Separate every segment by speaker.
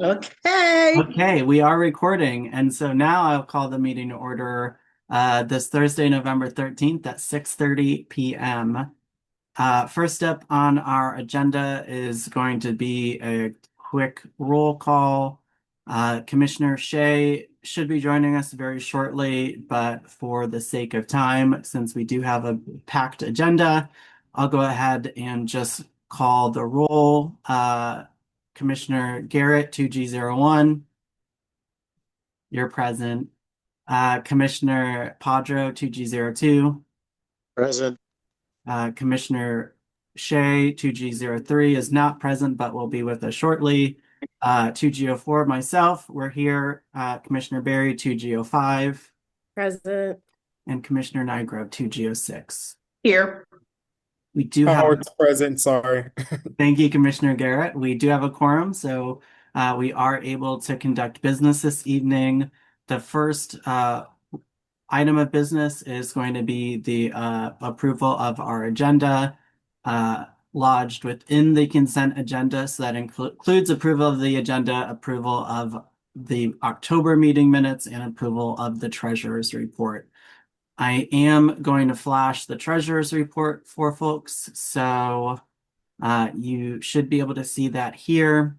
Speaker 1: Okay.
Speaker 2: Okay, we are recording, and so now I'll call the meeting to order this Thursday, November 13th at 6:30 p.m. First up on our agenda is going to be a quick roll call. Commissioner Shea should be joining us very shortly, but for the sake of time, since we do have a packed agenda, I'll go ahead and just call the roll. Commissioner Garrett, 2G01, you're present. Commissioner Padro, 2G02.
Speaker 1: Present.
Speaker 2: Commissioner Shea, 2G03, is not present but will be with us shortly. 2G04, myself, we're here. Commissioner Barry, 2G05,
Speaker 3: Present.
Speaker 2: and Commissioner Nigro, 2G06.
Speaker 1: Here.
Speaker 2: We do have,
Speaker 4: Howard's present, sorry.
Speaker 2: thank you, Commissioner Garrett. We do have a quorum, so we are able to conduct business this evening. The first item of business is going to be the approval of our agenda lodged within the consent agenda. So that includes approval of the agenda, approval of the October meeting minutes, and approval of the treasurer's report. I am going to flash the treasurer's report for folks, so you should be able to see that here.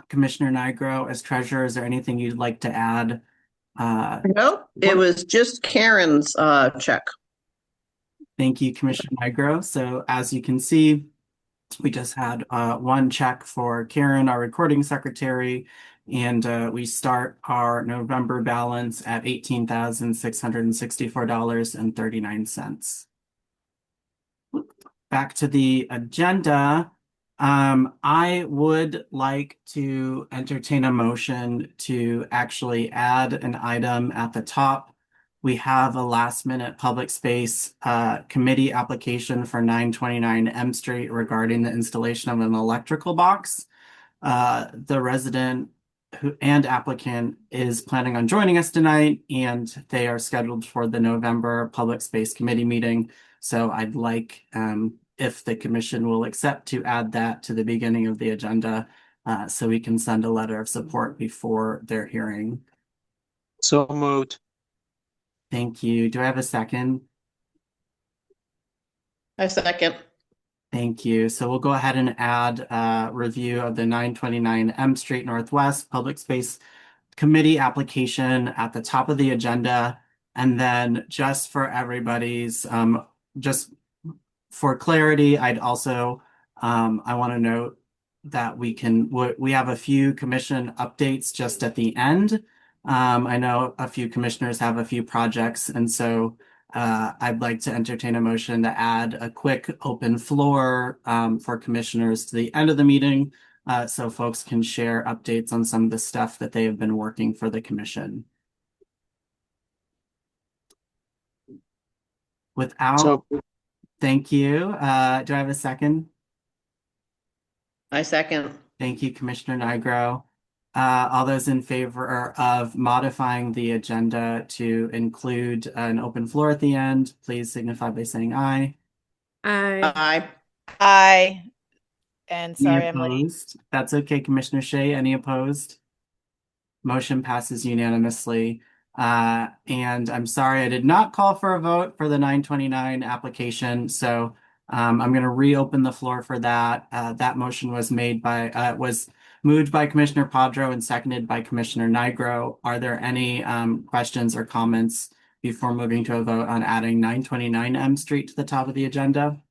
Speaker 2: Commissioner Nigro, as treasurer, is there anything you'd like to add?
Speaker 1: Nope, it was just Karen's check.
Speaker 2: Thank you, Commissioner Nigro. So as you can see, we just had one check for Karen, our recording secretary, and we start our November balance at $18,664.39. Back to the agenda. I would like to entertain a motion to actually add an item at the top. We have a last minute public space committee application for 929 M Street regarding the installation of an electrical box. The resident and applicant is planning on joining us tonight, and they are scheduled for the November public space committee meeting. So I'd like, if the commission will accept, to add that to the beginning of the agenda so we can send a letter of support before their hearing.
Speaker 4: So moved.
Speaker 2: Thank you. Do I have a second?
Speaker 1: I second.
Speaker 2: Thank you. So we'll go ahead and add review of the 929 M Street Northwest Public Space Committee application at the top of the agenda. And then just for everybody's, just for clarity, I'd also, I want to note that we have a few commission updates just at the end. I know a few commissioners have a few projects, and so I'd like to entertain a motion to add a quick open floor for commissioners to the end of the meeting so folks can share updates on some of the stuff that they have been working for the commission. Thank you. Do I have a second?
Speaker 1: I second.
Speaker 2: Thank you, Commissioner Nigro. All those in favor of modifying the agenda to include an open floor at the end, please signify by saying aye.
Speaker 3: Aye.
Speaker 1: Aye.
Speaker 5: Aye. And
Speaker 2: Any
Speaker 5: sorry, I'm late.
Speaker 2: opposed? That's okay, Commissioner Shea. Any opposed? Motion passes unanimously. And I'm sorry, I did not call for a vote for the 929 application. So I'm going to reopen the floor for that. That motion was moved by Commissioner Padro and seconded by Commissioner Nigro. Are there any questions or comments before moving to a vote on adding 929 M Street to the top of the agenda?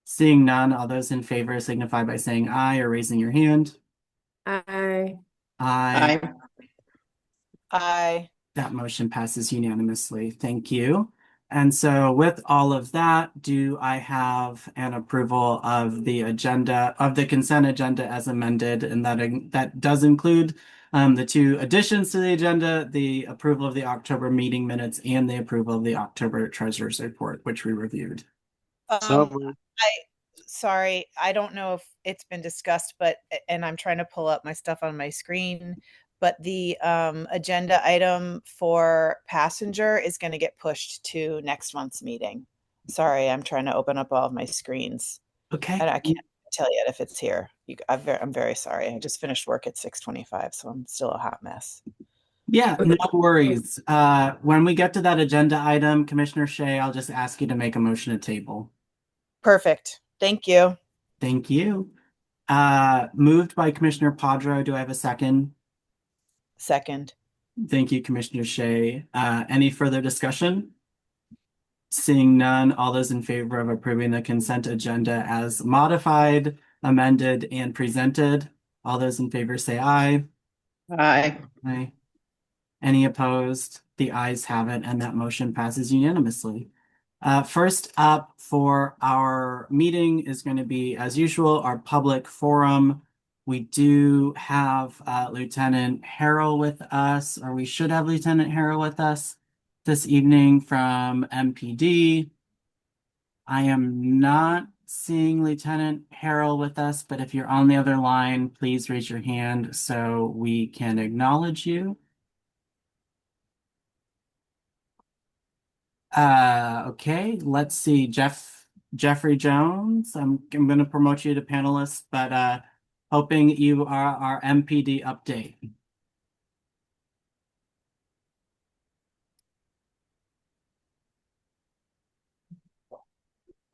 Speaker 2: Seeing none, all those in favor signify by saying aye or raising your hand.
Speaker 3: Aye.
Speaker 2: Aye.
Speaker 1: Aye.
Speaker 5: Aye.
Speaker 2: That motion passes unanimously. Thank you. And so with all of that, do I have an approval of the agenda, of the consent agenda as amended? And that does include the two additions to the agenda, the approval of the October meeting minutes and the approval of the October treasurer's report, which we reviewed.
Speaker 5: Sorry, I don't know if it's been discussed, and I'm trying to pull up my stuff on my screen, but the agenda item for passenger is going to get pushed to next month's meeting. Sorry, I'm trying to open up all of my screens.
Speaker 2: Okay.
Speaker 5: And I can't tell yet if it's here. I'm very sorry. I just finished work at 6:25, so I'm still a hot mess.
Speaker 2: Yeah, no worries. When we get to that agenda item, Commissioner Shea, I'll just ask you to make a motion to table.
Speaker 5: Perfect. Thank you.
Speaker 2: Thank you. Moved by Commissioner Padro. Do I have a second?
Speaker 5: Second.
Speaker 2: Thank you, Commissioner Shea. Any further discussion? Seeing none, all those in favor of approving the consent agenda as modified, amended, and presented, all those in favor say aye.
Speaker 1: Aye.
Speaker 2: Aye. Any opposed? The ayes have it, and that motion passes unanimously. First up for our meeting is going to be, as usual, our public forum. We do have Lieutenant Harrell with us, or we should have Lieutenant Harrell with us this evening from MPD. I am not seeing Lieutenant Harrell with us, but if you're on the other line, please raise your hand so we can acknowledge you. Okay, let's see. Jeffrey Jones. I'm going to promote you to panelist, but hoping you are our MPD update.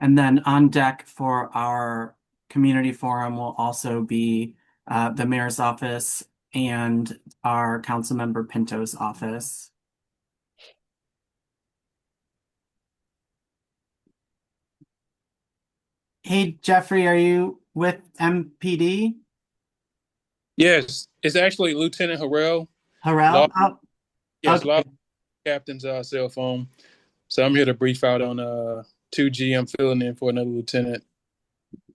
Speaker 2: And then on deck for our community forum will also be the mayor's office and our Councilmember Pinto's office. Hey, Jeffrey, are you with MPD?
Speaker 6: Yes, it's actually Lieutenant Harrell.
Speaker 2: Harrell? Oh,
Speaker 6: Yes,
Speaker 2: okay.
Speaker 6: Law Captain's cell phone. So I'm here to brief out on 2G. I'm filling in for another lieutenant.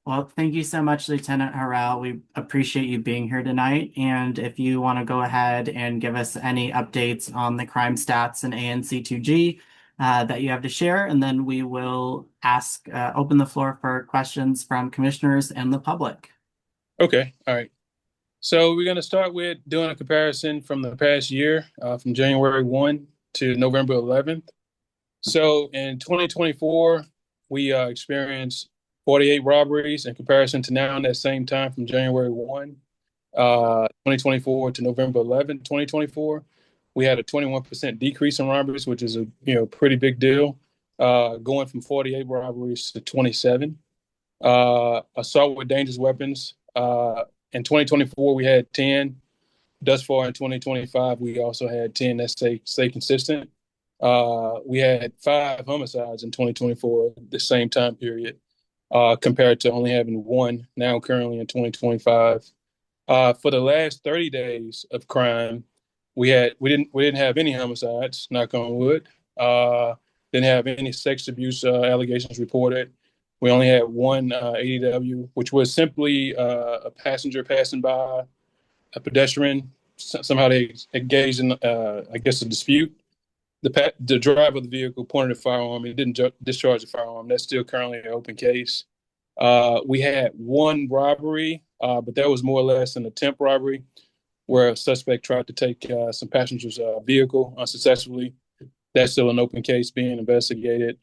Speaker 2: Well, thank you so much, Lieutenant Harrell. We appreciate you being here tonight. And if you want to go ahead and give us any updates on the crime stats and ANC 2G that you have to share, and then we will open the floor for questions from commissioners and the public.
Speaker 6: Okay, all right. So we're going to start with doing a comparison from the past year, from January 1 to November 11th. So in 2024, we experienced 48 robberies in comparison to now in that same time from January 1, 2024 to November 11, 2024. We had a 21% decrease in robberies, which is a pretty big deal, going from 48 robberies to 27. Assault with dangerous weapons. In 2024, we had 10. Thus far in 2025, we also had 10 that stay consistent. We had 5 homicides in 2024, the same time period, compared to only having 1 now currently in 2025. For the last 30 days of crime, we didn't have any homicides, knock on wood. Didn't have any sex abuse allegations reported. We only had 1 ADW, which was simply a passenger passing by a pedestrian. Somehow they engaged in, I guess, a dispute. The driver of the vehicle pointed a firearm. He didn't discharge the firearm. That's still currently an open case. We had 1 robbery, but that was more or less an attempt robbery, where a suspect tried to take some passenger's vehicle unsuccessfully. That's still an open case being investigated.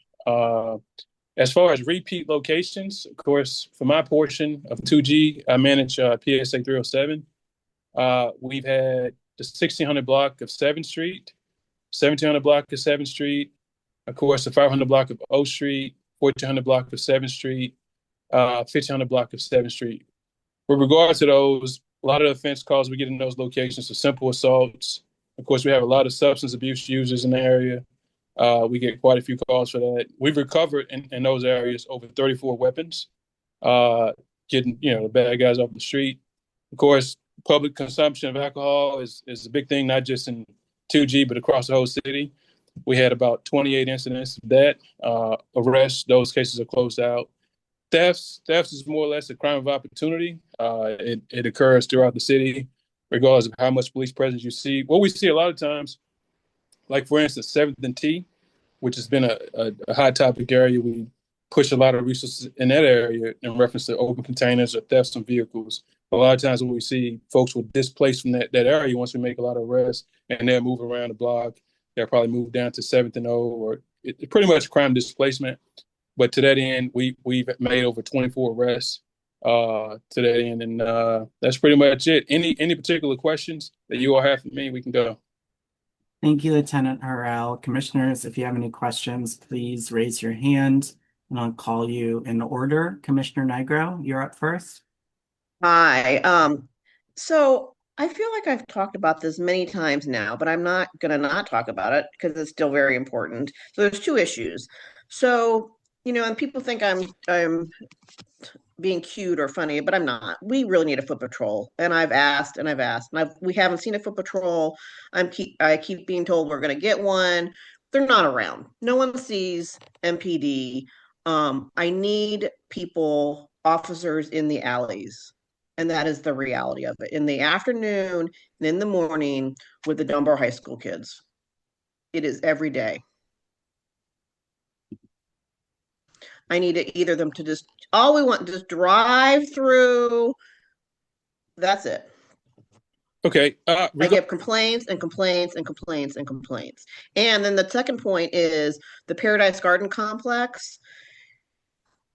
Speaker 6: As far as repeat locations, of course, for my portion of 2G, I manage PSA 307. We've had the 1600 block of 7th Street, 1700 block of 7th Street, of course, the 500 block of O Street, 1400 block of 7th Street, 1500 block of 7th Street. With regards to those, a lot of the offense calls we get in those locations are simple assaults. Of course, we have a lot of substance abuse users in the area. We get quite a few calls for that. We've recovered in those areas over 34 weapons, getting the bad guys off the street. Of course, public consumption of alcohol is a big thing, not just in 2G, but across the whole city. We had about 28 incidents of that. Arrests, those cases are closed out. Thefts is more or less a crime of opportunity. It occurs throughout the city, regardless of how much police presence you see. What we see a lot of times, like for instance, 7th and T, which has been a hot topic area. We push a lot of resources in that area in reference to open containers or thefts of vehicles. A lot of times when we see folks will displace from that area once we make a lot of arrests, and they'll move around the block. They'll probably move down to 7th and O, or pretty much crime displacement. But to that end, we've made over 24 arrests to that end. And that's pretty much it. Any particular questions that you all have for me, we can go.
Speaker 2: Thank you, Lieutenant Harrell. Commissioners, if you have any questions, please raise your hand and I'll call you in order. Commissioner Nigro, you're up first.
Speaker 1: Hi. So I feel like I've talked about this many times now, but I'm not gonna not talk about it because it's still very important. So there's two issues. So, and people think I'm being cute or funny, but I'm not. We really need a foot patrol. And I've asked and I've asked, and we haven't seen a foot patrol. I keep being told we're gonna get one. They're not around. No one sees MPD. I need people, officers in the alleys. And that is the reality of it. In the afternoon and in the morning with the Dunbar High School kids. It is every day. I need either them to just, all we want, just drive through. That's it.
Speaker 6: Okay.
Speaker 1: I get complaints and complaints and complaints and complaints. And then the second point is the Paradise Garden Complex.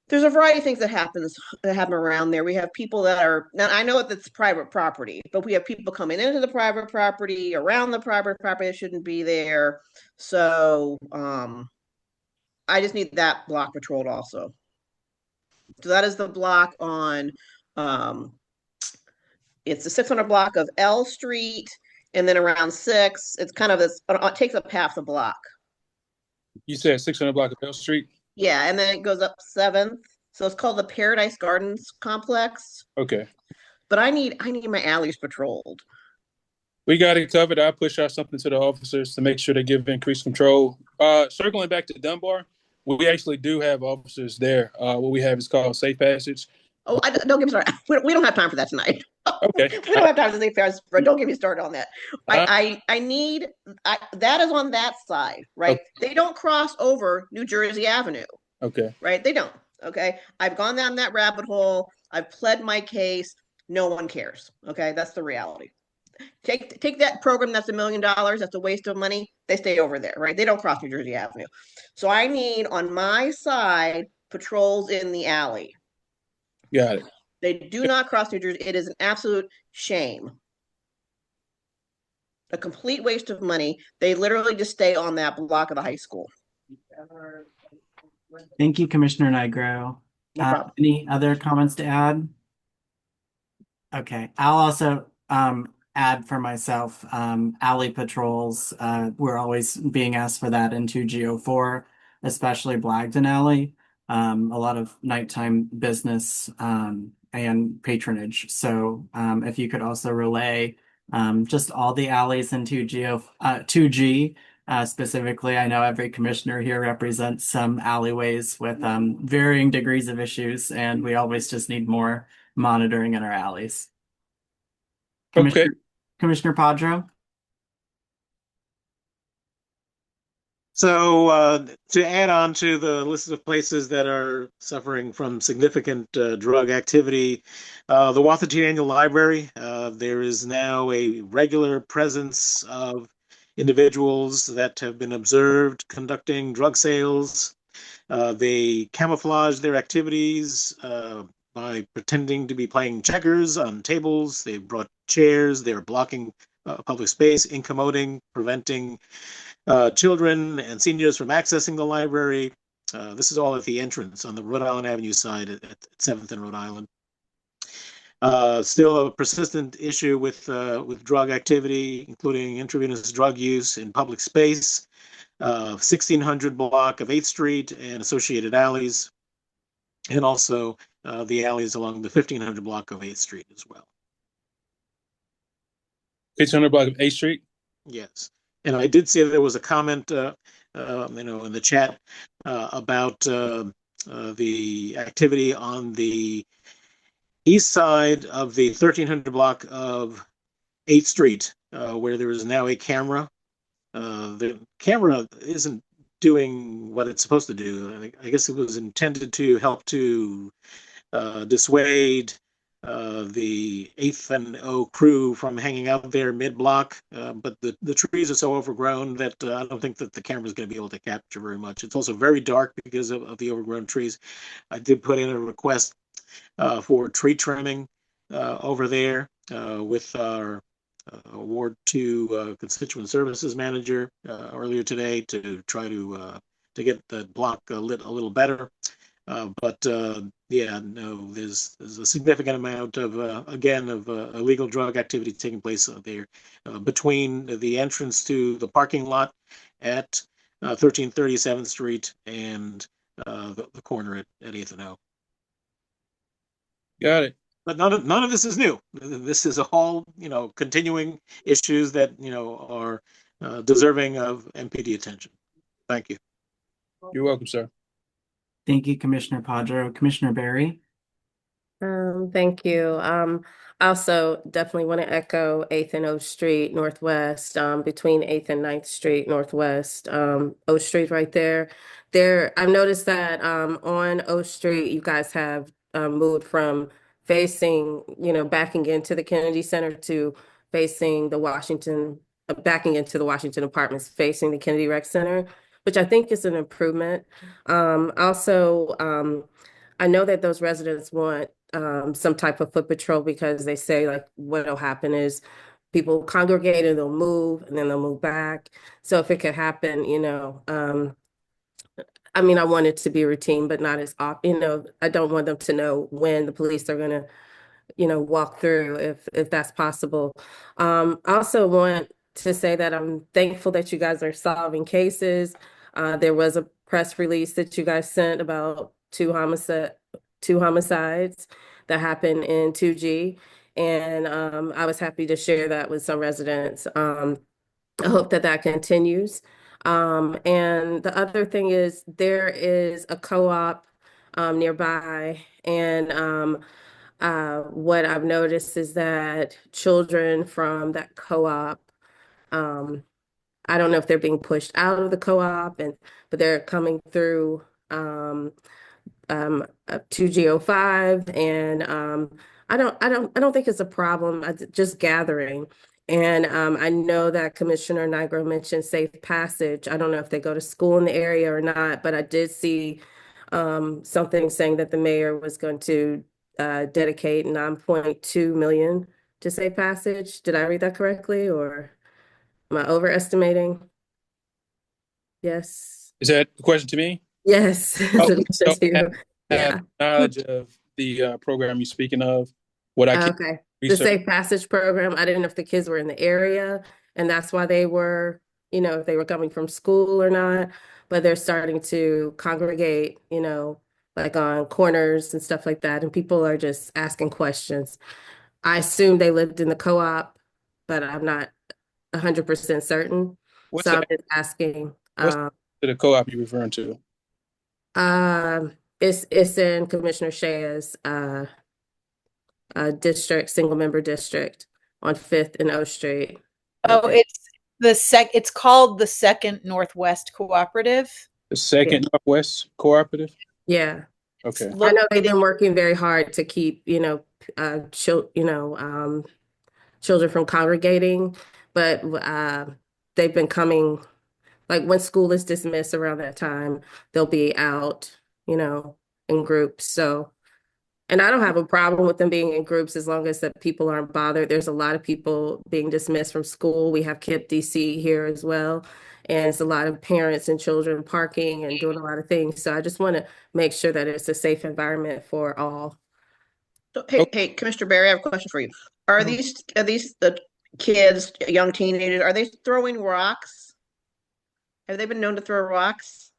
Speaker 1: There's a variety of things that happen around there. We have people that are, now I know it's private property, but we have people coming into the private property, around the private property that shouldn't be there. So I just need that block patrolled also. So that is the block on it's the 600 block of L Street, and then around 6, it's kind of this, it takes up half the block.
Speaker 6: You said 600 block of L Street?
Speaker 1: Yeah, and then it goes up 7th. So it's called the Paradise Gardens Complex.
Speaker 6: Okay.
Speaker 1: But I need my alleys patrolled.
Speaker 6: We got it covered. I'll push out something to the officers to make sure they give increased control. Circling back to Dunbar, we actually do have officers there. What we have is called Safe Passage.
Speaker 1: Oh, don't get me started. We don't have time for that tonight.
Speaker 6: Okay.
Speaker 1: We don't have time to Safe Passage. Don't get me started on that. I need that is on that side, right?
Speaker 6: Okay.
Speaker 1: They don't cross over New Jersey Avenue.
Speaker 6: Okay.
Speaker 1: Right? They don't. Okay. I've gone down that rabbit hole. I've pled my case. No one cares. Okay. That's the reality. Take that program that's $1 million. That's a waste of money. They stay over there, right? They don't cross New Jersey Avenue. So I need on my side patrols in the alley.
Speaker 6: Got it.
Speaker 1: They do not cross New Jersey. It is an absolute shame. A complete waste of money. They literally just stay on that block of the high school.
Speaker 2: Thank you, Commissioner Nigro.
Speaker 1: No problem.
Speaker 2: Any other comments to add? Okay, I'll also add for myself, alley patrols. We're always being asked for that in 2G04, especially Blagden Alley. A lot of nighttime business and patronage. So if you could also relay just all the alleys in 2G. Specifically, I know every commissioner here represents some alleyways with varying degrees of issues, and we always just need more monitoring in our alleys.
Speaker 6: Okay.
Speaker 2: Commissioner Padro?
Speaker 4: So to add on to the list of places that are suffering from significant drug activity, the Wathaton Annual Library, there is now a regular presence of individuals that have been observed conducting drug sales. They camouflage their activities by pretending to be playing checkers on tables. They brought chairs. They're blocking public space, incommoding, preventing children and seniors from accessing the library. This is all at the entrance on the Rhode Island Avenue side at 7th and Rhode Island. Still a persistent issue with drug activity, including intravenous drug use in public space. 1600 block of 8th Street and associated alleys, and also the alleys along the 1500 block of 8th Street as well.
Speaker 6: 1500 block of 8th Street?
Speaker 4: Yes. And I did see that there was a comment, in the chat about the activity on the east side of the 1300 block of 8th Street, where there is now a camera. The camera isn't doing what it's supposed to do. I guess it was intended to help to dissuade the 8th and O crew from hanging out there mid-block, but the trees are so overgrown that I don't think that the camera is going to be able to capture very much. It's also very dark because of the overgrown trees. I did put in a request for tree trimming over there with our Ward 2 constituent services manager earlier today to try to get the block lit a little better. But yeah, no, there's a significant amount of again of illegal drug activity taking place there between the entrance to the parking lot at 1337th Street and the corner at 8th and O.
Speaker 6: Got it.
Speaker 4: But none of this is new. This is all continuing issues that are deserving of MPD attention. Thank you.
Speaker 6: You're welcome, sir.
Speaker 2: Thank you, Commissioner Padro. Commissioner Barry?
Speaker 3: Thank you. I also definitely want to echo 8th and O Street Northwest, between 8th and 9th Street Northwest, O Street right there. I've noticed that on O Street, you guys have moved from facing, backing into the Kennedy Center to facing the backing into the Washington Apartments, facing the Kennedy Rec Center, which I think is an improvement. Also, I know that those residents want some type of foot patrol because they say like what'll happen is people congregate and they'll move and then they'll move back. So if it could happen, I mean, I want it to be routine, but not as often, I don't want them to know when the police are gonna, walk through if that's possible. I also want to say that I'm thankful that you guys are solving cases. There was a press release that you guys sent about two homicides that happened in 2G. And I was happy to share that with some residents. I hope that continues. And the other thing is there is a co-op nearby. And what I've noticed is that children from that co-op, I don't know if they're being pushed out of the co-op, but they're coming through 2G05, and I don't think it's a problem. Just gathering, and I know that Commissioner Nigro mentioned safe passage. I don't know if they go to school in the area or not, but I did see something saying that the mayor was going to dedicate 9.2 million to safe passage. Did I read that correctly, or am I overestimating? Yes.
Speaker 6: Is that a question to me?
Speaker 3: Yes.
Speaker 6: Oh,
Speaker 3: Just
Speaker 6: so
Speaker 3: you.
Speaker 6: I
Speaker 3: Yeah.
Speaker 6: have knowledge of the program you're speaking of. What I can
Speaker 3: Okay. The
Speaker 6: research.
Speaker 3: Safe Passage program, I didn't know if the kids were in the area and that's why they were, if they were coming from school or not, but they're starting to congregate, like on corners and stuff like that. And people are just asking questions. I assume they lived in the co-op, but I'm not 100% certain.
Speaker 6: What's
Speaker 3: So
Speaker 6: the
Speaker 3: I'm just asking.
Speaker 6: what's the co-op you're referring to?
Speaker 3: It's in Commissioner Shea's district, single member district on 5th and O Street.
Speaker 5: Oh, it's called the Second Northwest Cooperative.
Speaker 6: The Second Northwest Cooperative?
Speaker 3: Yeah.
Speaker 6: Okay.
Speaker 3: I know they've been working very hard to keep, children from congregating, but they've been coming, like when school is dismissed around that time, they'll be out, in groups. So, and I don't have a problem with them being in groups as long as the people aren't bothered. There's a lot of people being dismissed from school. We have KIPP DC here as well. And it's a lot of parents and children parking and doing a lot of things. So I just want to make sure that it's a safe environment for all.
Speaker 1: So, hey, Commissioner Barry, I have a question for you. Are these the kids, young teenagers, are they throwing rocks? Have they been known to throw rocks?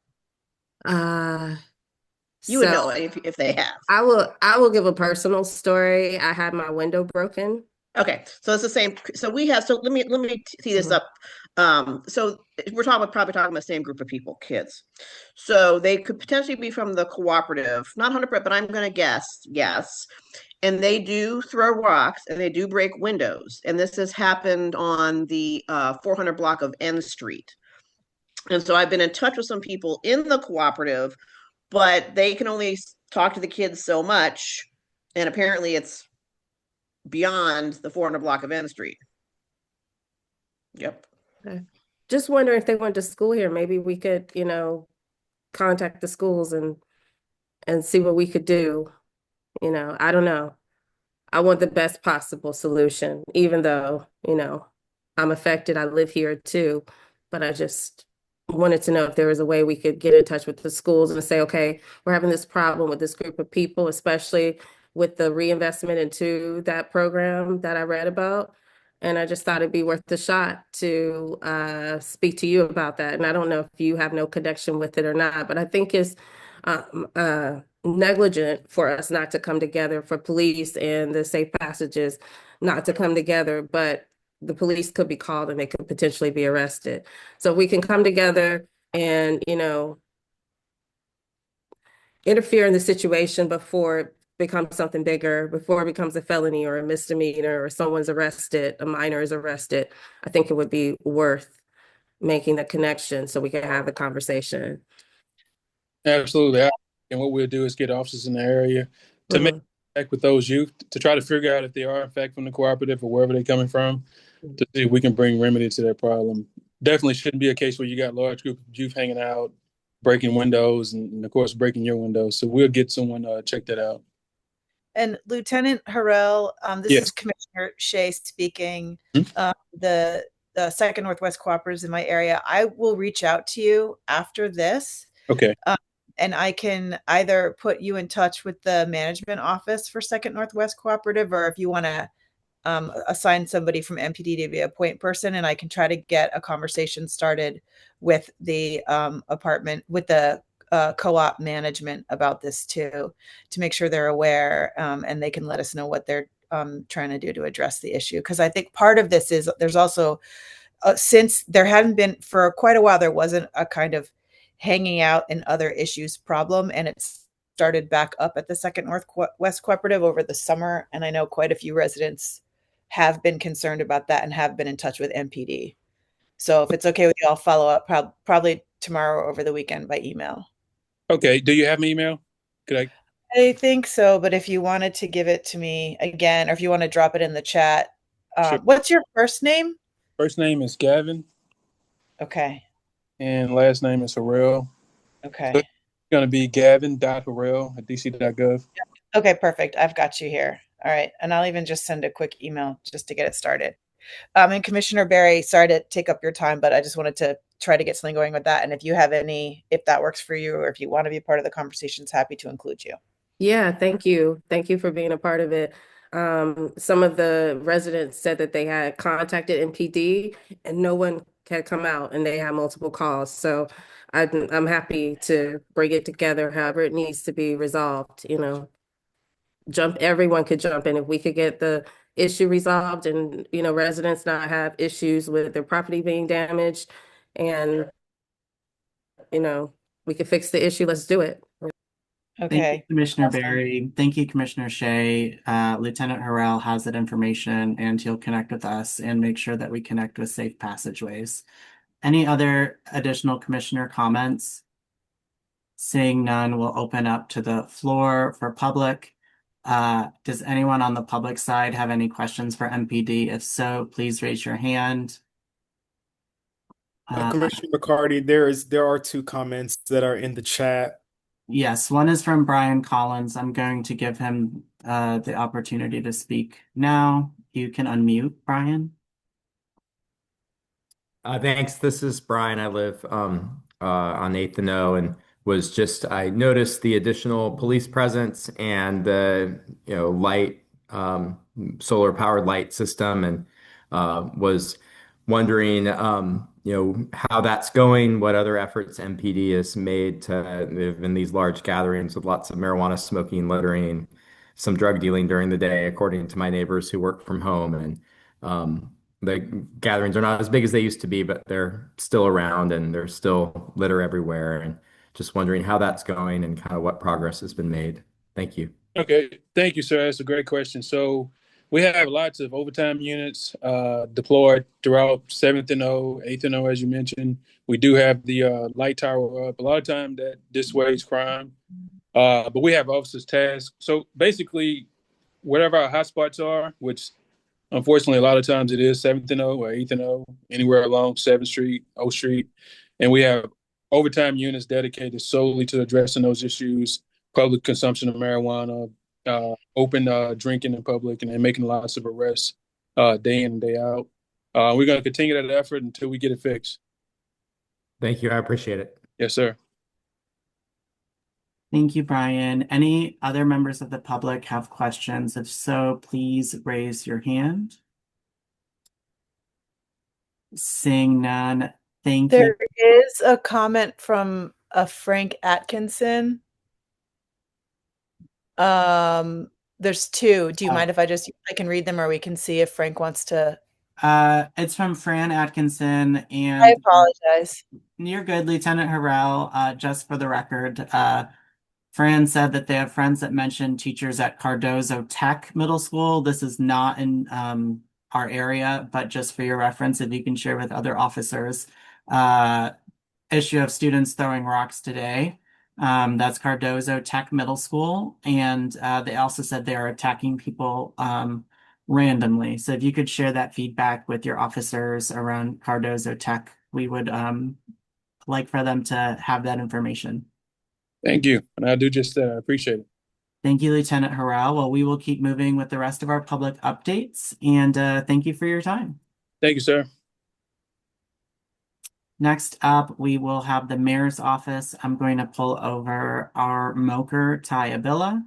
Speaker 1: You would know if they have.
Speaker 3: I will give a personal story. I had my window broken.
Speaker 1: Okay, so it's the same. So we have. So let me tee this up. So we're probably talking about the same group of people, kids. So they could potentially be from the cooperative, not 100%, but I'm going to guess yes. And they do throw rocks and they do break windows. And this has happened on the 400 block of N Street. And so I've been in touch with some people in the cooperative, but they can only talk to the kids so much. And apparently it's beyond the 400 block of N Street. Yep.
Speaker 3: Okay. Just wondering if they went to school here. Maybe we could, contact the schools and see what we could do. I don't know. I want the best possible solution, even though, I'm affected. I live here too, but I just wanted to know if there was a way we could get in touch with the schools and say, okay, we're having this problem with this group of people, especially with the reinvestment into that program that I read about. And I just thought it'd be worth the shot to speak to you about that. And I don't know if you have no connection with it or not, but I think it's negligent for us not to come together, for police and the safe passages not to come together, but the police could be called and they could potentially be arrested. So we can come together and, interfere in the situation before it becomes something bigger, before it becomes a felony or a misdemeanor or someone's arrested, a minor is arrested. I think it would be worth making the connection so we can have the conversation.
Speaker 6: Absolutely. And what we'll do is get officers in the area to make
Speaker 3: Mhm.
Speaker 6: contact with those youth to try to figure out if they are in fact from the cooperative or wherever they're coming from, to see if we can bring remedy to that problem. Definitely shouldn't be a case where you got large group of youth hanging out, breaking windows, and of course breaking your windows. So we'll get someone check that out.
Speaker 5: And Lieutenant Harrell, this
Speaker 6: Yes.
Speaker 5: is Commissioner Shea speaking.
Speaker 6: Hmm?
Speaker 5: The Second Northwest Cooperatives in my area, I will reach out to you after this.
Speaker 6: Okay.
Speaker 5: And I can either put you in touch with the management office for Second Northwest Cooperative, or if you want to assign somebody from MPD to be a point person, and I can try to get a conversation started with the apartment, with the co-op management about this too, to make sure they're aware, and they can let us know what they're trying to do to address the issue. Because I think part of this is there's also, since there hadn't been for quite a while, there wasn't a kind of hanging out and other issues problem, and it's started back up at the Second Northwest Cooperative over the summer. And I know quite a few residents have been concerned about that and have been in touch with MPD. So if it's okay with you, I'll follow up probably tomorrow or over the weekend by email.
Speaker 6: Okay. Do you have my email? Could I?
Speaker 5: I think so, but if you wanted to give it to me again, or if you want to drop it in the chat,
Speaker 6: Sure.
Speaker 5: what's your first name?
Speaker 6: First name is Gavin,
Speaker 5: Okay.
Speaker 6: and last name is Harrell. So
Speaker 5: Okay.
Speaker 6: it's going to be gavin.harrell@dc.gov.
Speaker 5: Okay, perfect. I've got you here. All right. And I'll even just send a quick email just to get it started. And Commissioner Barry, sorry to take up your time, but I just wanted to try to get something going with that. And if you have any, if that works for you, or if you want to be part of the conversations, happy to include you.
Speaker 3: Yeah, thank you. Thank you for being a part of it. Some of the residents said that they had contacted MPD and no one had come out and they had multiple calls. So I'm happy to bring it together however it needs to be resolved, everyone could jump in. If we could get the issue resolved and, residents not have issues with their property being damaged and, you know, we could fix the issue, let's do it.
Speaker 2: Thank you,
Speaker 5: Okay.
Speaker 2: Commissioner
Speaker 5: Awesome.
Speaker 2: Barry. Thank you, Commissioner Shea. Lieutenant Harrell has that information and he'll connect with us and make sure that we connect with safe passageways. Any other additional commissioner comments? Seeing none, we'll open up to the floor for public. Does anyone on the public side have any questions for MPD? If so, please raise your hand.
Speaker 7: Commissioner McCarty, there are two comments that are in the chat.
Speaker 2: Yes, one is from Brian Collins. I'm going to give him the opportunity to speak now. You can unmute, Brian.
Speaker 8: Thanks. This is Brian. I live on 8th and O, and I noticed the additional police presence and the light solar powered light system, and was wondering how that's going, what other efforts MPD has made to in these large gatherings with lots of marijuana smoking, littering, some drug dealing during the day, according to my neighbors who work from home. And the gatherings are not as big as they used to be, but they're still around and there's still litter everywhere. And just wondering how that's going and kind of what progress has been made. Thank you.
Speaker 6: Okay, thank you, sir. That's a great question. So we have lots of overtime units deployed throughout 7th and O, 8th and O, as you mentioned. We do have the light tower up. A lot of time that dissuades crime, but we have officers tasked. So basically, whatever our hotspots are, which unfortunately a lot of times it is 7th and O or 8th and O, anywhere along 7th Street, O Street, and we have overtime units dedicated solely to addressing those issues: public consumption of marijuana, open drinking in public and making lots of arrests day in and day out. We're going to continue that effort until we get it fixed.
Speaker 8: Thank you. I appreciate it.
Speaker 6: Yes, sir.
Speaker 2: Thank you, Brian. Any other members of the public have questions? If so, please raise your hand. Seeing none, thank you.
Speaker 5: There is a comment from a Frank Atkinson. There's two. Do you mind if I can read them, or we can see if Frank wants to?
Speaker 2: It's from Fran Atkinson,
Speaker 5: I
Speaker 2: and
Speaker 5: apologize.
Speaker 2: you're good, Lieutenant Harrell. Just for the record, Fran said that they have friends that mentioned teachers at Cardozo Tech Middle School. This is not in our area, but just for your reference, if you can share with other officers, issue of students throwing rocks today. That's Cardozo Tech Middle School, and they also said they are attacking people randomly. So if you could share that feedback with your officers around Cardozo Tech, we would like for them to have that information.
Speaker 6: Thank you. And I'll do just that. I appreciate it.
Speaker 2: Thank you, Lieutenant Harrell. Well, we will keep moving with the rest of our public updates, and thank you for your time.
Speaker 6: Thank you, sir.
Speaker 2: Next up, we will have the mayor's office. I'm going to pull over our Moker Ty Abilla.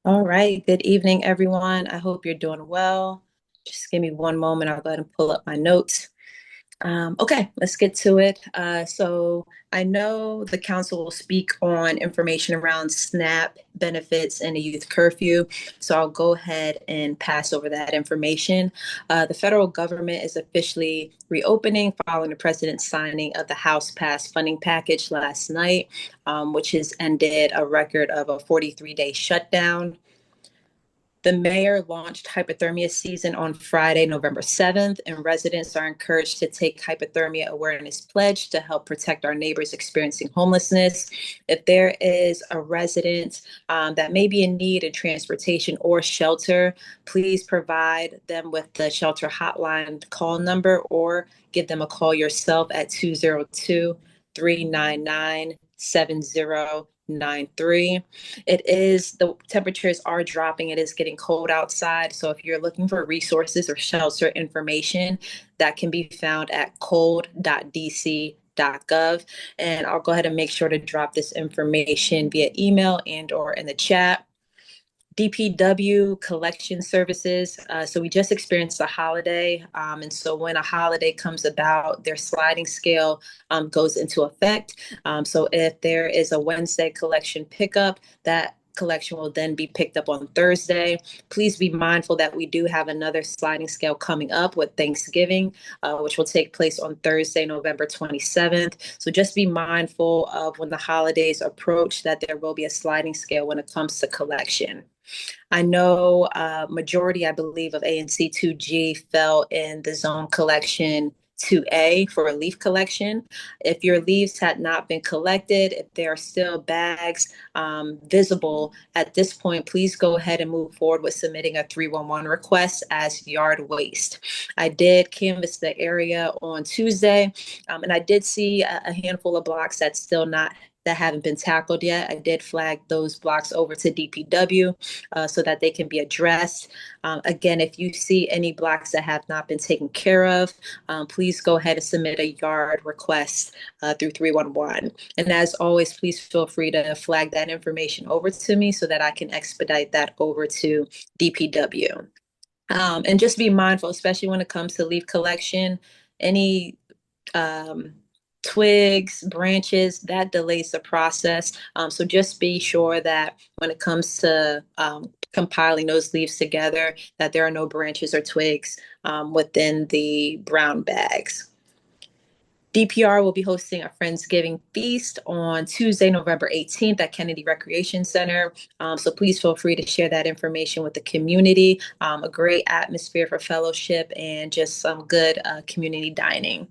Speaker 9: All right. Good evening, everyone. I hope you're doing well. Just give me one moment. I'll go ahead and pull up my notes. Okay, let's get to it. So I know the council will speak on information around SNAP benefits and the youth curfew. So I'll go ahead and pass over that information. The federal government is officially reopening following the president's signing of the House passed funding package last night, which has ended a record of a 43-day shutdown. The mayor launched hypothermia season on Friday, November 7th, and residents are encouraged to take hypothermia awareness pledge to help protect our neighbors experiencing homelessness. If there is a resident that may be in need of transportation or shelter, please provide them with the shelter hotline call number or give them a call yourself at 202-399-7093. The temperatures are dropping. It is getting cold outside. So if you're looking for resources or shelter information, that can be found at cold.dc.gov. And I'll go ahead and make sure to drop this information via email and or in the chat. DPW collection services. So we just experienced a holiday. And so when a holiday comes about, their sliding scale goes into effect. So if there is a Wednesday collection pickup, that collection will then be picked up on Thursday. Please be mindful that we do have another sliding scale coming up with Thanksgiving, which will take place on Thursday, November 27th. So just be mindful of when the holidays approach that there will be a sliding scale when it comes to collection. I know majority, I believe, of ANC 2G fell in the zone collection 2A for a leaf collection. If your leaves had not been collected, if there are still bags visible at this point, please go ahead and move forward with submitting a 311 request as yard waste. I did canvass the area on Tuesday, and I did see a handful of blocks that haven't been tackled yet. I did flag those blocks over to DPW so that they can be addressed. Again, if you see any blocks that have not been taken care of, please go ahead and submit a yard request through 311. And as always, please feel free to flag that information over to me so that I can expedite that over to DPW. And just be mindful, especially when it comes to leaf collection, any twigs, branches, that delays the process. So just be sure that when it comes to compiling those leaves together, that there are no branches or twigs within the brown bags. DPR will be hosting a Friendsgiving feast on Tuesday, November 18th at Kennedy Recreation Center. So please feel free to share that information with the community. A great atmosphere for fellowship and just some good community dining.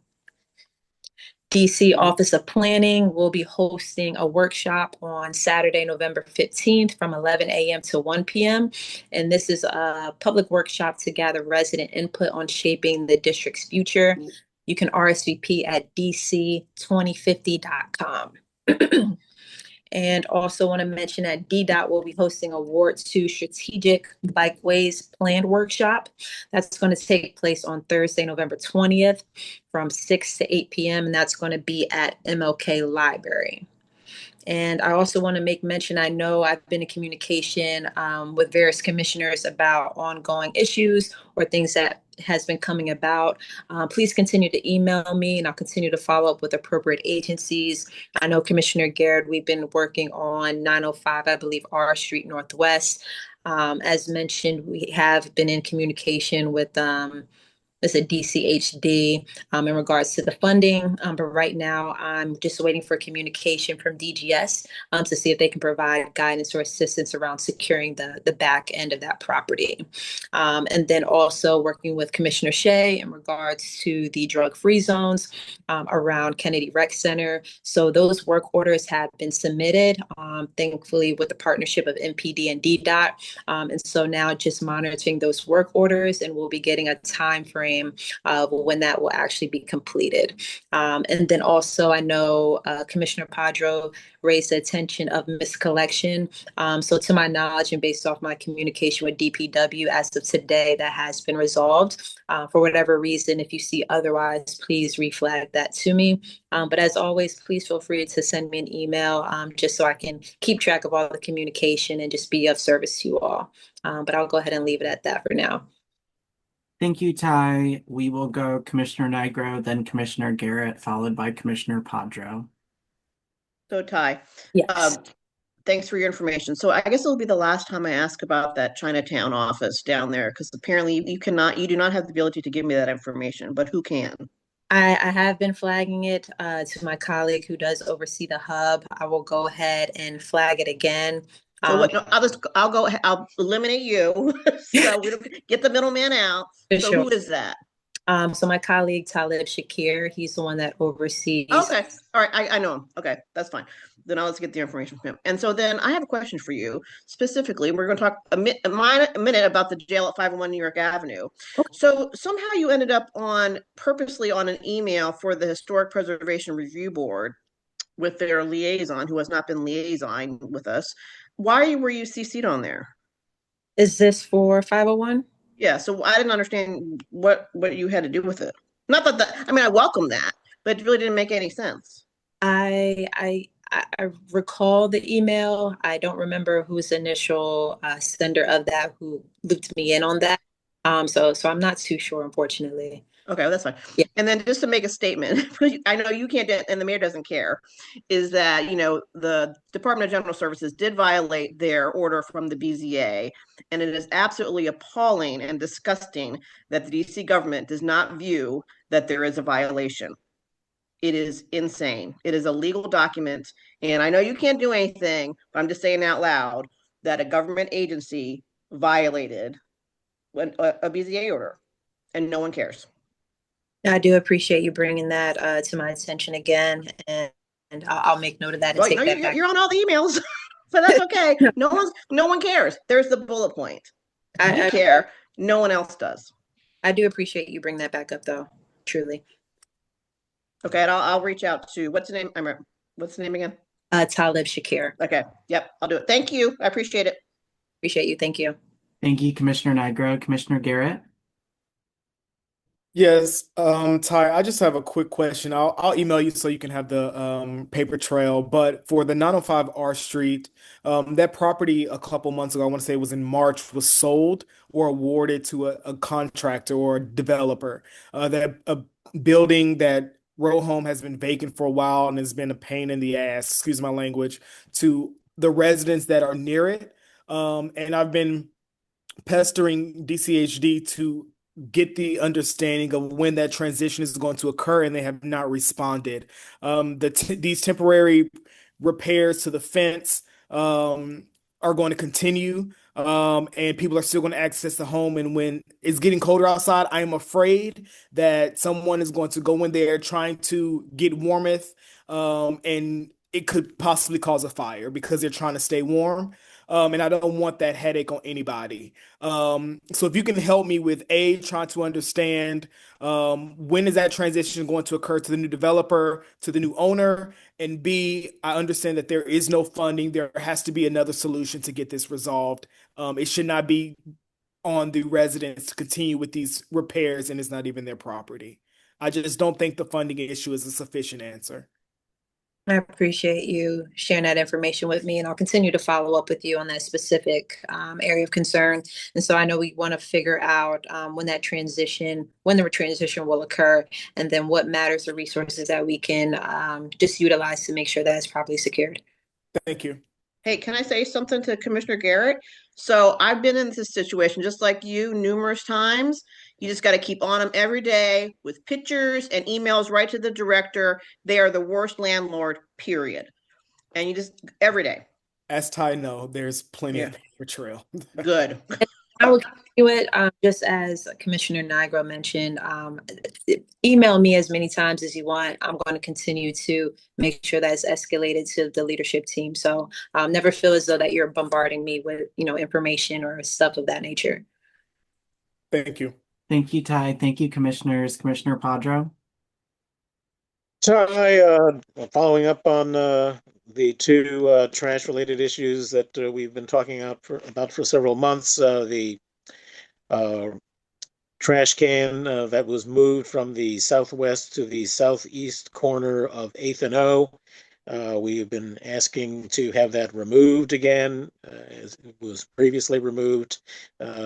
Speaker 9: DC Office of Planning will be hosting a workshop on Saturday, November 15th from 11 a.m. to 1 p.m. And this is a public workshop to gather resident input on shaping the district's future. You can RSVP at dc2050.com. And also want to mention that DDOT will be hosting a Ward 2 Strategic Bikeways Planned Workshop. That's going to take place on Thursday, November 20th from 6 to 8 p.m. And that's going to be at MLK Library. And I also want to make mention, I know I've been in communication with various commissioners about ongoing issues or things that has been coming about. Please continue to email me and I'll continue to follow up with appropriate agencies. I know Commissioner Garrett, we've been working on 905, I believe, R Street Northwest. As mentioned, we have been in communication with it's a DCHD in regards to the funding. But right now, I'm just waiting for communication from DGS to see if they can provide guidance or assistance around securing the back end of that property. And then also working with Commissioner Shea in regards to the drug-free zones around Kennedy Rec Center. So those work orders have been submitted, thankfully, with the partnership of MPD and DDOT. And so now just monitoring those work orders, and we'll be getting a time frame of when that will actually be completed. And then also, I know Commissioner Padro raised the attention of miscollection. So to my knowledge and based off my communication with DPW as of today, that has been resolved. For whatever reason, if you see otherwise, please reflag that to me. But as always, please feel free to send me an email just so I can keep track of all the communication and just be of service to you all. But I'll go ahead and leave it at that for now.
Speaker 2: Thank you, Ty. We will go Commissioner Nigro, then Commissioner Garrett, followed by Commissioner Padro.
Speaker 1: So Ty,
Speaker 9: Yes.
Speaker 1: thanks for your information. So I guess it'll be the last time I ask about that Chinatown office down there, because apparently you do not have the ability to give me that information, but who can?
Speaker 9: I have been flagging it to my colleague who does oversee the hub. I will go ahead and flag it again.
Speaker 1: So what, no, I'll eliminate you. So we don't get the middleman out. So
Speaker 9: Sure.
Speaker 1: who is that?
Speaker 9: So my colleague Talib Shakir, he's the one that oversees.
Speaker 1: Okay. All right. I know him. Okay. That's fine. Then I'll let's get the information from him. And so then I have a question for you specifically. We're going to talk a minute about the jail at 501 New York Avenue.
Speaker 9: Okay.
Speaker 1: So somehow you ended up purposely on an email for the Historic Preservation Review Board with their liaison, who has not been liaison with us. Why were you CC'd on there?
Speaker 9: Is this for 501?
Speaker 1: Yeah, so I didn't understand what you had to do with it. Not that I mean, I welcome that, but it really didn't make any sense.
Speaker 9: I recall the email. I don't remember who's the initial sender of that who looped me in on that. So I'm not too sure, unfortunately.
Speaker 1: Okay, well, that's fine.
Speaker 9: Yeah.
Speaker 1: And then just to make a statement, I know you can't, and the mayor doesn't care, is that, the Department of General Services did violate their order from the BZA, and it is absolutely appalling and disgusting that the DC government does not view that there is a violation. It is insane. It is a legal document, and I know you can't do anything, but I'm just saying out loud that a government agency violated a BZA order, and no one cares.
Speaker 9: I do appreciate you bringing that to my attention again, and I'll make note of that and take that back.
Speaker 1: You're on all the emails, but that's okay. No one cares. There's the bullet point. I care. No one else does.
Speaker 9: I do appreciate you bringing that back up, though. Truly.
Speaker 1: Okay, and I'll reach out to what's the name? What's the name again?
Speaker 9: Talib Shakir.
Speaker 1: Okay. Yep, I'll do it. Thank you. I appreciate it.
Speaker 9: Appreciate you. Thank you.
Speaker 2: Thank you, Commissioner Nigro. Commissioner Garrett?
Speaker 7: Yes, Ty, I just have a quick question. I'll email you so you can have the paper trail. But for the 905 R Street, that property a couple months ago, I want to say it was in March, was sold or awarded to a contractor or a developer. That a building that row home has been vacant for a while and has been a pain in the ass, excuse my language, to the residents that are near it. And I've been pestering DCHD to get the understanding of when that transition is going to occur, and they have not responded. These temporary repairs to the fence are going to continue, and people are still going to access the home. And when it's getting colder outside, I am afraid that someone is going to go in there trying to get warmth, and it could possibly cause a fire because they're trying to stay warm. And I don't want that headache on anybody. So if you can help me with A, trying to understand when is that transition going to occur to the new developer, to the new owner, and B, I understand that there is no funding. There has to be another solution to get this resolved. It should not be on the residents to continue with these repairs and it's not even their property. I just don't think the funding issue is a sufficient answer.
Speaker 9: I appreciate you sharing that information with me, and I'll continue to follow up with you on that specific area of concern. And so I know we want to figure out when the transition will occur, and then what matters or resources that we can just utilize to make sure that it's properly secured.
Speaker 7: Thank you.
Speaker 1: Hey, can I say something to Commissioner Garrett? So I've been in this situation just like you numerous times. You just got to keep on them every day with pictures and emails right to the director. They are the worst landlord, period. And you just every day.
Speaker 7: As Ty know, there's plenty
Speaker 1: Yeah.
Speaker 7: of paper trail.
Speaker 1: Good.
Speaker 9: I will continue it just as Commissioner Nigro mentioned. Email me as many times as you want. I'm going to continue to make sure that it's escalated to the leadership team. So never feel as though that you're bombarding me with information or stuff of that nature.
Speaker 7: Thank you.
Speaker 2: Thank you, Ty. Thank you, commissioners. Commissioner Padro.
Speaker 4: So following up on the two trash-related issues that we've been talking about for several months, the uh, trash can that was moved from the southwest to the southeast corner of 8th and O. We have been asking to have that removed again, as it was previously removed,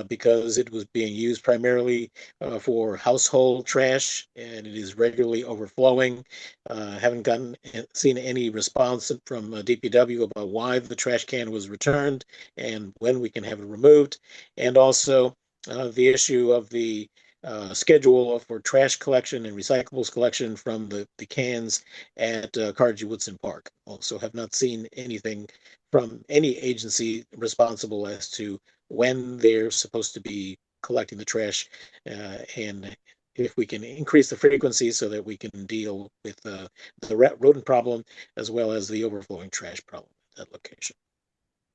Speaker 4: because it was being used primarily for household trash, and it is regularly overflowing. Haven't seen any response from DPW about why the trash can was returned and when we can have it removed, and also the issue of the schedule for trash collection and recyclables collection from the cans at Carnegie Woodson Park. Also have not seen anything from any agency responsible as to when they're supposed to be collecting the trash, and if we can increase the frequency so that we can deal with the rodent problem as well as the overflowing trash problem at that location.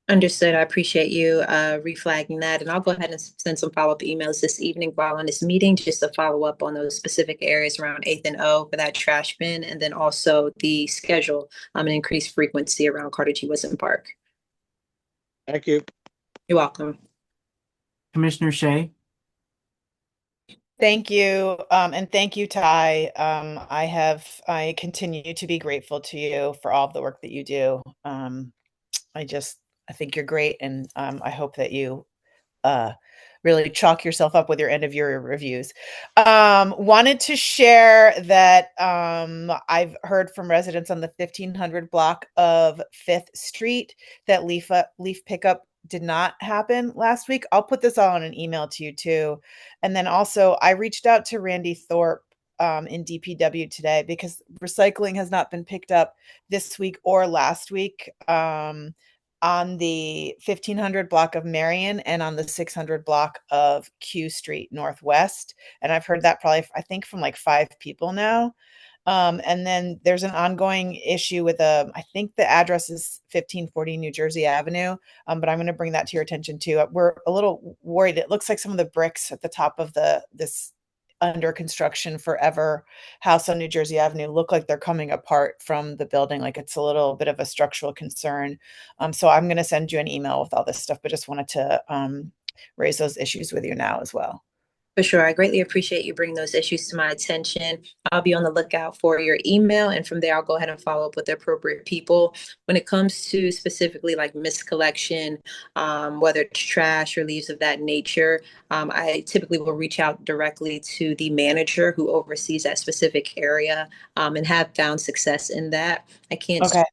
Speaker 9: Understood. I appreciate you reflagging that. And I'll go ahead and send some follow-up emails this evening while on this meeting, just to follow up on those specific areas around 8th and O for that trash bin, and then also the schedule and increased frequency around Carter G. Woodson Park.
Speaker 4: Thank you.
Speaker 9: You're welcome.
Speaker 2: Commissioner Shea.
Speaker 5: Thank you. And thank you, Ty. I continue to be grateful to you for all of the work that you do. I think you're great, and I hope that you really chalk yourself up with your end of year reviews. Wanted to share that I've heard from residents on the 1500 block of 5th Street that leaf pickup did not happen last week. I'll put this all in an email to you too. And then also I reached out to Randy Thorpe in DPW today because recycling has not been picked up this week or last week. On the 1500 block of Marion and on the 600 block of Q Street Northwest. And I've heard that probably, I think, from like 5 people now. And then there's an ongoing issue with I think the address is 1540 New Jersey Avenue, but I'm going to bring that to your attention too. We're a little worried. It looks like some of the bricks at the top of this under construction forever house on New Jersey Avenue look like they're coming apart from the building. Like it's a little bit of a structural concern. So I'm going to send you an email with all this stuff, but just wanted to raise those issues with you now as well.
Speaker 9: For sure. I greatly appreciate you bringing those issues to my attention. I'll be on the lookout for your email, and from there, I'll go ahead and follow up with the appropriate people. When it comes to specifically like miscollection, whether it's trash or leaves of that nature, I typically will reach out directly to the manager who oversees that specific area, and have found success in that. I can't
Speaker 5: Okay.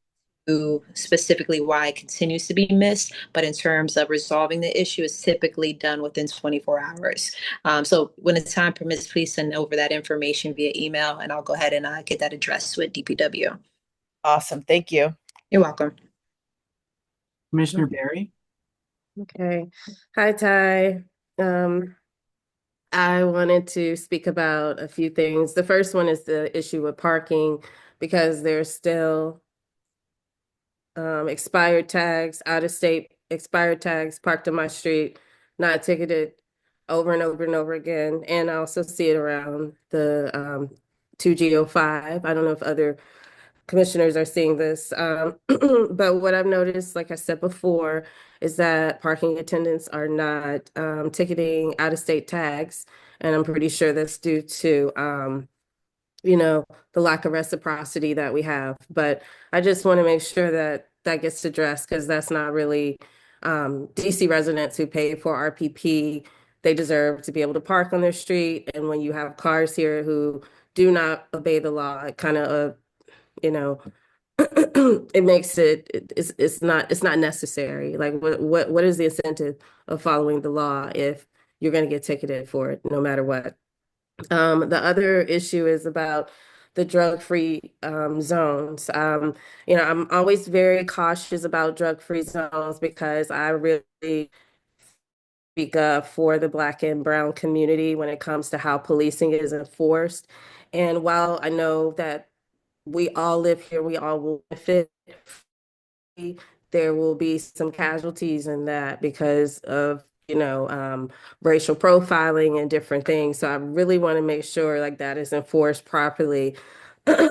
Speaker 9: specifically why it continues to be missed, but in terms of resolving the issue, is typically done within 24 hours. So when the time permits, please send over that information via email, and I'll go ahead and get that addressed with DPW.
Speaker 5: Awesome. Thank you.
Speaker 9: You're welcome.
Speaker 2: Commissioner Barry.
Speaker 3: Okay. Hi, Ty. I wanted to speak about a few things. The first one is the issue with parking, because there's still expired tags, out-of-state expired tags parked on my street, not ticketed over and over and over again. And I also see it around the 2G05. I don't know if other commissioners are seeing this. But what I've noticed, like I said before, is that parking attendants are not ticketing out-of-state tags. And I'm pretty sure that's due to the lack of reciprocity that we have. But I just want to make sure that that gets addressed because that's not really DC residents who pay for RPP. They deserve to be able to park on their street. And when you have cars here who do not obey the law, it kind of, it makes it's not necessary. Like what is the incentive of following the law if you're going to get ticketed for it no matter what? The other issue is about the drug-free zones. I'm always very cautious about drug-free zones because I really speak up for the Black and Brown community when it comes to how policing is enforced. And while I know that we all live here, we all will benefit, there will be some casualties in that because of racial profiling and different things. So I really want to make sure like that is enforced properly.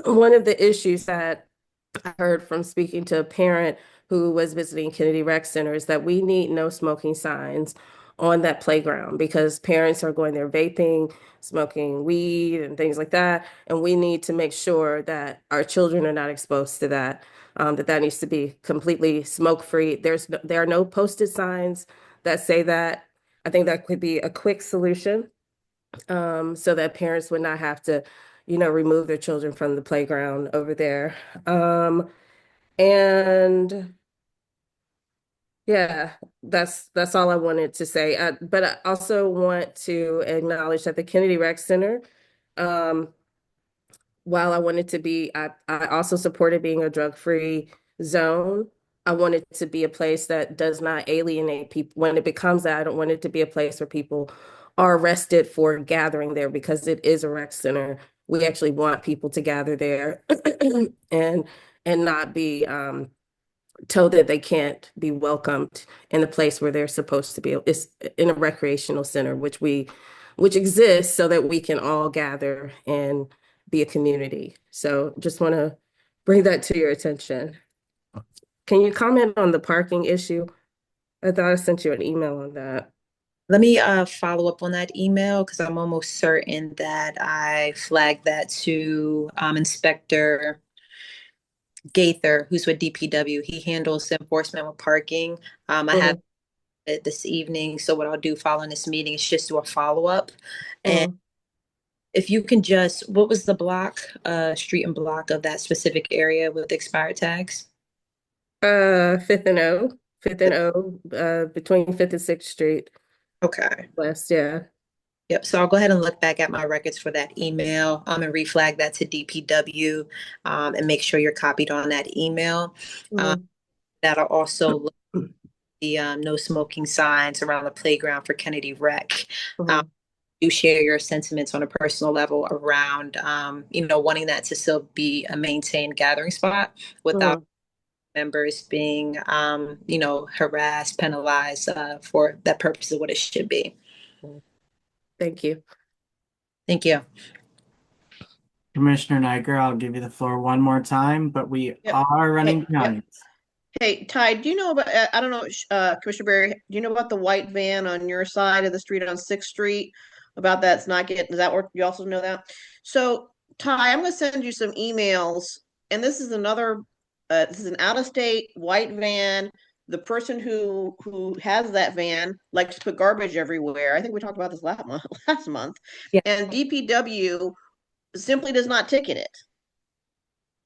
Speaker 3: One of the issues that I heard from speaking to a parent who was visiting Kennedy Rec Center is that we need no smoking signs on that playground because parents are going there vaping, smoking weed, and things like that. And we need to make sure that our children are not exposed to that, that needs to be completely smoke-free. There are no posted signs that say that. I think that could be a quick solution, so that parents would not have to, remove their children from the playground over there. And yeah, that's all I wanted to say. But I also want to acknowledge that the Kennedy Rec Center, um, while I wanted to be, I also supported being a drug-free zone. I want it to be a place that does not alienate people. When it becomes that, I don't want it to be a place where people are arrested for gathering there because it is a rec center. We actually want people to gather there and not be told that they can't be welcomed in the place where they're supposed to be. It's in a recreational center, which exists so that we can all gather and be a community. So just want to bring that to your attention. Can you comment on the parking issue? I thought I sent you an email on that.
Speaker 9: Let me follow up on that email because I'm almost certain that I flagged that to Inspector Gaither, who's with DPW. He handles enforcement with parking. I have it this evening. So what I'll do following this meeting is just do a follow-up. And if you can just, what was the block, street and block of that specific area with expired tags?
Speaker 3: Fifth and O, between Fifth and Sixth Street.
Speaker 9: Okay.
Speaker 3: West, yeah.
Speaker 9: Yep. So I'll go ahead and look back at my records for that email, and reflag that to DPW, and make sure you're copied on that email. That'll also look at the no smoking signs around the playground for Kennedy Rec. Do share your sentiments on a personal level around, wanting that to still be a maintained gathering spot without members being, harassed, penalized for that purpose of what it should be.
Speaker 3: Thank you.
Speaker 9: Thank you.
Speaker 2: Commissioner Niger, I'll give you the floor one more time, but we are running behind.
Speaker 1: Hey, Ty, do you know about, I don't know, Commissioner Berry, do you know about the white van on your side of the street on 6th Street? About that's not getting, does that work? You also know that? So, Ty, I'm going to send you some emails, and this is another, this is an out-of-state white van. The person who has that van likes to put garbage everywhere. I think we talked about this last month.
Speaker 9: Yeah.
Speaker 1: And DPW simply does not ticket it.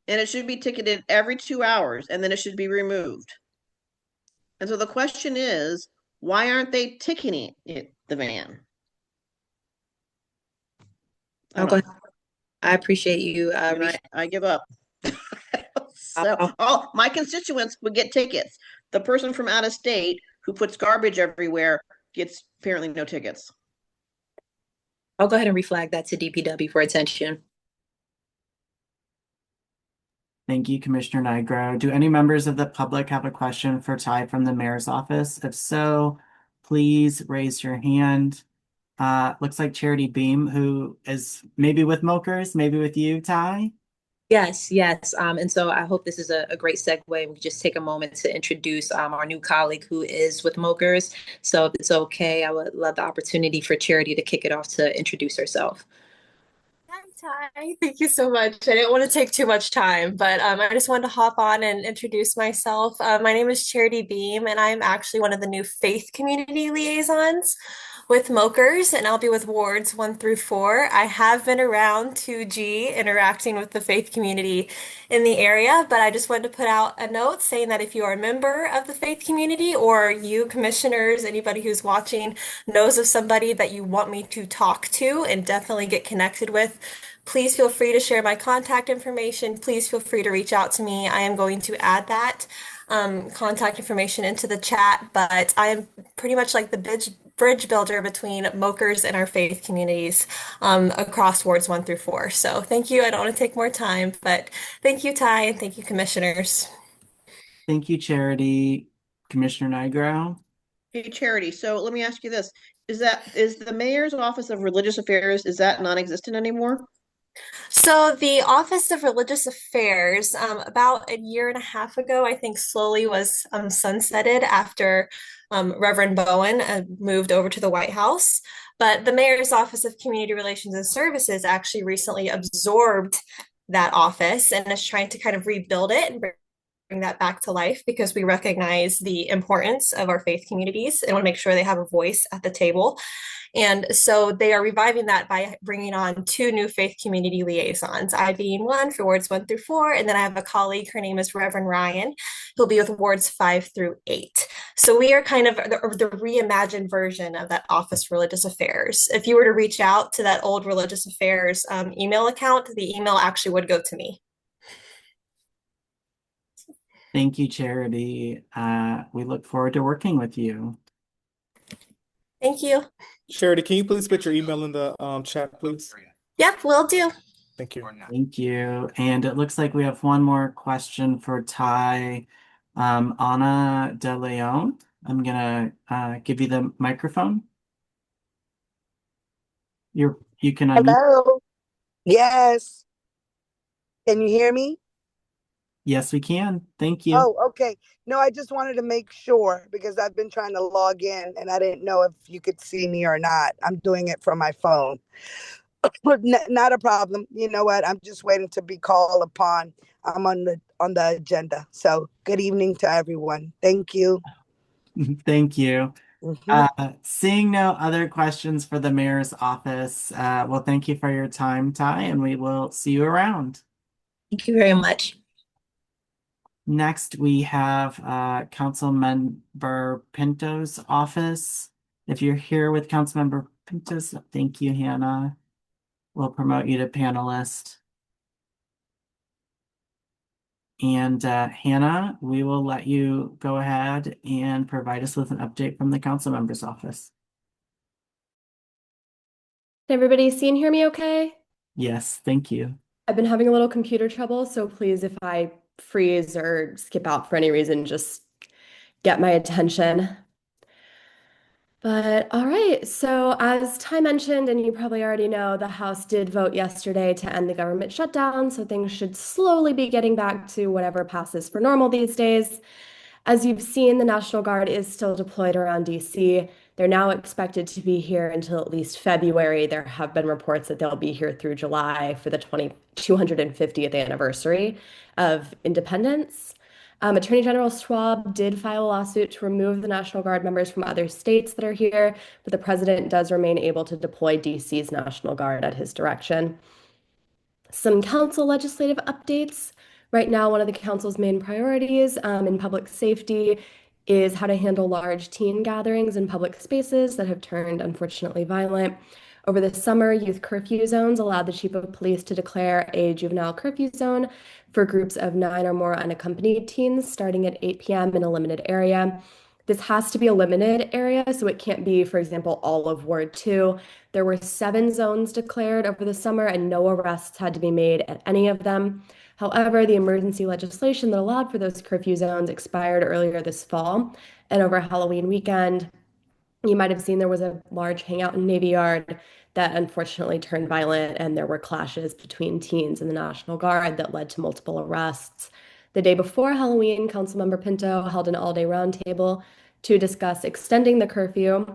Speaker 1: And it should be ticketed every 2 hours, and then it should be removed. And so the question is, why aren't they ticketing it, the van?
Speaker 9: I appreciate you.
Speaker 1: I give up. So all my constituents would get tickets. The person from out of state who puts garbage everywhere gets apparently no tickets.
Speaker 9: I'll go ahead and reflag that to DPW for attention.
Speaker 2: Thank you, Commissioner Nigro. Do any members of the public have a question for Ty from the mayor's office? If so, please raise your hand. Looks like Charity Beam, who is maybe with Mokers, maybe with you, Ty.
Speaker 9: Yes, yes. And so I hope this is a great segue. We can just take a moment to introduce our new colleague who is with Mokers. So if it's okay, I would love the opportunity for Charity to kick it off to introduce herself.
Speaker 10: Hi, Ty. Thank you so much. I didn't want to take too much time, but I just wanted to hop on and introduce myself. My name is Charity Beam, and I'm actually one of the new faith community liaisons with Mokers, and I'll be with wards 1 through 4. I have been around 2G interacting with the faith community in the area, but I just wanted to put out a note saying that if you are a member of the faith community or you commissioners, anybody who's watching knows of somebody that you want me to talk to and definitely get connected with, please feel free to share my contact information. Please feel free to reach out to me. I am going to add that contact information into the chat, but I am pretty much like the bridge builder between Mokers and our faith communities across wards 1 through 4. So thank you. I don't want to take more time, but thank you, Ty, and thank you, commissioners.
Speaker 2: Thank you, Charity. Commissioner Nigro.
Speaker 1: Hey, Charity, so let me ask you this. Is the mayor's office of religious affairs, is that non-existent anymore?
Speaker 10: So the Office of Religious Affairs, about a year and a half ago, I think slowly was sunsetted after Reverend Bowen moved over to the White House. But the Mayor's Office of Community Relations and Services actually recently absorbed that office and is trying to kind of rebuild it and bring that back to life because we recognize the importance of our faith communities and want to make sure they have a voice at the table. And so they are reviving that by bringing on 2 new faith community liaisons, I being one for wards 1 through 4. And then I have a colleague, her name is Reverend Ryan, who'll be with wards 5 through 8. So we are kind of the reimagined version of that Office for Religious Affairs. If you were to reach out to that old Religious Affairs email account, the email actually would go to me.
Speaker 2: Thank you, Charity. We look forward to working with you.
Speaker 10: Thank you.
Speaker 7: Charity, can you please put your email in the chat, please?
Speaker 10: Yep, will do.
Speaker 7: Thank you.
Speaker 2: Thank you. And it looks like we have one more question for Ty. Ana De Leon, I'm gonna give you the microphone. You can unmute.
Speaker 11: Hello. Yes. Can you hear me?
Speaker 2: Yes, we can. Thank you.
Speaker 11: Oh, okay. No, I just wanted to make sure because I've been trying to log in and I didn't know if you could see me or not. I'm doing it from my phone. But not a problem. You know what? I'm just waiting to be called upon. I'm on the agenda. So good evening to everyone. Thank you.
Speaker 2: Thank you.
Speaker 11: Mhm.
Speaker 2: Seeing no other questions for the mayor's office, well, thank you for your time, Ty, and we will see you around.
Speaker 9: Thank you very much.
Speaker 2: Next, we have Councilmember Pinto's office. If you're here with Councilmember Pinto's, thank you, Hannah. We'll promote you to panelist. And Hannah, we will let you go ahead and provide us with an update from the council member's office.
Speaker 12: Can everybody see and hear me okay?
Speaker 2: Yes, thank you.
Speaker 12: I've been having a little computer trouble, so please, if I freeze or skip out for any reason, just get my attention. But all right, so as Ty mentioned, and you probably already know, the House did vote yesterday to end the government shutdown, so things should slowly be getting back to whatever passes for normal these days. As you've seen, the National Guard is still deployed around DC. They're now expected to be here until at least February. There have been reports that they'll be here through July for the 250th anniversary of independence. Attorney General Schwab did file a lawsuit to remove the National Guard members from other states that are here, but the president does remain able to deploy DC's National Guard at his direction. Some council legislative updates. Right now, one of the council's main priorities in public safety is how to handle large teen gatherings in public spaces that have turned unfortunately violent. Over the summer, youth curfew zones allowed the chief of police to declare a juvenile curfew zone for groups of 9 or more unaccompanied teens starting at 8 p.m. in a limited area. This has to be a limited area, so it can't be, for example, all of Ward 2. There were 7 zones declared over the summer, and no arrests had to be made at any of them. However, the emergency legislation that allowed for those curfew zones expired earlier this fall, and over Halloween weekend, you might have seen there was a large hangout in Navy Yard that unfortunately turned violent, and there were clashes between teens and the National Guard that led to multiple arrests. The day before Halloween, Councilmember Pinto held an all-day roundtable to discuss extending the curfew,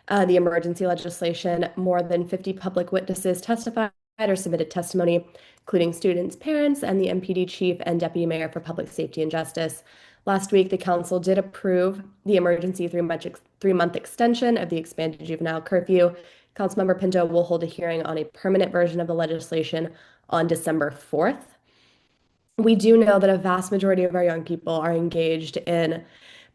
Speaker 12: the emergency legislation. More than 50 public witnesses testified or submitted testimony, including students, parents, and the MPD chief and deputy mayor for public safety and justice. Last week, the council did approve the emergency three-month extension of the expanded juvenile curfew. Councilmember Pinto will hold a hearing on a permanent version of the legislation on December 4th. We do know that a vast majority of our young people are engaged in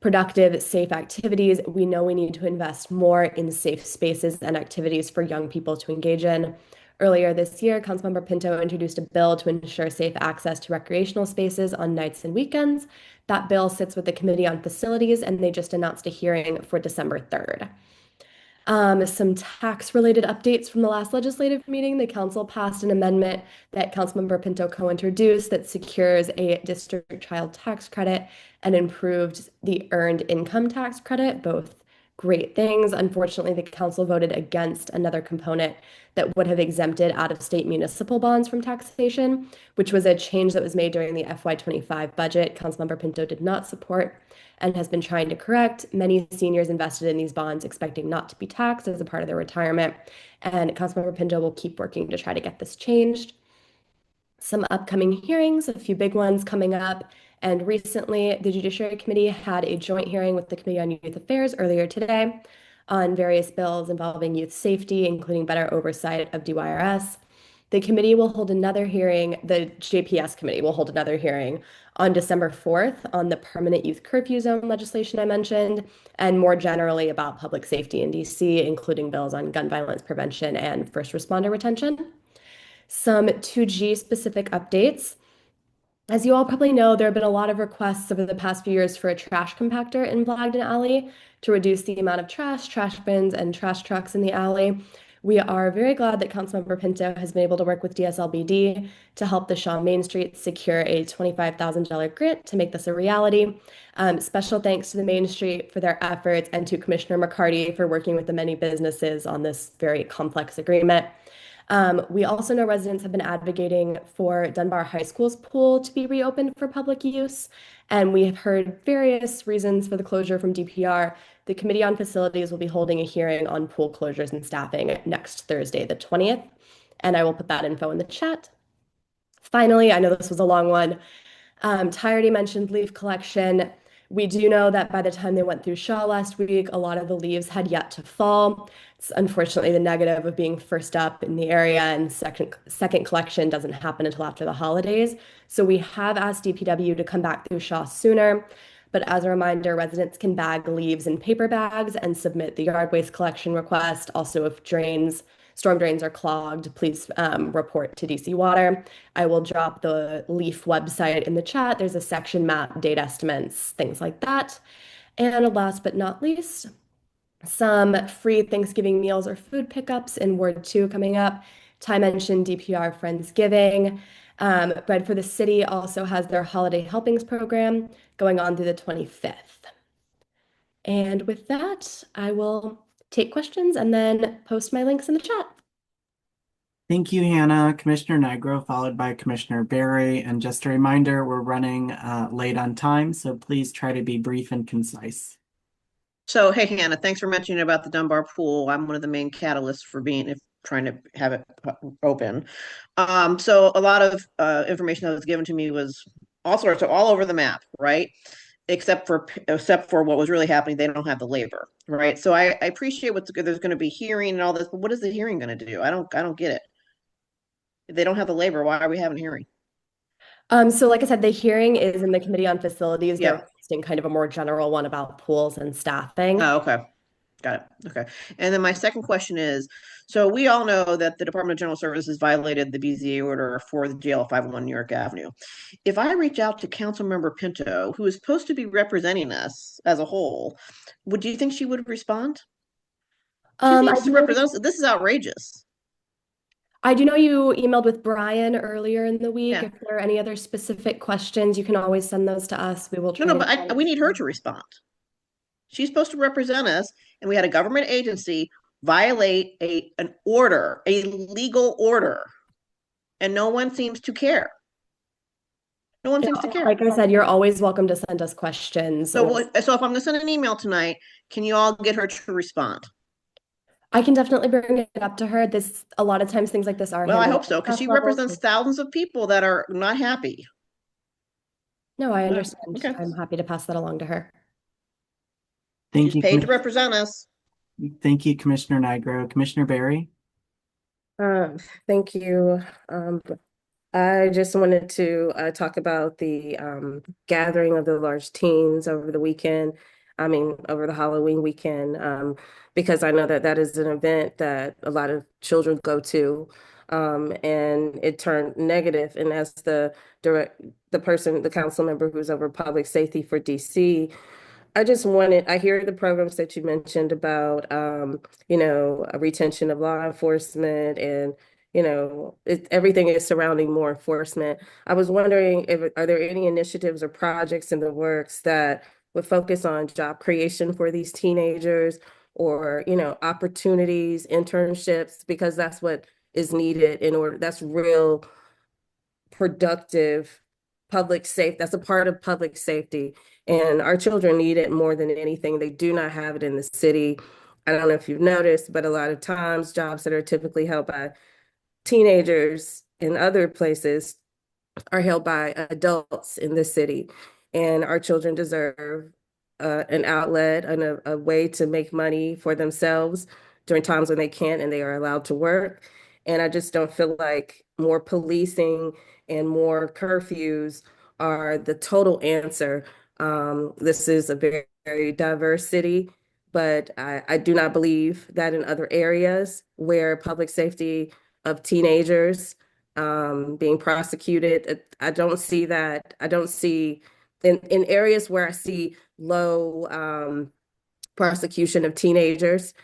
Speaker 12: productive, safe activities. We know we need to invest more in safe spaces and activities for young people to engage in. Earlier this year, Councilmember Pinto introduced a bill to ensure safe access to recreational spaces on nights and weekends. That bill sits with the Committee on Facilities, and they just announced a hearing for December 3rd. Some tax-related updates from the last legislative meeting. The council passed an amendment that Councilmember Pinto co-introduced that secures a district child tax credit and improved the earned income tax credit, both great things. Unfortunately, the council voted against another component that would have exempted out-of-state municipal bonds from taxation, which was a change that was made during the FY25 budget. Councilmember Pinto did not support and has been trying to correct. Many seniors invested in these bonds expecting not to be taxed as a part of their retirement, and Councilmember Pinto will keep working to try to get this changed. Some upcoming hearings, a few big ones coming up. And recently, the Judiciary Committee had a joint hearing with the Committee on Youth Affairs earlier today on various bills involving youth safety, including better oversight of DYRS. The committee will hold another hearing, the JPS committee will hold another hearing on December 4th on the permanent youth curfew zone legislation I mentioned, and more generally about public safety in DC, including bills on gun violence prevention and first responder retention. Some 2G specific updates. As you all probably know, there have been a lot of requests over the past few years for a trash compactor in Blagden Alley to reduce the amount of trash, trash bins, and trash trucks in the alley. We are very glad that Councilmember Pinto has been able to work with DSLBD to help the Shaw Main Street secure a $25,000 grant to make this a reality. Special thanks to the Main Street for their efforts and to Commissioner McCarty for working with the many businesses on this very complex agreement. We also know residents have been advocating for Dunbar High School's pool to be reopened for public use, and we have heard various reasons for the closure from DPR. The Committee on Facilities will be holding a hearing on pool closures and staffing next Thursday, the 20th, and I will put that info in the chat. Finally, I know this was a long one. Ty already mentioned leaf collection. We do know that by the time they went through Shaw last week, a lot of the leaves had yet to fall. It's unfortunately the negative of being first up in the area, and second collection doesn't happen until after the holidays. So we have asked DPW to come back through Shaw sooner. But as a reminder, residents can bag leaves in paper bags and submit the yard waste collection request. Also, if storm drains are clogged, please report to DC Water. I will drop the LEAF website in the chat. There's a section map, date estimates, things like that. And last but not least, some free Thanksgiving meals or food pickups in Ward 2 coming up. Ty mentioned DPR Friendsgiving. Bread for the City also has their holiday helpings program going on through the 25th. And with that, I will take questions and then post my links in the chat.
Speaker 2: Thank you, Hannah. Commissioner Nigro, followed by Commissioner Barry. And just a reminder, we're running late on time, so please try to be brief and concise.
Speaker 1: So, hey, Hannah, thanks for mentioning about the Dunbar pool. I'm one of the main catalysts for trying to have it open. So a lot of information that was given to me was all sorts of all over the map, right? Except for what was really happening, they don't have the labor, right? So I appreciate there's going to be hearing and all this, but what is the hearing going to do? I don't get it. If they don't have the labor, why are we having a hearing?
Speaker 12: So like I said, the hearing is in the Committee on Facilities.
Speaker 1: Yeah.
Speaker 12: They're hosting kind of a more general one about pools and staffing.
Speaker 1: Oh, okay. Got it. Okay. And then my second question is, so we all know that the Department of General Services violated the BZA order for the jail at 501 New York Avenue. If I reach out to Councilmember Pinto, who is supposed to be representing us as a whole, would you think she would respond? She needs to represent us. This is outrageous.
Speaker 12: I do know you emailed with Brian earlier in the week.
Speaker 1: Yeah.
Speaker 12: If there are any other specific questions, you can always send those to us. We will
Speaker 1: No,
Speaker 12: try
Speaker 1: no,
Speaker 12: to.
Speaker 1: but we need her to respond. She's supposed to represent us, and we had a government agency violate an order, a legal order, and no one seems to care. No one seems to care.
Speaker 12: Like I said, you're always welcome to send us questions.
Speaker 1: So if I'm going to send an email tonight, can you all get her to respond?
Speaker 12: I can definitely bring it up to her. A lot of times things like this are
Speaker 1: Well, I
Speaker 12: handled
Speaker 1: hope so,
Speaker 12: at
Speaker 1: because
Speaker 12: staff
Speaker 1: she
Speaker 12: level.
Speaker 1: represents thousands of people that are not happy.
Speaker 12: No, I understand.
Speaker 1: Okay.
Speaker 12: I'm happy to pass that along to her.
Speaker 2: Thank
Speaker 1: She's
Speaker 2: you.
Speaker 1: paid to represent us.
Speaker 2: Thank you, Commissioner Nigro. Commissioner Barry?
Speaker 3: Thank you. I just wanted to talk about the gathering of the large teens over the weekend. I mean, over the Halloween weekend, because I know that that is an event that a lot of children go to, and it turned negative. And as the council member who's over public safety for DC, I hear the programs that you mentioned about, a retention of law enforcement and, everything is surrounding more enforcement. I was wondering are there any initiatives or projects in the works that would focus on job creation for these teenagers or, opportunities, internships, because that's what is needed that's real productive that's a part of public safety. And our children need it more than anything. They do not have it in the city. I don't know if you've noticed, but a lot of times jobs that are typically held by teenagers in other places are held by adults in the city. And our children deserve an outlet and a way to make money for themselves during times when they can't and they are allowed to work. And I just don't feel like more policing and more curfews are the total answer. This is a very, very diverse city, but I do not believe that in other areas where public safety of teenagers being prosecuted. I don't see that. I don't see in areas where I see low prosecution of teenagers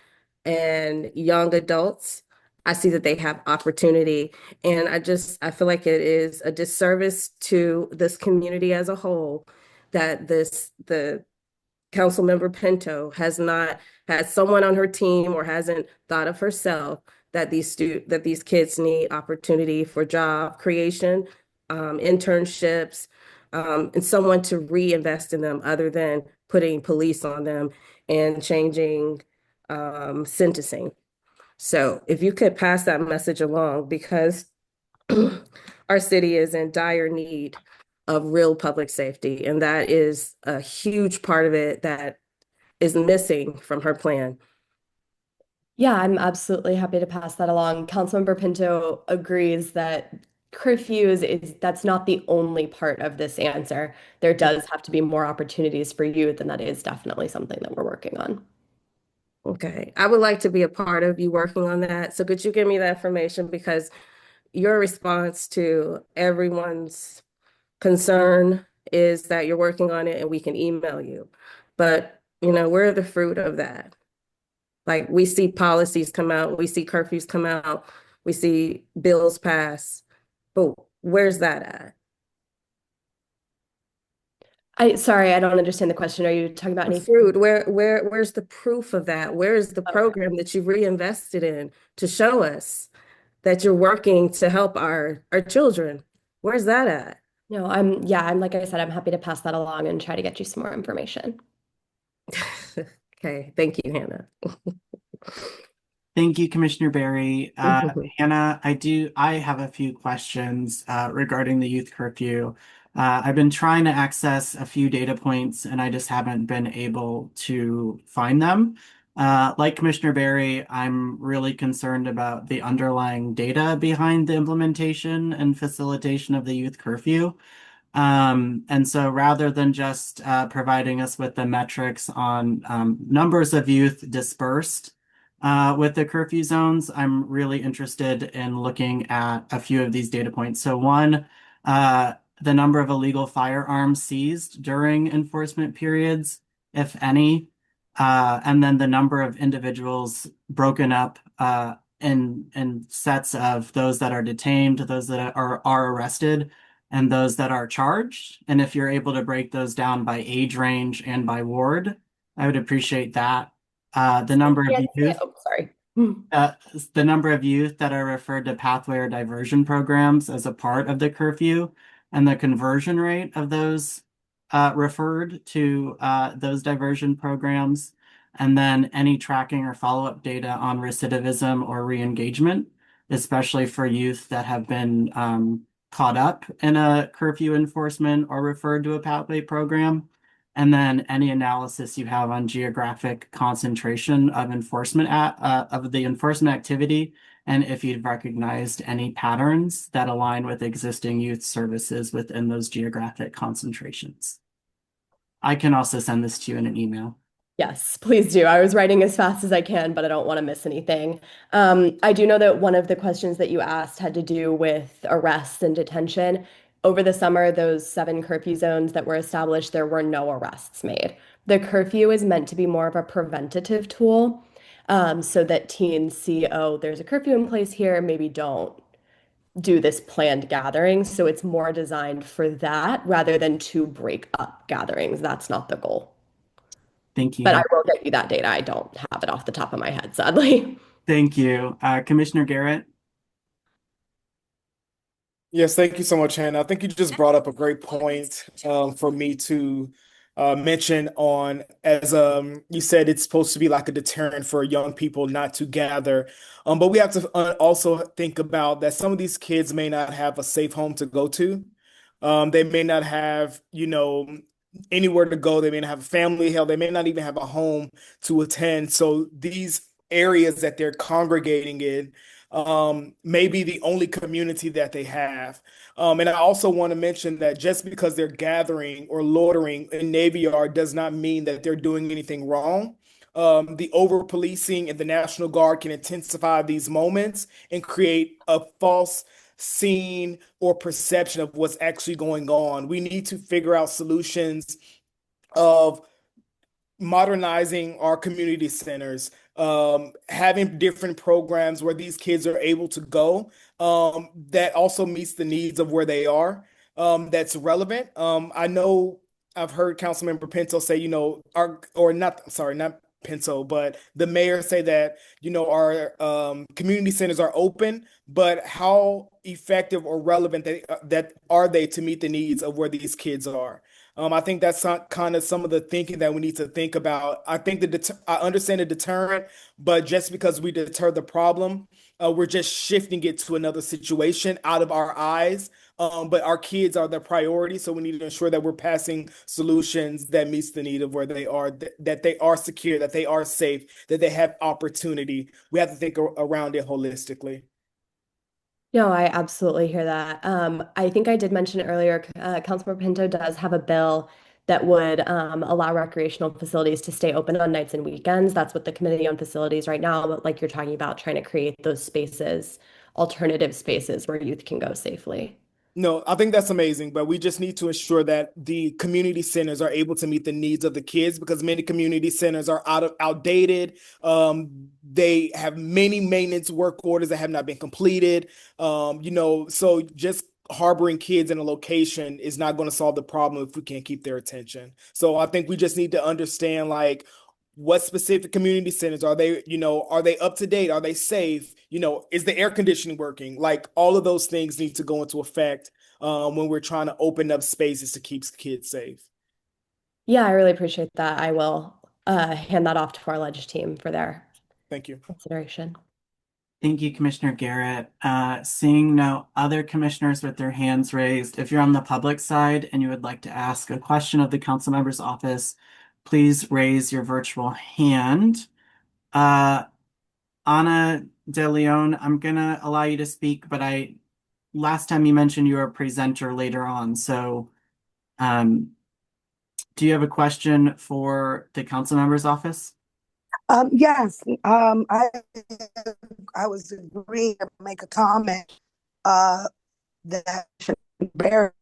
Speaker 3: and young adults. I see that they have opportunity. And I feel like it is a disservice to this community as a whole that the council member Pinto has not had someone on her team or hasn't thought of herself that these kids need opportunity for job creation, internships, and someone to reinvest in them other than putting police on them and changing sentencing. So if you could pass that message along, because our city is in dire need of real public safety, and that is a huge part of it that is missing from her plan.
Speaker 12: Yeah, I'm absolutely happy to pass that along. Councilmember Pinto agrees that curfews that's not the only part of this answer. There does have to be more opportunities for youth, and that is definitely something that we're working on.
Speaker 3: Okay, I would like to be a part of you working on that. So could you give me that information? Because your response to everyone's concern is that you're working on it and we can email you. But, we're the fruit of that. Like we see policies come out, we see curfews come out, we see bills pass, but where's that at?
Speaker 12: Sorry, I don't understand the question. Are you talking about
Speaker 3: The
Speaker 12: anything?
Speaker 3: fruit, where's the proof of that? Where is the program that you reinvested in to show us that you're working to help our children? Where's that at?
Speaker 12: No, like I said, I'm happy to pass that along and try to get you some more information.
Speaker 3: Okay, thank you, Hannah.
Speaker 2: Thank you, Commissioner Barry. Hannah, I have a few questions regarding the youth curfew. I've been trying to access a few data points and I just haven't been able to find them. Like Commissioner Barry, I'm really concerned about the underlying data behind the implementation and facilitation of the youth curfew. And so rather than just providing us with the metrics on numbers of youth dispersed with the curfew zones, I'm really interested in looking at a few of these data points. So one, the number of illegal firearms seized during enforcement periods, if any, and then the number of individuals broken up in sets of those that are detained, those that are arrested, and those that are charged. And if you're able to break those down by age range and by ward, I would appreciate that. The number of youth.
Speaker 12: Oh, sorry.
Speaker 2: Uh, the number of youth that are referred to pathway or diversion programs as a part of the curfew, and the conversion rate of those referred to those diversion programs, and then any tracking or follow-up data on recidivism or re-engagement, especially for youth that have been caught up in a curfew enforcement or referred to a pathway program. And then any analysis you have on geographic concentration of of the enforcement activity, and if you've recognized any patterns that align with existing youth services within those geographic concentrations. I can also send this to you in an email.
Speaker 12: Yes, please do. I was writing as fast as I can, but I don't want to miss anything. I do know that one of the questions that you asked had to do with arrests and detention. Over the summer, those 7 curfew zones that were established, there were no arrests made. The curfew is meant to be more of a preventative tool, so that teens see, oh, there's a curfew in place here, maybe don't do this planned gathering. So it's more designed for that rather than to break up gatherings. That's not the goal.
Speaker 2: Thank
Speaker 12: But I
Speaker 2: you.
Speaker 12: will get you that data. I don't have it off the top of my head, sadly.
Speaker 2: Thank you. Commissioner Garrett?
Speaker 7: Yes, thank you so much, Hannah. I think you just brought up a great point for me to mention on, as you said, it's supposed to be like a deterrent for young people not to gather. But we have to also think about that some of these kids may not have a safe home to go to. They may not have, anywhere to go. They may not have a family. Hell, they may not even have a home to attend. So these areas that they're congregating in may be the only community that they have. And I also want to mention that just because they're gathering or loitering in Navy Yard does not mean that they're doing anything wrong. The over policing and the National Guard can intensify these moments and create a false scene or perception of what's actually going on. We need to figure out solutions of modernizing our community centers, having different programs where these kids are able to go, that also meets the needs of where they are, that's relevant. I know I've heard Councilmember Pinto say, or not, sorry, not Pinto, but the mayor say that, our community centers are open, but how effective or relevant that are they to meet the needs of where these kids are? I think that's kind of some of the thinking that we need to think about. I think I understand the deterrent, but just because we deter the problem, we're just shifting it to another situation out of our eyes. But our kids are the priority, so we need to ensure that we're passing solutions that meets the need of where they are, that they are secure, that they are safe, that they have opportunity. We have to think around it holistically.
Speaker 12: No, I absolutely hear that. I think I did mention earlier, Councilmember Pinto does have a bill that would allow recreational facilities to stay open on nights and weekends. That's what the Committee on Facilities right now, but like you're talking about, trying to create those spaces, alternative spaces where youth can go safely.
Speaker 7: No, I think that's amazing, but we just need to ensure that the community centers are able to meet the needs of the kids, because many community centers are outdated. They have many maintenance work orders that have not been completed. So just harboring kids in a location is not going to solve the problem if we can't keep their attention. So I think we just need to understand, like, what specific community centers are they, are they up to date? Are they safe? Is the air conditioning working? Like, all of those things need to go into effect when we're trying to open up spaces to keep kids safe.
Speaker 12: Yeah, I really appreciate that. I will hand that off to our ledge team for their
Speaker 7: Thank you.
Speaker 12: consideration.
Speaker 2: Thank you, Commissioner Garrett. Seeing no other commissioners with their hands raised, if you're on the public side and you would like to ask a question of the council member's office, please raise your virtual hand. Ana De Leon, I'm gonna allow you to speak, but last time you mentioned you were a presenter later on. So do you have a question for the council member's office?
Speaker 11: Yes. I was agreeing to make a comment that Barry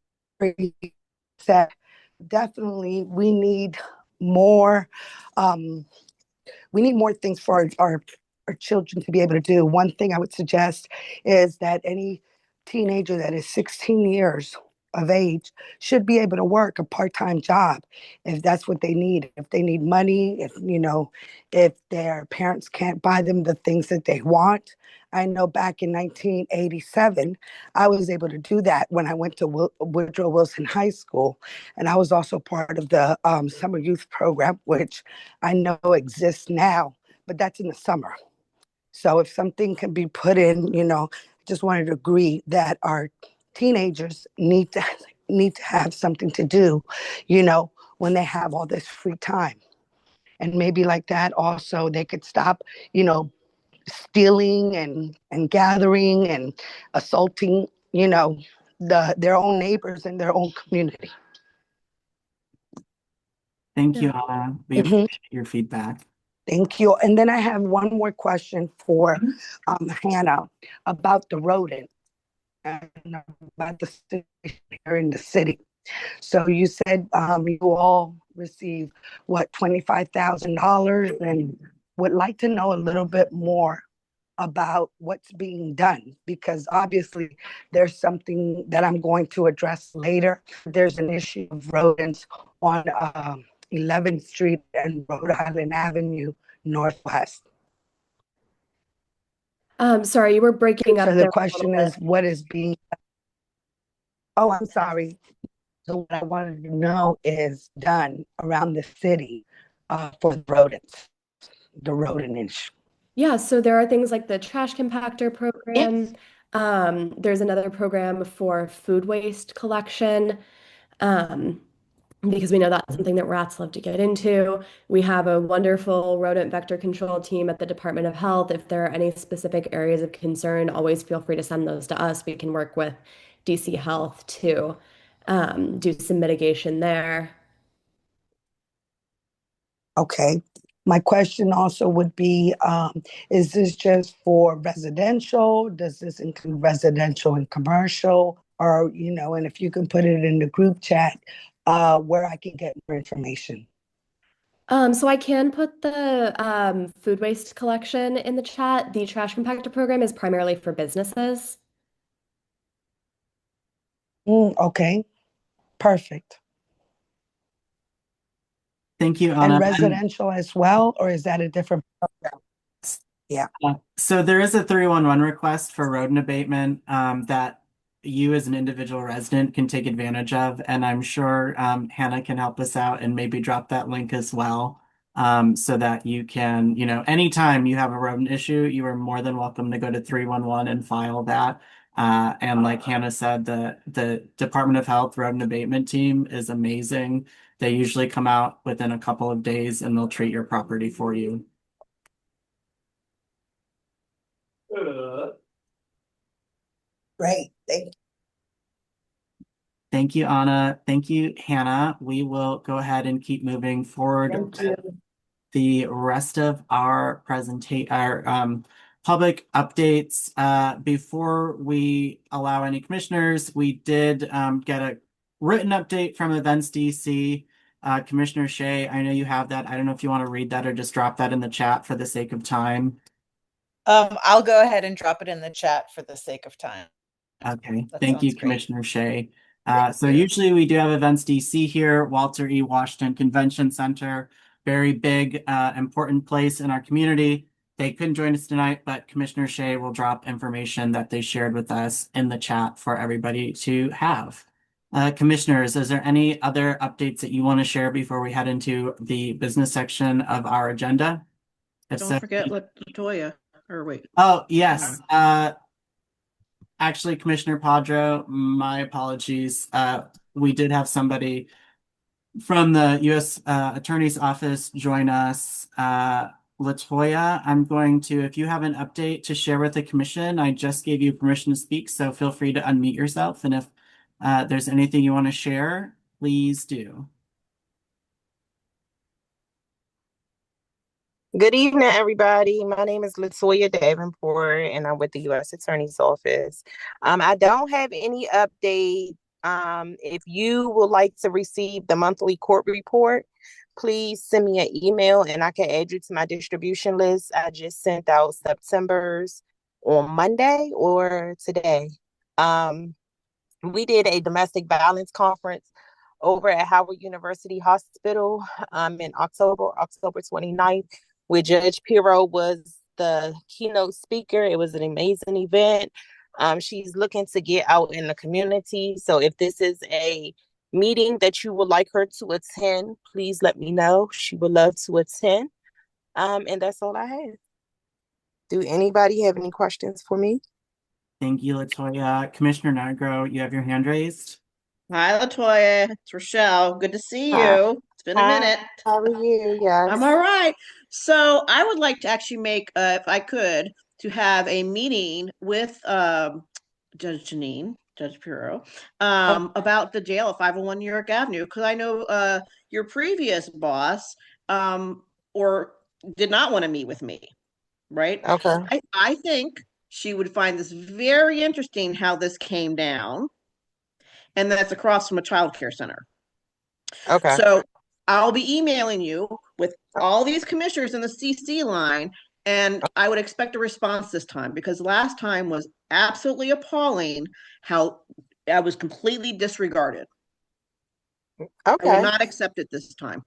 Speaker 11: said. Definitely, we need more things for our our children to be able to do. One thing I would suggest is that any teenager that is 16 years of age should be able to work a part-time job if that's what they need. If they need money, if their parents can't buy them the things that they want. I know back in 1987, I was able to do that when I went to Woodrow Wilson High School. And I was also part of the summer youth program, which I know exists now, but that's in the summer. So if something can be put in, just wanted to agree that our teenagers need to have something to do, when they have all this free time. And maybe like that also they could stop, stealing and gathering and assaulting, their own neighbors in their own community.
Speaker 2: Thank you, Anna. We
Speaker 11: Mhm.
Speaker 2: appreciate your feedback.
Speaker 11: Thank you. And then I have one more question for Hannah about the rodent and about the situation here in the city. So you said you all receive what, $25,000, and would like to know a little bit more about what's being done, because obviously there's something that I'm going to address later. There's an issue of rodents on 11th Street and Rhode Island Avenue Northwest.
Speaker 12: Sorry, you were breaking up
Speaker 11: So the
Speaker 12: there a
Speaker 11: question
Speaker 12: little
Speaker 11: is, what is being, oh, I'm sorry. So what I wanted to know is done around the city for the rodents, the rodent issue.
Speaker 12: Yeah, so there are things like the trash compactor
Speaker 11: Yes.
Speaker 12: program. There's another program for food waste collection, um, because we know that's something that rats love to get into. We have a wonderful rodent vector control team at the Department of Health. If there are any specific areas of concern, always feel free to send those to us. We can work with DC Health to do some mitigation there.
Speaker 11: Okay. My question also would be, is this just for residential? Does this include residential and commercial? Or, and if you can put it in the group chat where I can get more information.
Speaker 12: So I can put the food waste collection in the chat. The trash compactor program is primarily for businesses.
Speaker 11: Okay, perfect.
Speaker 2: Thank you,
Speaker 11: And
Speaker 2: Anna.
Speaker 11: residential as well, or is that a different program? Yeah.
Speaker 2: So there is a 311 request for rodent abatement that you as an individual resident can take advantage of. And I'm sure Hannah can help us out and maybe drop that link as well, so that you can, anytime you have a rodent issue, you are more than welcome to go to 311 and file that. And like Hannah said, the Department of Health rodent abatement team is amazing. They usually come out within a couple of days and they'll treat your property for you.
Speaker 11: Great. Thank you.
Speaker 2: Thank you, Anna. Thank you, Hannah. We will go ahead and keep moving forward
Speaker 12: Thank you.
Speaker 2: with the rest of our public updates. Before we allow any commissioners, we did get a written update from Events DC. Commissioner Shea, I know you have that. I don't know if you want to read that or just drop that in the chat for the sake of time.
Speaker 5: I'll go ahead and drop it in the chat for the sake of time.
Speaker 2: Okay,
Speaker 5: That
Speaker 2: thank you,
Speaker 5: sounds great.
Speaker 2: Commissioner Shea. So
Speaker 5: you.
Speaker 2: usually we do have Events DC here, Walter E. Washington Convention Center, very big, important place in our community. They couldn't join us tonight, but Commissioner Shea will drop information that they shared with us in the chat for everybody to have. Commissioners, is there any other updates that you want to share before we head into the business section of our agenda?
Speaker 1: Don't forget Latoya, or wait.
Speaker 2: Oh, yes. Actually, Commissioner Padro, my apologies. We did have somebody from the U.S. Attorney's Office join us. Latoya, I'm going to, if you have an update to share with the commission, I just gave you permission to speak, so feel free to unmute yourself. And if there's anything you want to share, please do.
Speaker 13: Good evening, everybody. My name is Latoya Davenport, and I'm with the U.S. Attorney's Office. I don't have any update If you would like to receive the monthly court report, please send me an email and I can add you to my distribution list. I just sent out September's on Monday or today. Um, we did a domestic violence conference over at Howard University Hospital in October 29th, where Judge Pirro was the keynote speaker. It was an amazing event. She's looking to get out in the community. So if this is a meeting that you would like her to attend, please let me know. She would love to attend. And that's all I have. Do anybody have any questions for me?
Speaker 2: Thank you, Latoya. Commissioner Nigro, you have your hand raised.
Speaker 1: Hi, Latoya. It's Rochelle. Good to see
Speaker 13: Hi.
Speaker 1: you. It's been a minute.
Speaker 13: How are you? Yes.
Speaker 1: I'm all right. So I would like to actually make, if I could, to have a meeting with Judge Janine, Judge Pirro, about the jail at 501 New York Avenue, because I know your previous boss or did not want to meet with me, right?
Speaker 13: Okay.
Speaker 1: I think she would find this very interesting how this came down, and that's across from a child care center.
Speaker 13: Okay.
Speaker 1: So I'll be emailing you with all these commissioners in the CC line, and I would expect a response this time because last time was absolutely appalling how I was completely disregarded. I will
Speaker 13: Okay.
Speaker 1: not accept it this time.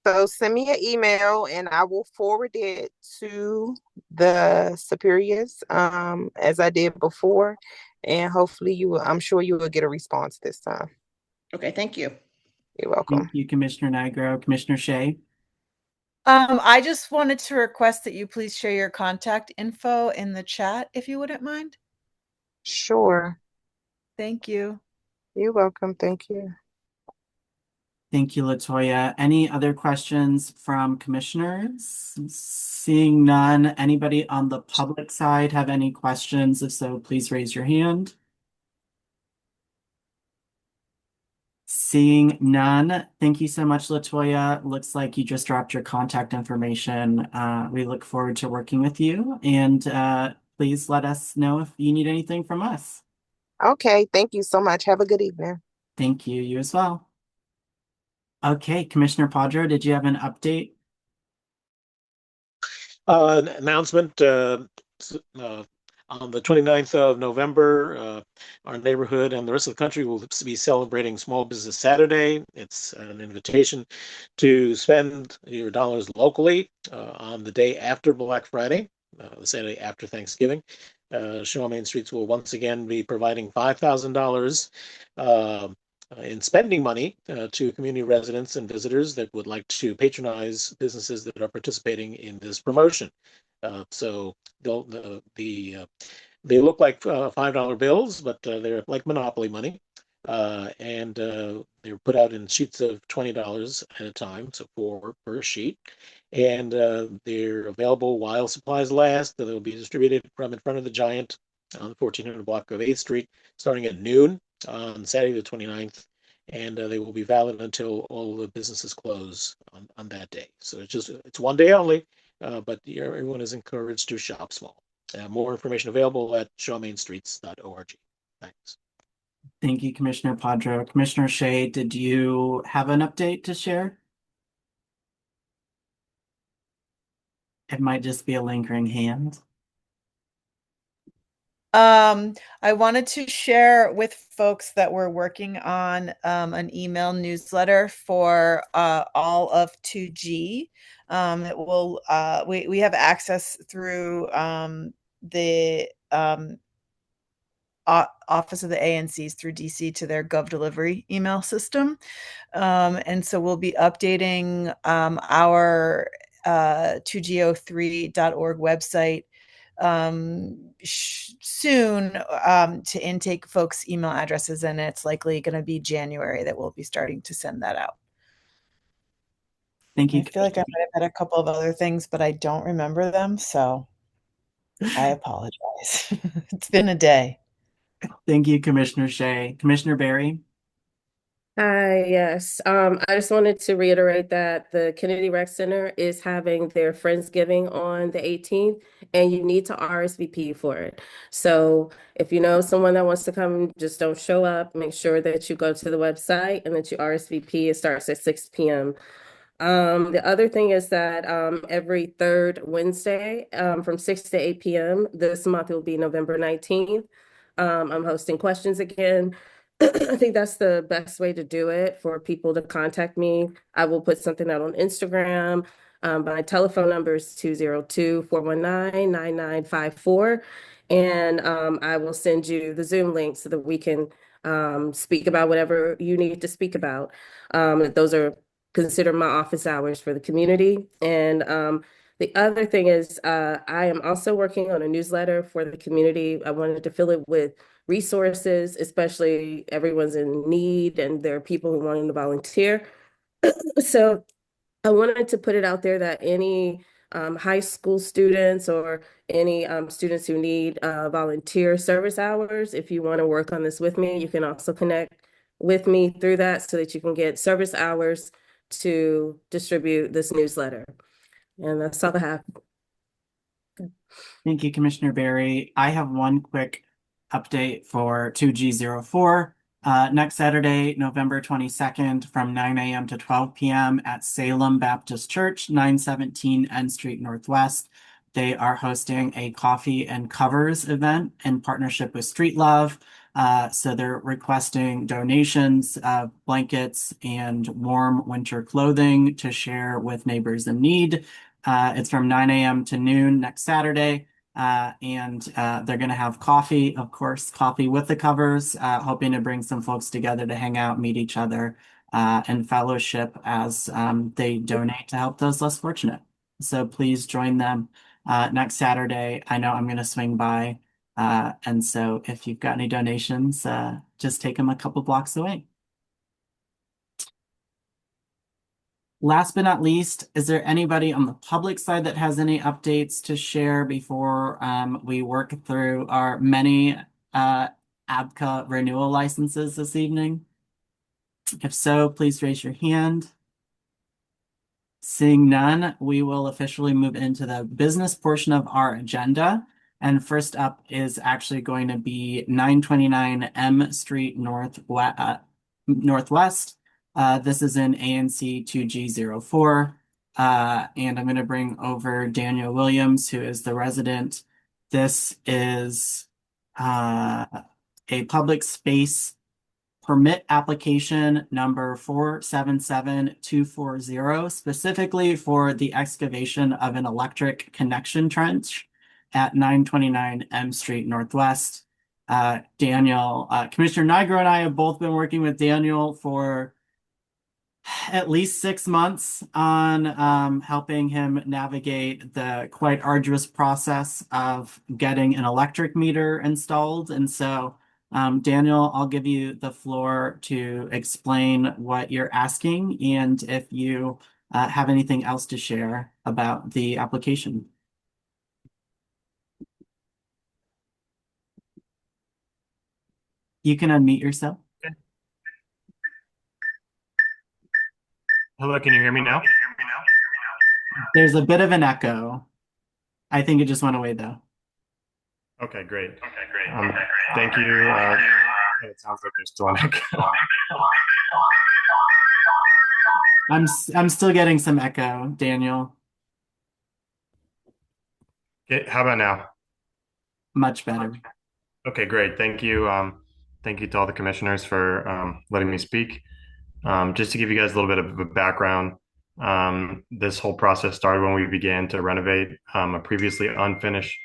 Speaker 13: So send me an email and I will forward it to the superiors, as I did before. And hopefully I'm sure you will get a response this time.
Speaker 1: Okay, thank you.
Speaker 13: You're welcome.
Speaker 2: Thank you, Commissioner Nigro. Commissioner Shea.
Speaker 5: I just wanted to request that you please share your contact info in the chat if you wouldn't mind.
Speaker 13: Sure.
Speaker 5: Thank you.
Speaker 13: You're welcome. Thank you.
Speaker 2: Thank you, Latoya. Any other questions from commissioners? Seeing none, anybody on the public side have any questions? If so, please raise your hand. Seeing none, thank you so much, Latoya. Looks like you just dropped your contact information. We look forward to working with you, and please let us know if you need anything from us.
Speaker 13: Okay. Thank you so much. Have a good evening.
Speaker 2: Thank you. You as well. Okay, Commissioner Padro, did you have an update?
Speaker 4: Announcement on the 29th of November, our neighborhood and the rest of the country will be celebrating Small Business Saturday. It's an invitation to spend your dollars locally on the day after Black Friday, the Saturday after Thanksgiving. Shaw Main Streets will once again be providing $5,000 in spending money to community residents and visitors that would like to patronize businesses that are participating in this promotion. So they look like $5 bills, but they're like Monopoly money. And they're put out in sheets of $20 at a time, so 4 per sheet. And they're available while supplies last. They'll be distributed from in front of the Giant on the 1400 block of 8th Street, starting at noon on Saturday the 29th. And they will be valid until all the businesses close on that day. So it's one day only, but everyone is encouraged to shop small. More information available at shawmainstreets.org. Thanks.
Speaker 2: Thank you, Commissioner Padro. Commissioner Shea, did you have an update to share? It might just be a lingering hand.
Speaker 5: I wanted to share with folks that we're working on an email newsletter for all of 2G. It will we have access through the office of the ANCs through DC to their Gov Delivery email system. And so we'll be updating our 2go3.org website soon to intake folks' email addresses, and it's likely going to be January that we'll be starting to send that out.
Speaker 2: Thank you.
Speaker 5: I feel like I might have had a couple of other things, but I don't remember them, so I apologize. It's been a day.
Speaker 2: Thank you, Commissioner Shea. Commissioner Barry?
Speaker 3: Hi, yes. I just wanted to reiterate that the Kennedy Rec Center is having their Friendsgiving on the 18th, and you need to RSVP for it. So if you know someone that wants to come, just don't show up. Make sure that you go to the website and that you RSVP. It starts at 6 p.m. The other thing is that every third Wednesday from 6 to 8 p.m. this month will be November 19th. I'm hosting questions again. I think that's the best way to do it for people to contact me. I will put something out on Instagram. My telephone number is 202-419-9954. And I will send you the Zoom link so that we can speak about whatever you need to speak about. Those are consider my office hours for the community. And the other thing is, I am also working on a newsletter for the community. I wanted to fill it with resources, especially everyone's in need and there are people who want to volunteer. So I wanted to put it out there that any high school students or any students who need volunteer service hours, if you want to work on this with me, you can also connect with me through that so that you can get service hours to distribute this newsletter. And that's all I have.
Speaker 2: Thank you, Commissioner Barry. I have one quick update for 2G04. Next Saturday, November 22nd, from 9 a.m. to 12 p.m. at Salem Baptist Church, 917 N Street Northwest. They are hosting a coffee and covers event in partnership with Street Love. So they're requesting donations of blankets and warm winter clothing to share with neighbors in need. It's from 9 a.m. to noon next Saturday. And they're going to have coffee, of course, coffee with the covers, hoping to bring some folks together to hang out, meet each other, and fellowship as they donate to help those less fortunate. So please join them next Saturday. I know I'm going to swing by. And so if you've got any donations, just take them a couple blocks away. Last but not least, is there anybody on the public side that has any updates to share before we work through our many ABCA renewal licenses this evening? If so, please raise your hand. Seeing none, we will officially move into the business portion of our agenda. And first up is actually going to be 929 M Street Northwest. This is in ANC 2G04. And I'm going to bring over Daniel Williams, who is the resident. This is a public space permit application number 477240, specifically for the excavation of an electric connection trench at 929 M Street Northwest. Daniel, Commissioner Nigro and I have both been working with Daniel for at least 6 months on helping him navigate the quite arduous process of getting an electric meter installed. And so, Daniel, I'll give you the floor to explain what you're asking and if you have anything else to share about the application. You can unmute yourself.
Speaker 14: Hello, can you hear me now?
Speaker 2: There's a bit of an echo. I think it just went away though.
Speaker 14: Okay, great. Thank you. It sounds like there's still an echo.
Speaker 2: I'm still getting some echo, Daniel.
Speaker 14: Okay, how about now?
Speaker 2: Much better.
Speaker 14: Okay, great. Thank you. Thank you to all the commissioners for letting me speak. Just to give you guys a little bit of a background, this whole process started when we began to renovate a previously unfinished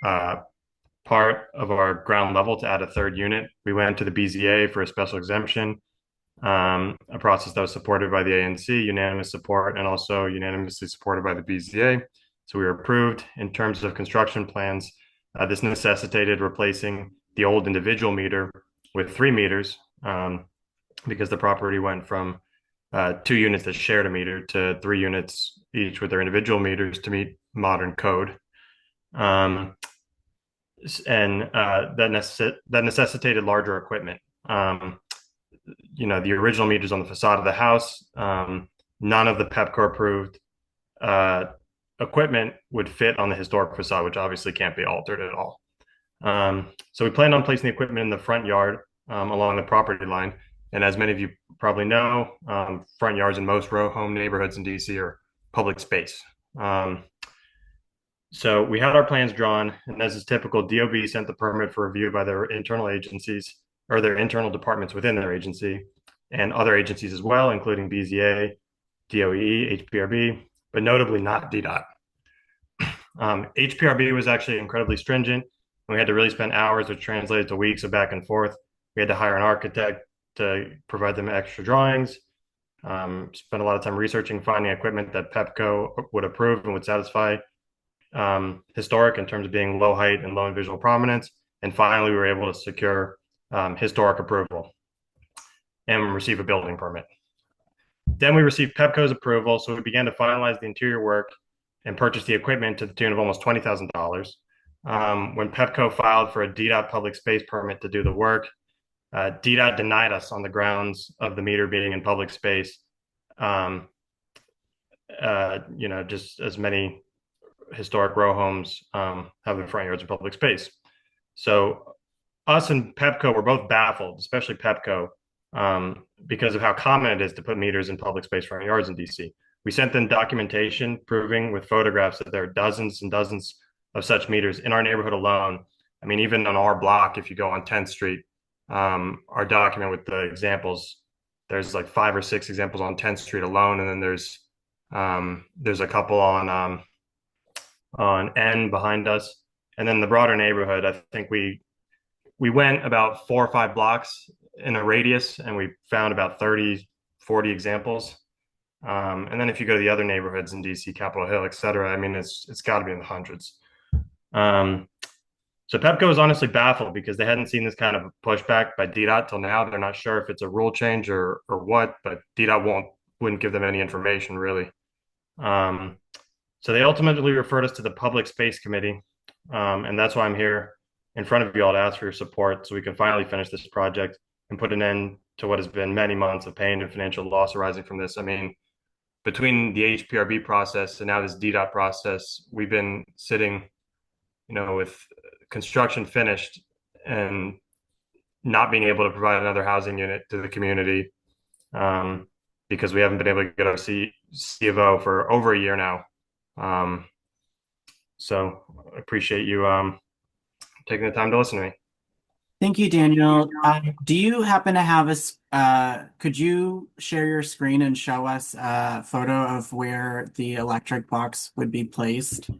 Speaker 14: part of our ground level to add a third unit. We went to the BZA for a special exemption, a process that was supported by the ANC, unanimous support, and also unanimously supported by the BZA. So we were approved. In terms of construction plans, this necessitated replacing the old individual meter with 3 meters, because the property went from 2 units that shared a meter to 3 units each with their individual meters to meet modern code. And that necessitated larger equipment. the original meters on the facade of the house. None of the Pepco approved equipment would fit on the historic facade, which obviously can't be altered at all. So we planned on placing the equipment in the front yard along the property line. And as many of you probably know, front yards in most row home neighborhoods in DC are public space. So we had our plans drawn, and as is typical, DOB sent the permit for review by their internal agencies or their internal departments within their agency and other agencies as well, including BZA, DOE, HPRB, but notably not DDOT. HPRB was actually incredibly stringent. We had to really spend hours, which translated to weeks of back and forth. We had to hire an architect to provide them extra drawings, spent a lot of time researching, finding equipment that Pepco would approve and would satisfy historic in terms of being low height and low in visual prominence. And finally, we were able to secure historic approval and receive a building permit. Then we received Pepco's approval, so we began to finalize the interior work and purchase the equipment to the tune of almost $20,000. When Pepco filed for a DDOT public space permit to do the work, DDOT denied us on the grounds of the meter being in public space. Just as many historic row homes have their front yards in public space. So us and Pepco were both baffled, especially Pepco, because of how common it is to put meters in public space front yards in DC. We sent them documentation proving with photographs that there are dozens and dozens of such meters in our neighborhood alone. I mean, even on our block, if you go on 10th Street, our document with the examples, there's like 5 or 6 examples on 10th Street alone, and then there's a couple on N behind us, and then the broader neighborhood. I think we went about 4 or 5 blocks in a radius, and we found about 30, 40 examples. And then if you go to the other neighborhoods in DC, Capitol Hill, et cetera, I mean, it's got to be in the hundreds. So Pepco is honestly baffled because they hadn't seen this kind of pushback by DDOT till now. They're not sure if it's a rule change or what, but DDOT wouldn't give them any information really. So they ultimately referred us to the Public Space Committee, and that's why I'm here in front of you all to ask for your support so we can finally finish this project and put an end to what has been many months of pain and financial loss arising from this. I mean, between the HPRB process and now this DDOT process, we've been sitting, with construction finished and not being able to provide another housing unit to the community because we haven't been able to get our C of O for over a year now. So I appreciate you taking the time to listen to me.
Speaker 2: Thank you, Daniel. Do you happen to have could you share your screen and show us a photo of where the electric box would be placed?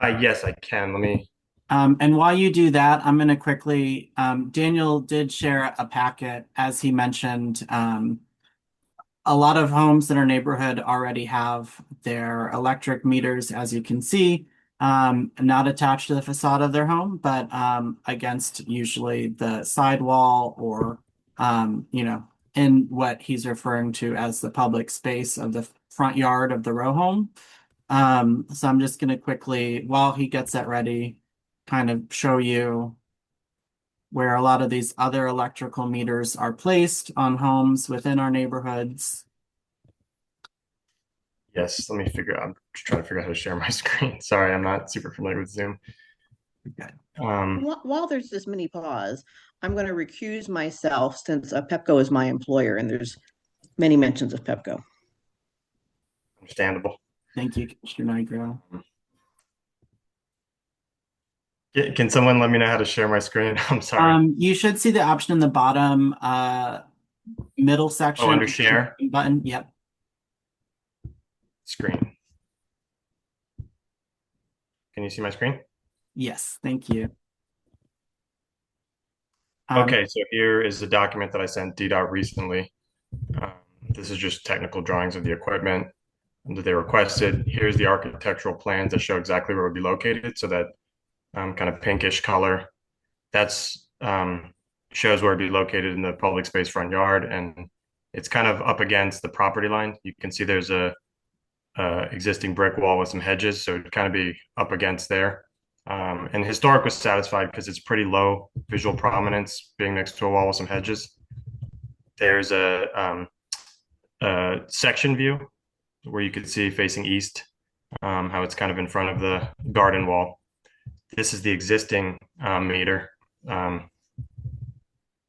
Speaker 14: Yes, I can. Let me.
Speaker 2: And while you do that, I'm going to quickly, Daniel did share a packet, as he mentioned. A lot of homes in our neighborhood already have their electric meters, as you can see, not attached to the facade of their home, but against usually the sidewall or, in what he's referring to as the public space of the front yard of the row home. So I'm just going to quickly, while he gets that ready, kind of show you where a lot of these other electrical meters are placed on homes within our neighborhoods.
Speaker 14: Yes, let me I'm just trying to figure out how to share my screen. Sorry, I'm not super familiar with Zoom.
Speaker 2: Okay.
Speaker 1: While there's this mini pause, I'm going to recuse myself since Pepco is my employer and there's many mentions of Pepco.
Speaker 14: Understandable.
Speaker 2: Thank you, Commissioner Nigro.
Speaker 14: Can someone let me know how to share my screen? I'm sorry.
Speaker 2: You should see the option in the bottom middle section.
Speaker 14: Oh, under share?
Speaker 2: Button. Yep.
Speaker 14: Screen. Can you see my screen?
Speaker 2: Yes, thank you.
Speaker 14: Okay, so here is the document that I sent DDOT recently. This is just technical drawings of the equipment that they requested. Here's the architectural plans that show exactly where it would be located. So that kind of pinkish color, that's shows where it'd be located in the public space front yard, and it's kind of up against the property line. You can see there's a existing brick wall with some hedges, so it'd kind of be up against there. And historic was satisfied because it's pretty low visual prominence being next to a wall with some hedges. There's a section view where you could see facing east, how it's kind of in front of the garden wall. This is the existing meter.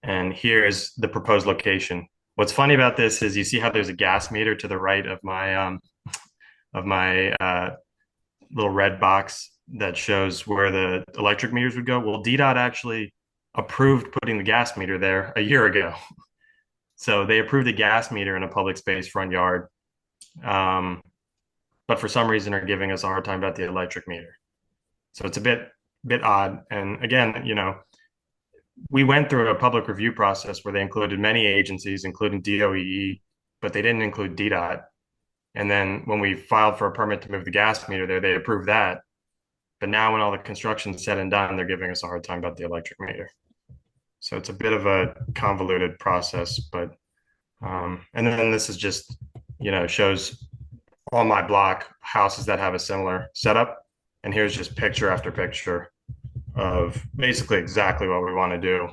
Speaker 14: And here is the proposed location. What's funny about this is you see how there's a gas meter to the right of my little red box that shows where the electric meters would go. Well, DDOT actually approved putting the gas meter there a year ago. So they approved a gas meter in a public space front yard, but for some reason are giving us a hard time about the electric meter. So it's a bit odd. And again, we went through a public review process where they included many agencies, including DOEE, but they didn't include DDOT. And then when we filed for a permit to move the gas meter there, they approved that. But now when all the construction's said and done, they're giving us a hard time about the electric meter. So it's a bit of a convoluted process, but and then this is just, shows on my block houses that have a similar setup. And here's just picture after picture of basically exactly what we want to do.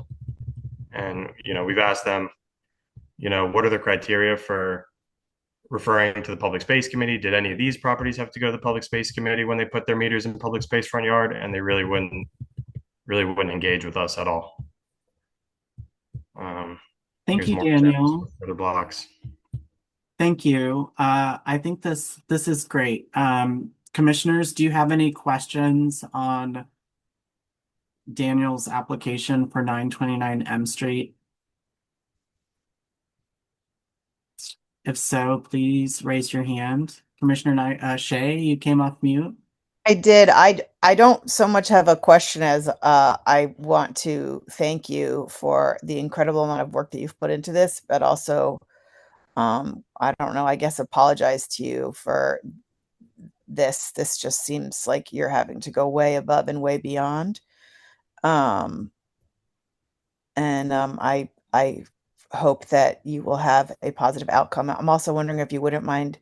Speaker 14: And, we've asked them, what are the criteria for referring to the public space committee? Did any of these properties have to go to the public space committee when they put their meters in public space front yard? And they really wouldn't engage with us at all.
Speaker 2: Thank you,
Speaker 14: more
Speaker 2: Daniel.
Speaker 14: for the blocks.
Speaker 2: Thank you. I think this is great. Commissioners, do you have any questions on Daniel's application for 929 M Street? If so, please raise your hand. Commissioner Shea, you came off mute.
Speaker 5: I did. I don't so much have a question as I want to thank you for the incredible amount of work that you've put into this, but also, I don't know, I guess apologize to you for this. This just seems like you're having to go way above and way beyond. I hope that you will have a positive outcome. I'm also wondering if you wouldn't mind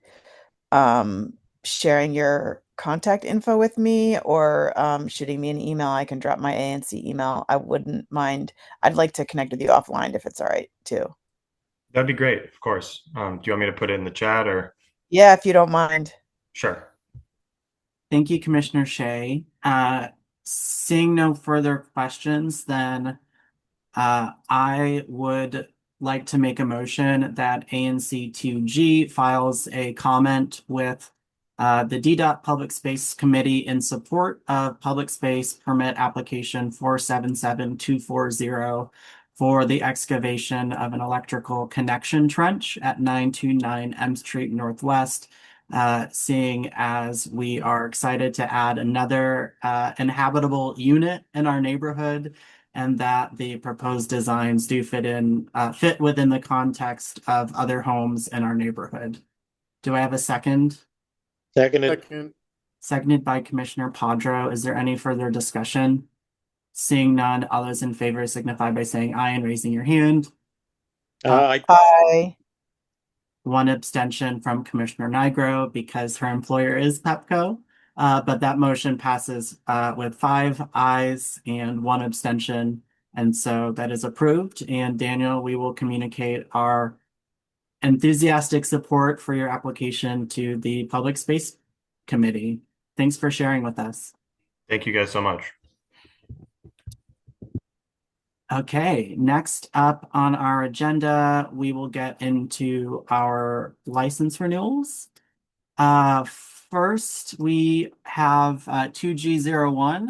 Speaker 5: sharing your contact info with me or shooting me an email. I can drop my ANC email. I wouldn't mind. I'd like to connect with you offline if it's all right too.
Speaker 14: That'd be great, of course. Do you want me to put it in the chat or?
Speaker 5: Yeah, if you don't mind.
Speaker 14: Sure.
Speaker 2: Thank you, Commissioner Shea. Seeing no further questions, then I would like to make a motion that ANC 2G files a comment with the DDOT Public Space Committee in support of Public Space Permit Application 477240 for the excavation of an electrical connection trench at 929 M Street Northwest, seeing as we are excited to add another inhabitable unit in our neighborhood, and that the proposed designs do fit within the context of other homes in our neighborhood. Do I have a second?
Speaker 4: Seconded.
Speaker 2: Seconded by Commissioner Padro. Is there any further discussion? Seeing none, all those in favor signify by saying aye and raising your hand.
Speaker 5: Aye.
Speaker 2: One abstention from Commissioner Nigro because her employer is Pepco. But that motion passes with 5 ayes and 1 abstention. And so that is approved. And Daniel, we will communicate our enthusiastic support for your application to the Public Space Committee. Thanks for sharing with us.
Speaker 14: Thank you guys so much.
Speaker 2: Okay, next up on our agenda, we will get into our license renewals. First, we have 2G01.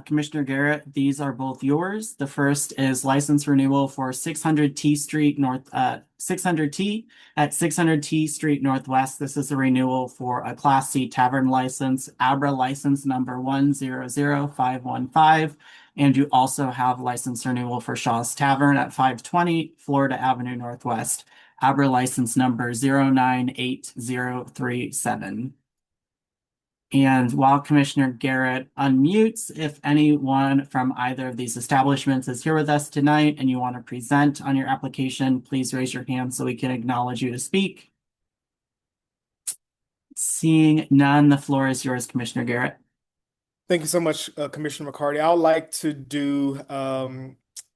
Speaker 2: Commissioner Garrett, these are both yours. The first is license renewal for 600 T Street North, 600T at 600 T Street Northwest. This is a renewal for a Class C tavern license, ABRA license number 100515. And you also have license renewal for Shaw's Tavern at 520 Florida Avenue Northwest, ABRA license number 098037. And while Commissioner Garrett unmutes, if anyone from either of these establishments is here with us tonight and you want to present on your application, please raise your hand so we can acknowledge you to speak. Seeing none, the floor is yours, Commissioner Garrett.
Speaker 7: Thank you so much, Commissioner McCarty. I would like to do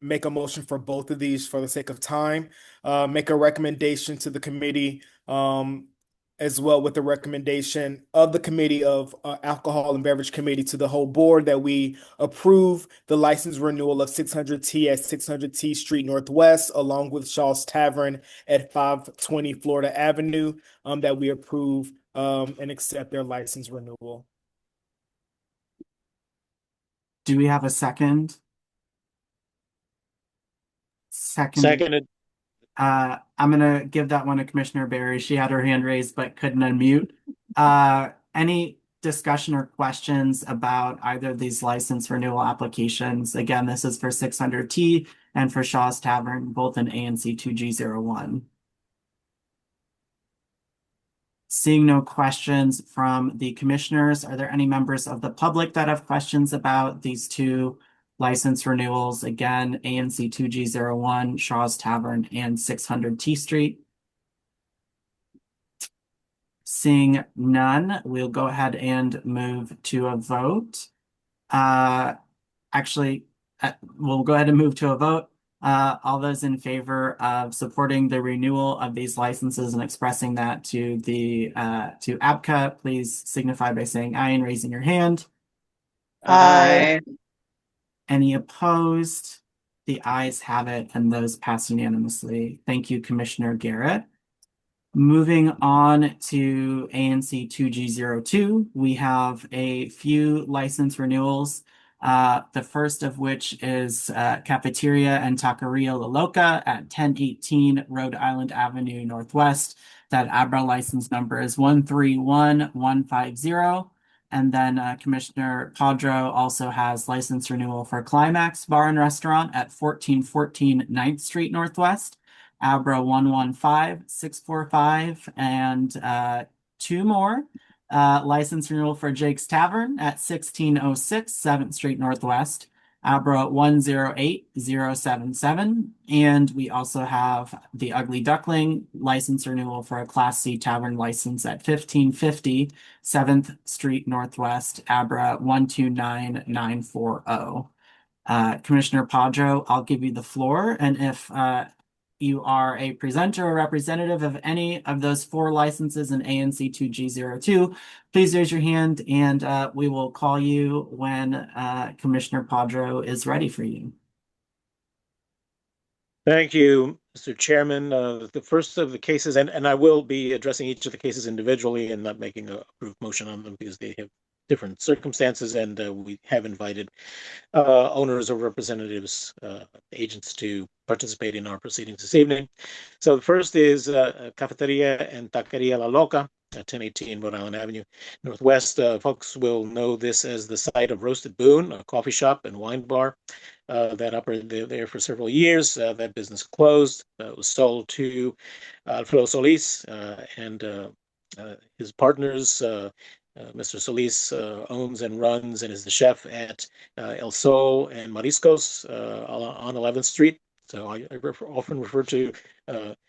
Speaker 7: make a motion for both of these for the sake of time. Make a recommendation to the committee, as well with the recommendation of the committee of Alcohol and Beverage Committee to the whole board that we approve the license renewal of 600T at 600T Street Northwest, along with Shaw's Tavern at 520 Florida Avenue, that we approve and accept their license renewal.
Speaker 2: Do we have a second?
Speaker 4: Seconded.
Speaker 2: I'm gonna give that one to Commissioner Barry. She had her hand raised but couldn't unmute. Any discussion or questions about either of these license renewal applications? Again, this is for 600T and for Shaw's Tavern, both in ANC 2G01. Seeing no questions from the commissioners, are there any members of the public that have questions about these two license renewals? Again, ANC 2G01, Shaw's Tavern, and 600T Street. Seeing none, we'll go ahead and move to a vote. We'll go ahead and move to a vote. All those in favor of supporting the renewal of these licenses and expressing that to ABCA, please signify by saying aye and raising your hand.
Speaker 1: Aye.
Speaker 2: Any opposed? The ayes have it, and those pass unanimously. Thank you, Commissioner Garrett. Moving on to ANC 2G02, we have a few license renewals. The first of which is Cafeteria and Taqueria La Loca at 1018 Rhode Island Avenue Northwest. That ABRA license number is 131150. And then Commissioner Padro also has license renewal for Climax Bar and Restaurant at 1414 9th Street Northwest, ABRA 115645, and two more. License renewal for Jake's Tavern at 1606 7th Street Northwest, ABRA 108077. And we also have the Ugly Duckling license renewal for a Class C Tavern license at 1550 7th Street Northwest, ABRA 129940. Commissioner Padro, I'll give you the floor. And if you are a presenter or representative of any of those four licenses in ANC 2G02, please raise your hand and we will call you when Commissioner Padro is ready for you.
Speaker 4: Thank you, Mr. Chairman. The first of the cases, and I will be addressing each of the cases individually and not making a approved motion on them because they have different circumstances, and we have invited owners or representatives, agents to participate in our proceedings this evening. So the first is Cafeteria and Taqueria La Loca at 1018 Rhode Island Avenue Northwest. Folks will know this as the site of Roasted Boone, a coffee shop and wine bar that operated there for several years. That business closed. It was sold to Alfredo Solis and his partners. Mr. Solis owns and runs and is the chef at El Sol and Mariscos on 11th Street. So I often refer to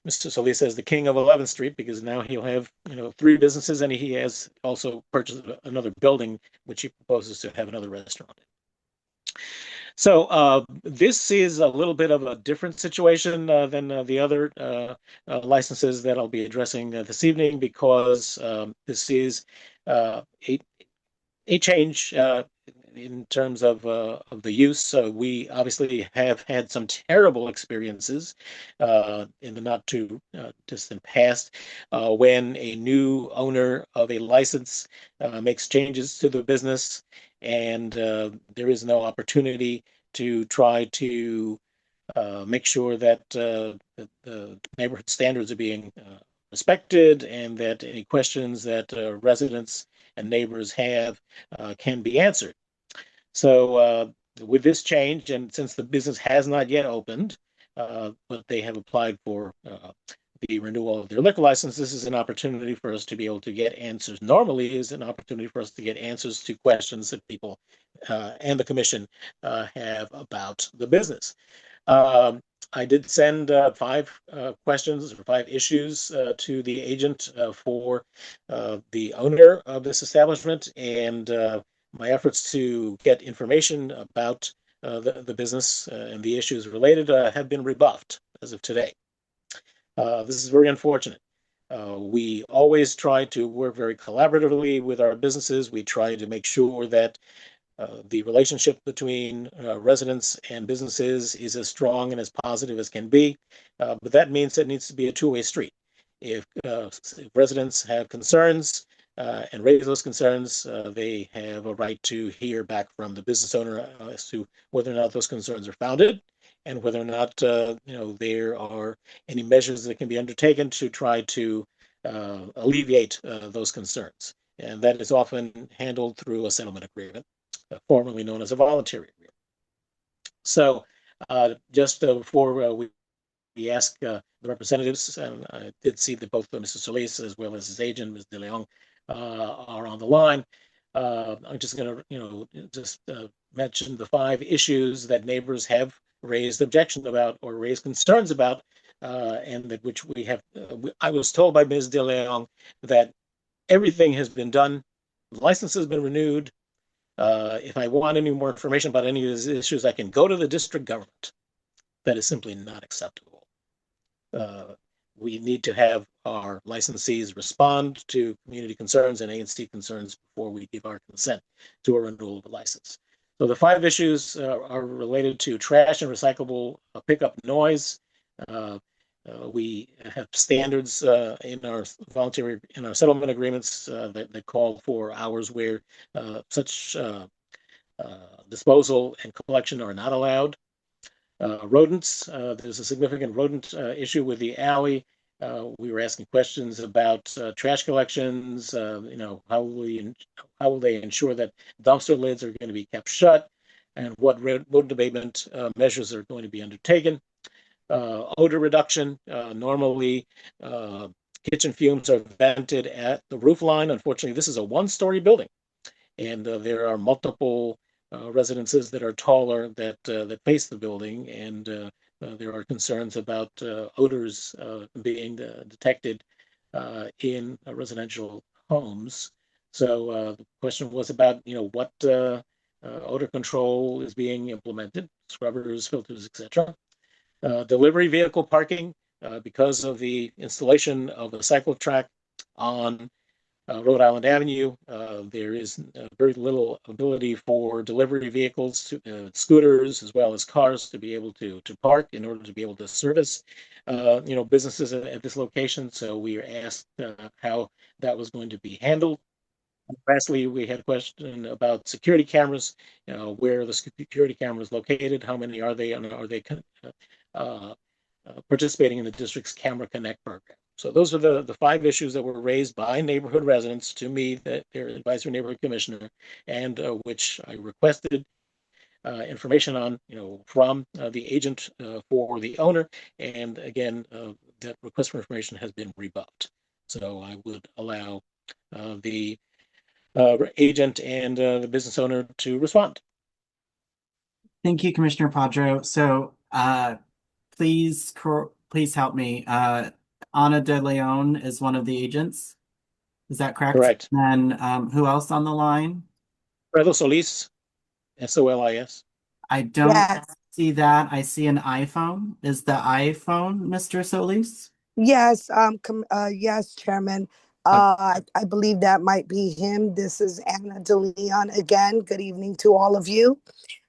Speaker 4: Mr. Solis as the king of 11th Street because now he'll have three businesses, and he has also purchased another building which he proposes to have another restaurant in. So this is a little bit of a different situation than the other licenses that I'll be addressing this evening because this is a change in terms of the use. We obviously have had some terrible experiences in the not too distant past when a new owner of a license makes changes to the business and there is no opportunity to try to make sure that the neighborhood standards are being respected and that any questions that residents and neighbors have can be answered. So with this change, and since the business has not yet opened, but they have applied for the renewal of their liquor license, this is an opportunity for us to be able to get answers. Normally is an opportunity for us to get answers to questions that people and the commission have about the business. I did send 5 questions or 5 issues to the agent for the owner of this establishment, and my efforts to get information about the business and the issues related have been rebuffed as of today. This is very unfortunate. We always try to work very collaboratively with our businesses. We try to make sure that the relationship between residents and businesses is as strong and as positive as can be. But that means it needs to be a two-way street. If residents have concerns and raise those concerns, they have a right to hear back from the business owner as to whether or not those concerns are founded and whether or not there are any measures that can be undertaken to try to alleviate those concerns. And that is often handled through a settlement agreement, formerly known as a voluntary agreement. So just before we ask the representatives, and I did see that both Mr. Solis as well as his agent, Ms. De Leon, are on the line. I'm just going to, just mention the 5 issues that neighbors have raised objections about or raised concerns about, and that which we have. I was told by Ms. De Leon that everything has been done, the license has been renewed. If I want any more information about any of these issues, I can go to the district government. That is simply not acceptable. We need to have our licensees respond to community concerns and ANC concerns before we give our consent to a renewal of a license. So the 5 issues are related to trash and recyclable pickup noise. We have standards in our settlement agreements that call for hours where such disposal and collection are not allowed. Rodents, there's a significant rodent issue with the alley. We were asking questions about trash collections. How will they ensure that dumpster lids are going to be kept shut, and what rodent abatement measures are going to be undertaken. Odor reduction. Normally, kitchen fumes are vented at the roof line. Unfortunately, this is a 1-story building, and there are multiple residences that are taller that face the building, and there are concerns about odors being detected in residential homes. So the question was about what odor control is being implemented, scrubbers, filters, etc. Delivery vehicle parking, because of the installation of a cycle track on Rhode Island Avenue, there is very little ability for delivery vehicles, scooters, as well as cars to be able to park in order to be able to service, businesses at this location. So we are asked how that was going to be handled. And lastly, we had a question about security cameras. Where are the security cameras located? How many are they? And are they participating in the district's Camera Connect program? So those are the 5 issues that were raised by neighborhood residents to me, that their advisory neighborhood commissioner, and which I requested information on, from the agent for the owner. And again, that request for information has been rebuffed. So I would allow the agent and the business owner to respond.
Speaker 2: Thank you, Commissioner Padro. So please help me. Ana de Leon is one of the agents. Is that correct?
Speaker 4: Correct.
Speaker 2: And then who else on the line?
Speaker 4: Alfredo Solis, SOLIS.
Speaker 2: I don't
Speaker 11: Yes.
Speaker 2: see that. I see an iPhone. Is the iPhone Mr. Solis?
Speaker 11: Yes, yes, Chairman. I believe that might be him. This is Anna DeLeon again. Good evening to all of you.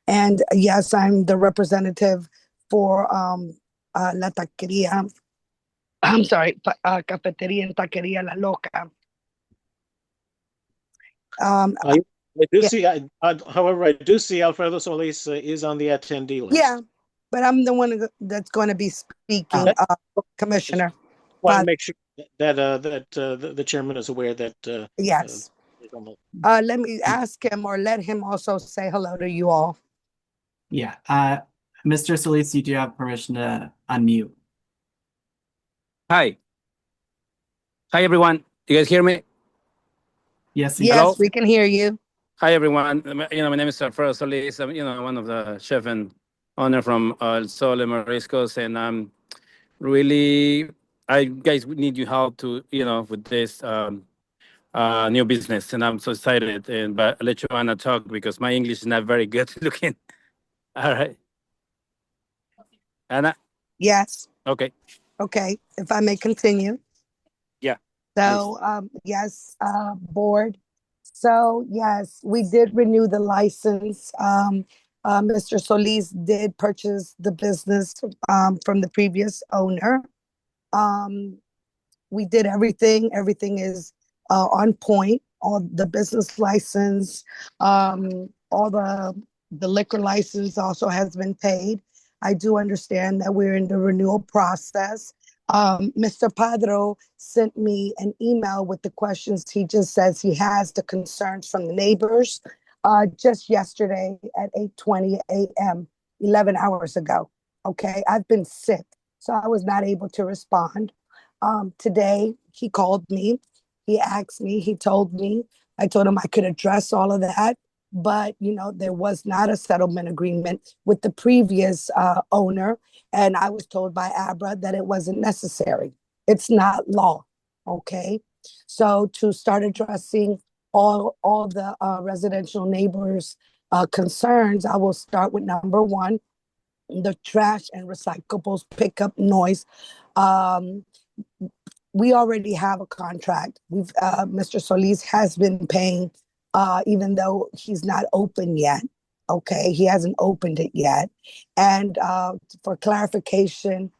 Speaker 11: And yes, I'm the representative for La Taqueria. I'm sorry, Cafeteria and Taqueria La Loca.
Speaker 4: I do
Speaker 11: yeah.
Speaker 4: see, however, I do see Alfredo Solis is on the attendee list.
Speaker 11: Yeah, but I'm the one that's going to be speaking, Commissioner.
Speaker 4: Want to make sure that the chairman is aware that.
Speaker 11: Yes. Let me ask him, or let him also say hello to you all.
Speaker 2: Yeah. Mr. Solis, you do have permission to unmute.
Speaker 15: Hi. Hi, everyone. You guys hear me?
Speaker 2: Yes.
Speaker 11: Yes, we can hear you.
Speaker 15: Hi, everyone. My name is Alfredo Solis. I'm, one of the chef and owner from El Sol and Mariscos, and I'm really, guys, we need your help to, with this new business, and I'm so excited. But I'll let you Anna talk because my English is not very good looking. All right. Anna?
Speaker 11: Yes.
Speaker 15: Okay.
Speaker 11: Okay. If I may continue.
Speaker 15: Yeah.
Speaker 11: So, yes, board. So, yes, we did renew the license. Mr. Solis did purchase the business from the previous owner. Um, we did everything. Everything is on point. All the business license, all the liquor license also has been paid. I do understand that we're in the renewal process. Mr. Padro sent me an email with the questions. He just says he has the concerns from the neighbors just yesterday at 8:20 a.m., 11 hours ago. Okay, I've been sick, so I was not able to respond. Today he called me. He asked me, he told me, I told him I could address all of that. But, there was not a settlement agreement with the previous owner. And I was told by Abra that it wasn't necessary. It's not law. Okay. So to start addressing all the residential neighbors' concerns, I will start with number one, the trash and recyclables pickup noise. Um, we already have a contract. Mr. Solis has been paying, even though he's not open yet. Okay, he hasn't opened it yet. And for clarification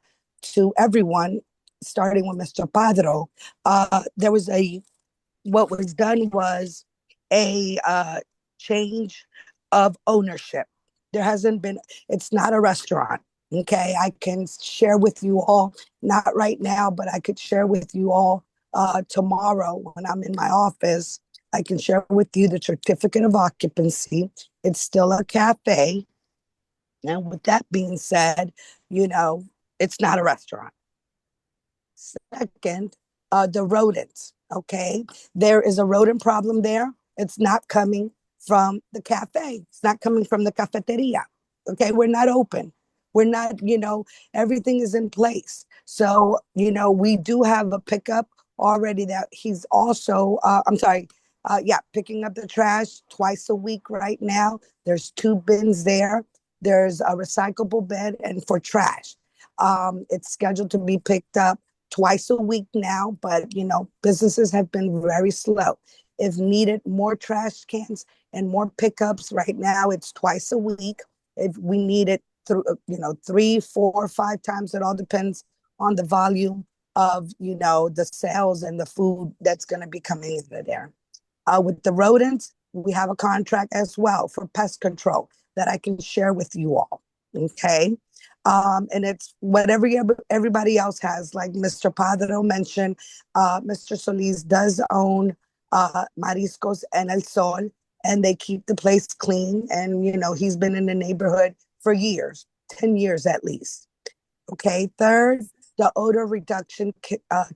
Speaker 11: to everyone, starting with Mr. Padro, there was what was done was a change of ownership. There hasn't been, it's not a restaurant. Okay, I can share with you all, not right now, but I could share with you all tomorrow when I'm in my office. I can share with you the certificate of occupancy. It's still a cafe. And with that being said, it's not a restaurant. Second, the rodents. Okay, there is a rodent problem there. It's not coming from the cafe. It's not coming from the cafeteria. Okay, we're not open. We're not. Everything is in place. So we do have a pickup already that he's also. I'm sorry. Yeah, picking up the trash twice a week right now. There's 2 bins there. There's a recyclable bin and for trash. It's scheduled to be picked up twice a week now, but businesses have been very slow. If needed, more trash cans and more pickups. Right now, it's twice a week. If we need it through, 3, 4, 5 times, it all depends on the volume of the sales and the food that's going to be coming in there. With the rodents, we have a contract as well for pest control that I can share with you all. Okay. And it's whatever everybody else has, like Mr. Padro mentioned, Mr. Solis does own Mariscos and El Sol, and they keep the place clean. And, he's been in the neighborhood for years, 10 years at least. Okay. Third, the odor reduction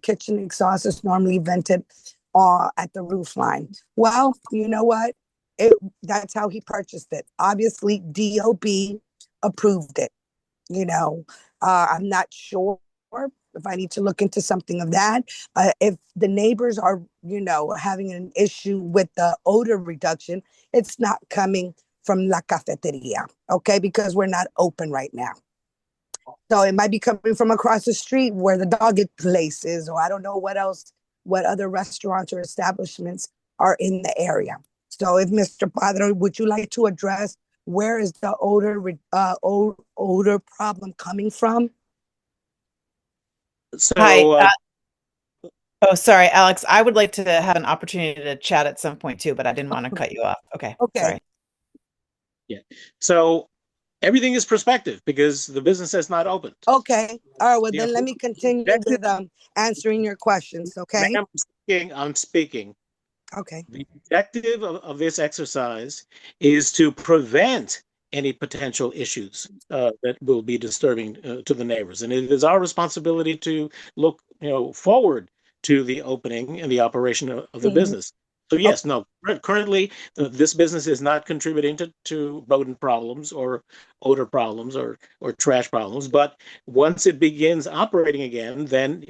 Speaker 11: kitchen exhaust is normally vented at the roof line. Well, you know what? That's how he purchased it. Obviously, DOB approved it. I'm not sure if I need to look into something of that. If the neighbors are, having an issue with the odor reduction, it's not coming from La Cafeteria, okay? Because we're not open right now. So it might be coming from across the street where the dog place is, or I don't know what other restaurants or establishments are in the area. So if Mr. Padre, would you like to address where is the odor problem coming from?
Speaker 4: So,
Speaker 5: Hi. Oh, sorry, Alex. I would like to have an opportunity to chat at some point too, but I didn't want to cut you off. Okay. Sorry.
Speaker 4: yeah. So everything is perspective because the business has not opened.
Speaker 11: Okay. All right. Well, then let me continue with answering your questions. Okay.
Speaker 4: I'm speaking.
Speaker 11: Okay.
Speaker 4: The objective of this exercise is to prevent any potential issues that will be disturbing to the neighbors, and it is our responsibility to look, forward to the opening and the operation of the business. So yes, no, currently this business is not contributing to rodent problems or odor problems or trash problems. But once it begins operating again, then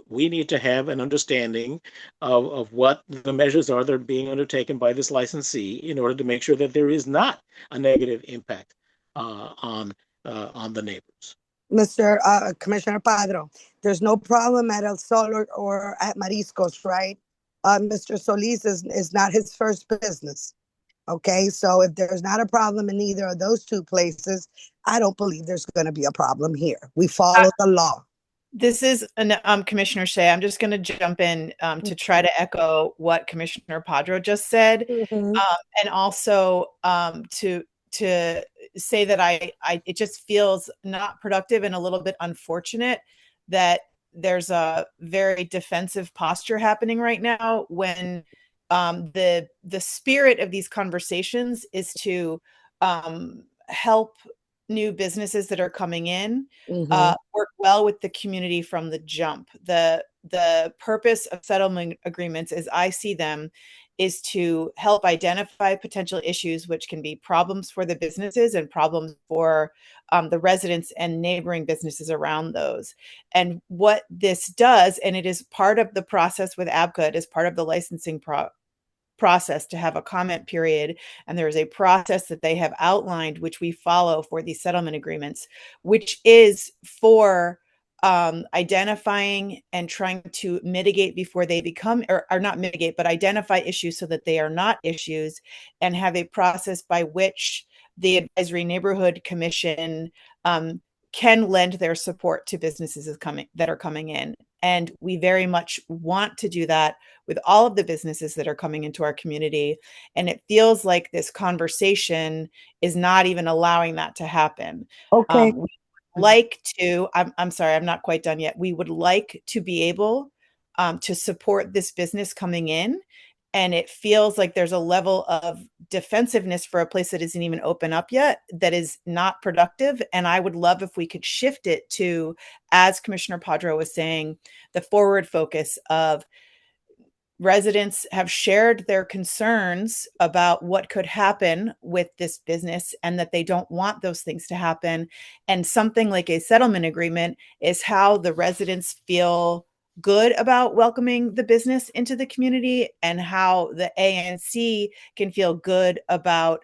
Speaker 4: we need to have an understanding of what the measures are that are being undertaken by this licensee in order to make sure that there is not a negative impact on the neighbors.
Speaker 11: Mr. Commissioner Padro, there's no problem at El Sol or at Mariscos, right? Mr. Solis is not his first business. Okay, so if there's not a problem in either of those two places, I don't believe there's going to be a problem here. We follow the law.
Speaker 5: This is Commissioner Shea. I'm just going to jump in to try to echo what Commissioner Padro just said, and also to say that I it just feels not productive and a little bit unfortunate that there's a very defensive posture happening right now when the spirit of these conversations is to help new businesses that are coming in work well with the community from the jump. The purpose of settlement agreements, as I see them, is to help identify potential issues, which can be problems for the businesses and problems for the residents and neighboring businesses around those. And what this does, and it is part of the process with ABCA, it is part of the licensing process to have a comment period, and there is a process that they have outlined which we follow for these settlement agreements, which is for identifying and trying to mitigate before they become, or not mitigate, but identify issues so that they are not issues, and have a process by which the Advisory Neighborhood Commission can lend their support to businesses that are coming in. And we very much want to do that with all of the businesses that are coming into our community. And it feels like this conversation is not even allowing that to happen.
Speaker 11: Okay.
Speaker 5: We would like to, I'm sorry, I'm not quite done yet. We would like to be able to support this business coming in. And it feels like there's a level of defensiveness for a place that isn't even open up yet that is not productive. And I would love if we could shift it to, as Commissioner Padro was saying, the forward focus of residents have shared their concerns about what could happen with this business and that they don't want those things to happen. And something like a settlement agreement is how the residents feel good about welcoming the business into the community, and how the ANC can feel good about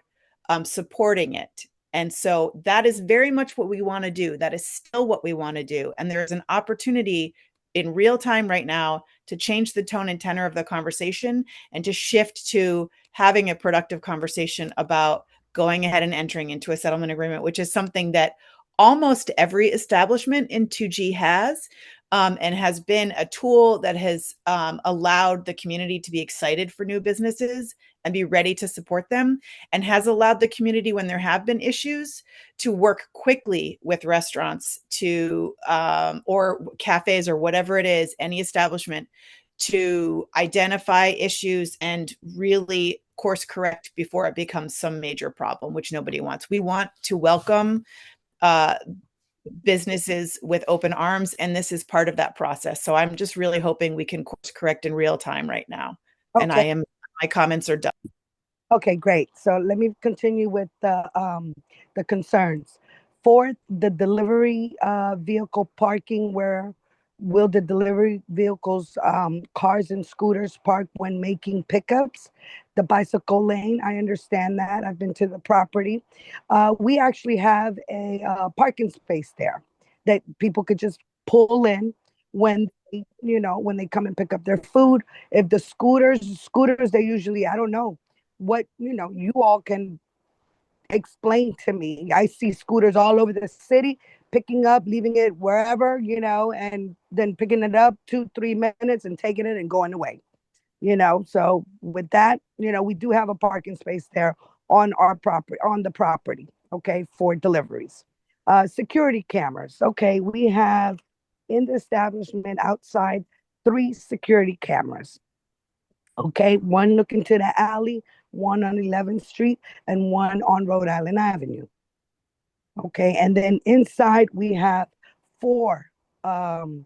Speaker 5: supporting it. And so that is very much what we want to do. That is still what we want to do. And there's an opportunity in real time right now to change the tone and tenor of the conversation and to shift to having a productive conversation about going ahead and entering into a settlement agreement, which is something that almost every establishment in 2G has, and has been a tool that has allowed the community to be excited for new businesses and be ready to support them, and has allowed the community, when there have been issues, to work quickly with restaurants to or cafes or whatever it is, any establishment, to identify issues and really course correct before it becomes some major problem, which nobody wants. We want to welcome businesses with open arms, and this is part of that process. So I'm just really hoping we can course correct in real time right now.
Speaker 11: Okay.
Speaker 5: And my comments are done.
Speaker 11: Okay, great. So let me continue with the concerns. For the delivery vehicle parking, where will the delivery vehicles, cars and scooters park when making pickups? The bicycle lane, I understand that. I've been to the property. We actually have a parking space there that people could just pull in when when they come and pick up their food. If the scooters, they usually, I don't know what, you all can explain to me. I see scooters all over the city, picking up, leaving it wherever, and then picking it up 2-3 minutes and taking it and going away. So with that, we do have a parking space there on the property, okay, for deliveries. Security cameras. Okay, we have in the establishment outside 3 security cameras. Okay, one looking to the alley, one on 11th Street, and one on Rhode Island Avenue. Okay, and then inside we have 4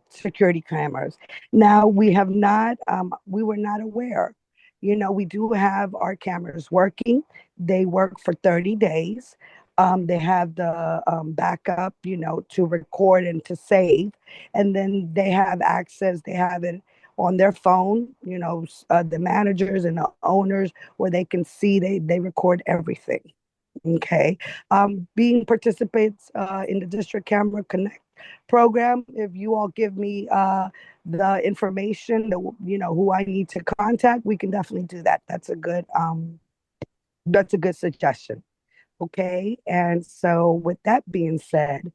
Speaker 11: security cameras. Now we were not aware. We do have our cameras working. They work for 30 days. They have the backup, to record and to save. And then they have access, they have it on their phone, the managers and the owners, where they can see, they record everything. Okay. Being participants in the District Camera Connect program, if you all give me the information, who I need to contact, we can definitely do that. That's a good suggestion. Okay. And so, with that being said,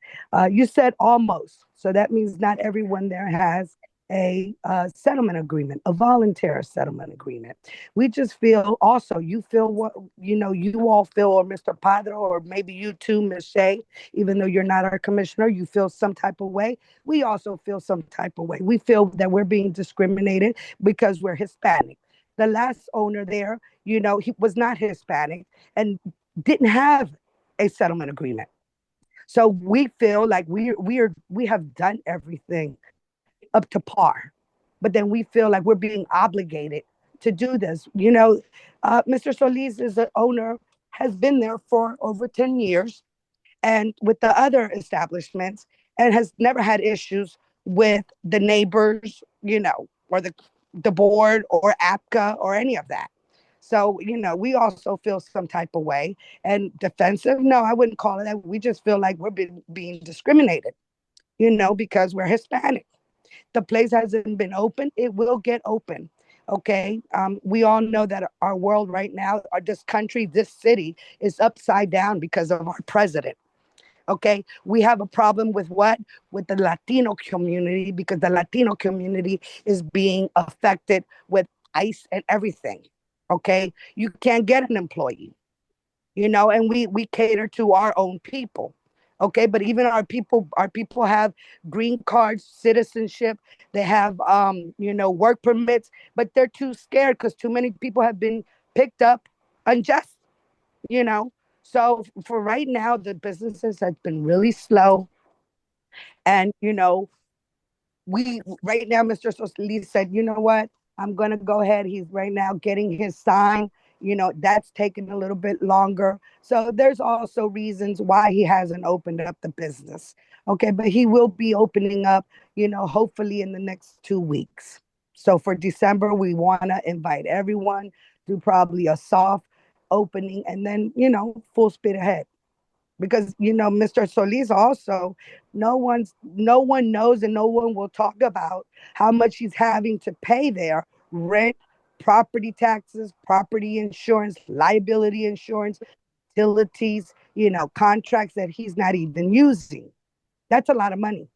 Speaker 11: you said almost. So that means not everyone there has a settlement agreement, a voluntary settlement agreement. We just feel also, you feel what, you all feel, or Mr. Padre, or maybe you too, Ms. Shea, even though you're not our commissioner, you feel some type of way. We also feel some type of way. We feel that we're being discriminated because we're Hispanic. The last owner there, he was not Hispanic and didn't have a settlement agreement. So we feel like we have done everything up to par, but then we feel like we're being obligated to do this. Mr. Solis is the owner, has been there for over 10 years, and with the other establishments, and has never had issues with the neighbors, or the board or APCA or any of that. So, we also feel some type of way, and defensive. No, I wouldn't call it that. We just feel like we're being discriminated, because we're Hispanic. The place hasn't been open. It will get open. Okay. We all know that our world right now, this country, this city is upside down because of our president. Okay. We have a problem with what? With the Latino community, because the Latino community is being affected with ICE and everything. Okay. You can't get an employee, and we cater to our own people. Okay. But even our people have green cards, citizenship, they have work permits, but they're too scared because too many people have been picked up unjust, you know. So for right now, the businesses have been really slow. And we right now, Mr. Solis said, you know what? I'm gonna go ahead. He's right now getting his sign. That's taking a little bit longer. So there's also reasons why he hasn't opened up the business. Okay, but he will be opening up, hopefully in the next 2 weeks. So for December, we wanna invite everyone to probably a soft opening, and then, full speed ahead, because Mr. Solis also, no one knows, and no one will talk about how much he's having to pay there: rent, property taxes, property insurance, liability insurance, utilities, contracts that he's not even using. That's a lot of money.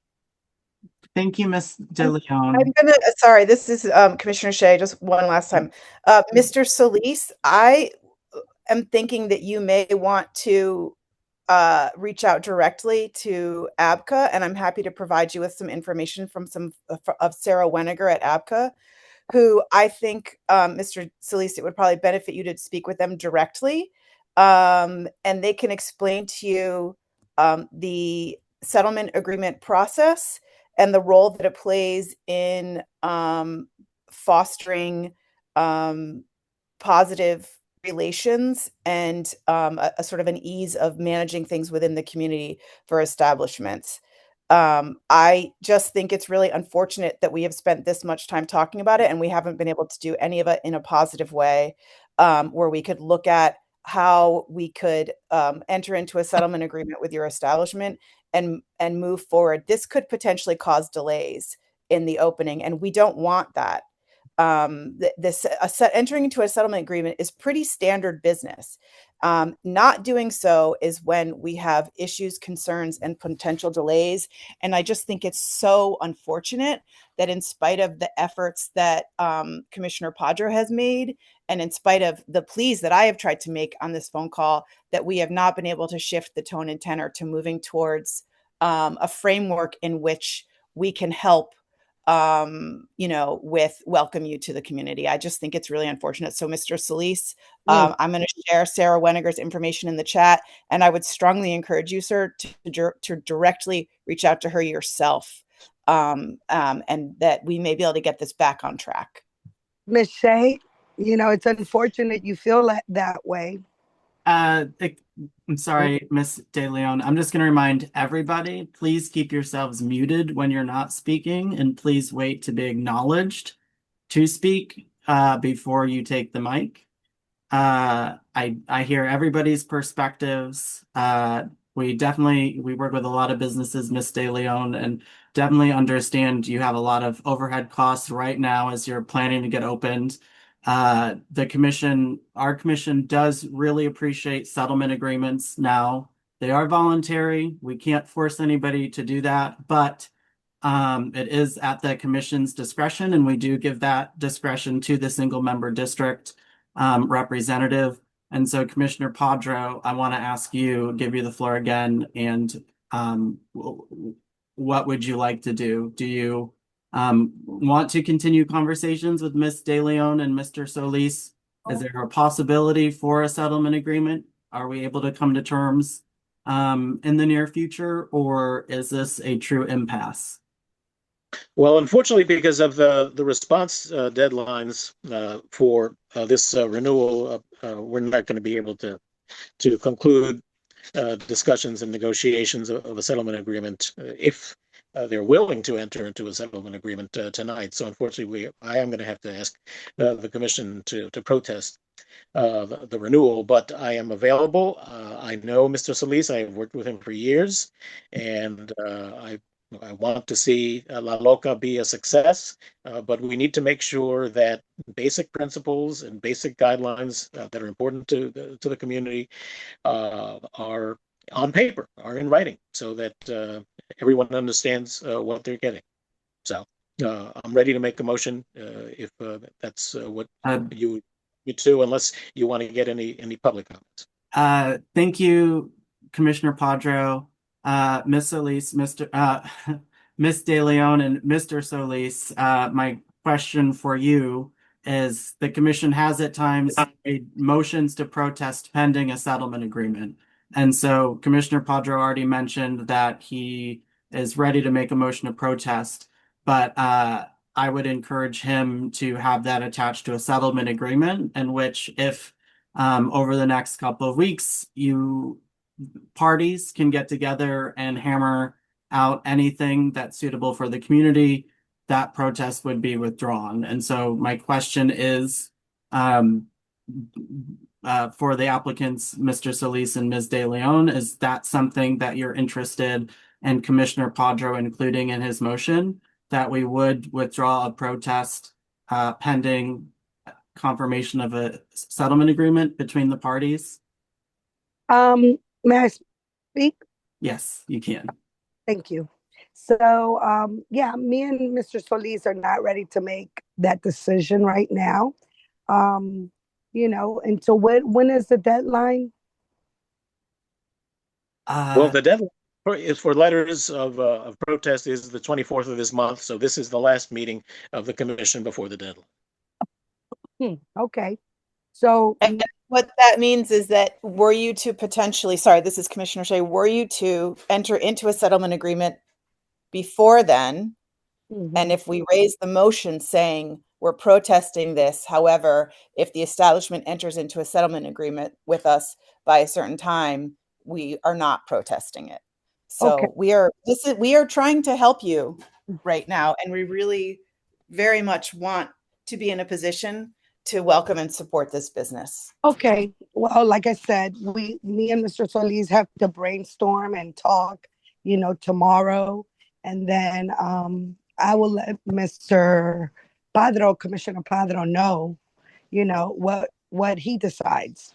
Speaker 2: Thank you, Ms. De
Speaker 5: I'm
Speaker 2: Leon.
Speaker 5: gonna, sorry, this is Commissioner Shea, just one last time. Mr. Solis, I am thinking that you may want to reach out directly to ABCA, and I'm happy to provide you with some information from some of Sarah Weniger at ABCA, who I think, Mr. Solis, it would probably benefit you to speak with them directly, and they can explain to you the settlement agreement process and the role that it plays in fostering positive relations and a sort of an ease of managing things within the community for establishments. I just think it's really unfortunate that we have spent this much time talking about it and we haven't been able to do any of it in a positive way, where we could look at how we could enter into a settlement agreement with your establishment and move forward. This could potentially cause delays in the opening, and we don't want that. Entering into a settlement agreement is pretty standard business. Not doing so is when we have issues, concerns, and potential delays. And I just think it's so unfortunate that in spite of the efforts that Commissioner Padre has made, and in spite of the pleas that I have tried to make on this phone call, that we have not been able to shift the tone and tenor to moving towards a framework in which we can help with welcome you to the community. I just think it's really unfortunate. So, Mr. Solis, I'm going to share Sarah Weniger's information in the chat, and I would strongly encourage you, sir, to directly reach out to her yourself, and that we may be able to get this back on track.
Speaker 11: Miss Shea, it's unfortunate you feel that way.
Speaker 2: I'm sorry, Miss De Leon. I'm just going to remind everybody, please keep yourselves muted when you're not speaking, and please wait to be acknowledged to speak before you take the mic. I hear everybody's perspectives. We work with a lot of businesses, Miss De Leon, and definitely understand you have a lot of overhead costs right now as you're planning to get opened. Our commission does really appreciate settlement agreements now. They are voluntary. We can't force anybody to do that, but it is at the commission's discretion, and we do give that discretion to the single member district representative. And so, Commissioner Padro, I want to give you the floor again, and what would you like to do? Do you want to continue conversations with Ms. De Leon and Mr. Solis? Is there a possibility for a settlement agreement? Are we able to come to terms in the near future, or is this a true impasse?
Speaker 4: Well, unfortunately, because of the response deadlines for this renewal, we're not going to be able to conclude discussions and negotiations of a settlement agreement if they're willing to enter into a settlement agreement tonight. So unfortunately, I am going to have to ask the commission to protest the renewal, but I am available. I know Mr. Solis. I have worked with him for years, and I want to see La Loca be a success, but we need to make sure that basic principles and basic guidelines that are important to the community are on paper, are in writing, so that everyone understands what they're getting. So I'm ready to make a motion if that's what you to, unless you want to get any public comments.
Speaker 2: Thank you, Commissioner Padro, Ms. Solis, Ms. De Leon, and Mr. Solis. My question for you is: the commission has at times made motions to protest pending a settlement agreement, and so Commissioner Padro already mentioned that he is ready to make a motion to protest, but I would encourage him to have that attached to a settlement agreement, in which, if over the next couple of weeks, you parties can get together and hammer out anything that's suitable for the community, that protest would be withdrawn. And so my question is, for the applicants, Mr. Solis and Ms. De Leon, is that something that you're interested in Commissioner Padro including in his motion, that we would withdraw a protest pending confirmation of a settlement agreement between the parties?
Speaker 11: May I speak?
Speaker 2: Yes, you can.
Speaker 11: Thank you. So, yeah, me and Mr. Solis are not ready to make that decision right now. Until when is the deadline?
Speaker 4: Well, the deadline is for letters of protest is the 24th of this month. So this is the last meeting of the commission before the deadline.
Speaker 11: Okay. So
Speaker 5: and what that means is that were you to potentially, sorry, this is Commissioner Shea, were you to enter into a settlement agreement before then, and if we raise the motion saying we're protesting this, however, if the establishment enters into a settlement agreement with us by a certain time, we are not protesting it. So we are trying to help you right now, and we really very much want to be in a position to welcome and support this business.
Speaker 11: Okay. Well, like I said, me and Mr. Solis have to brainstorm and talk, tomorrow. And then I will let Mr. Commissioner Padro know, what he decides.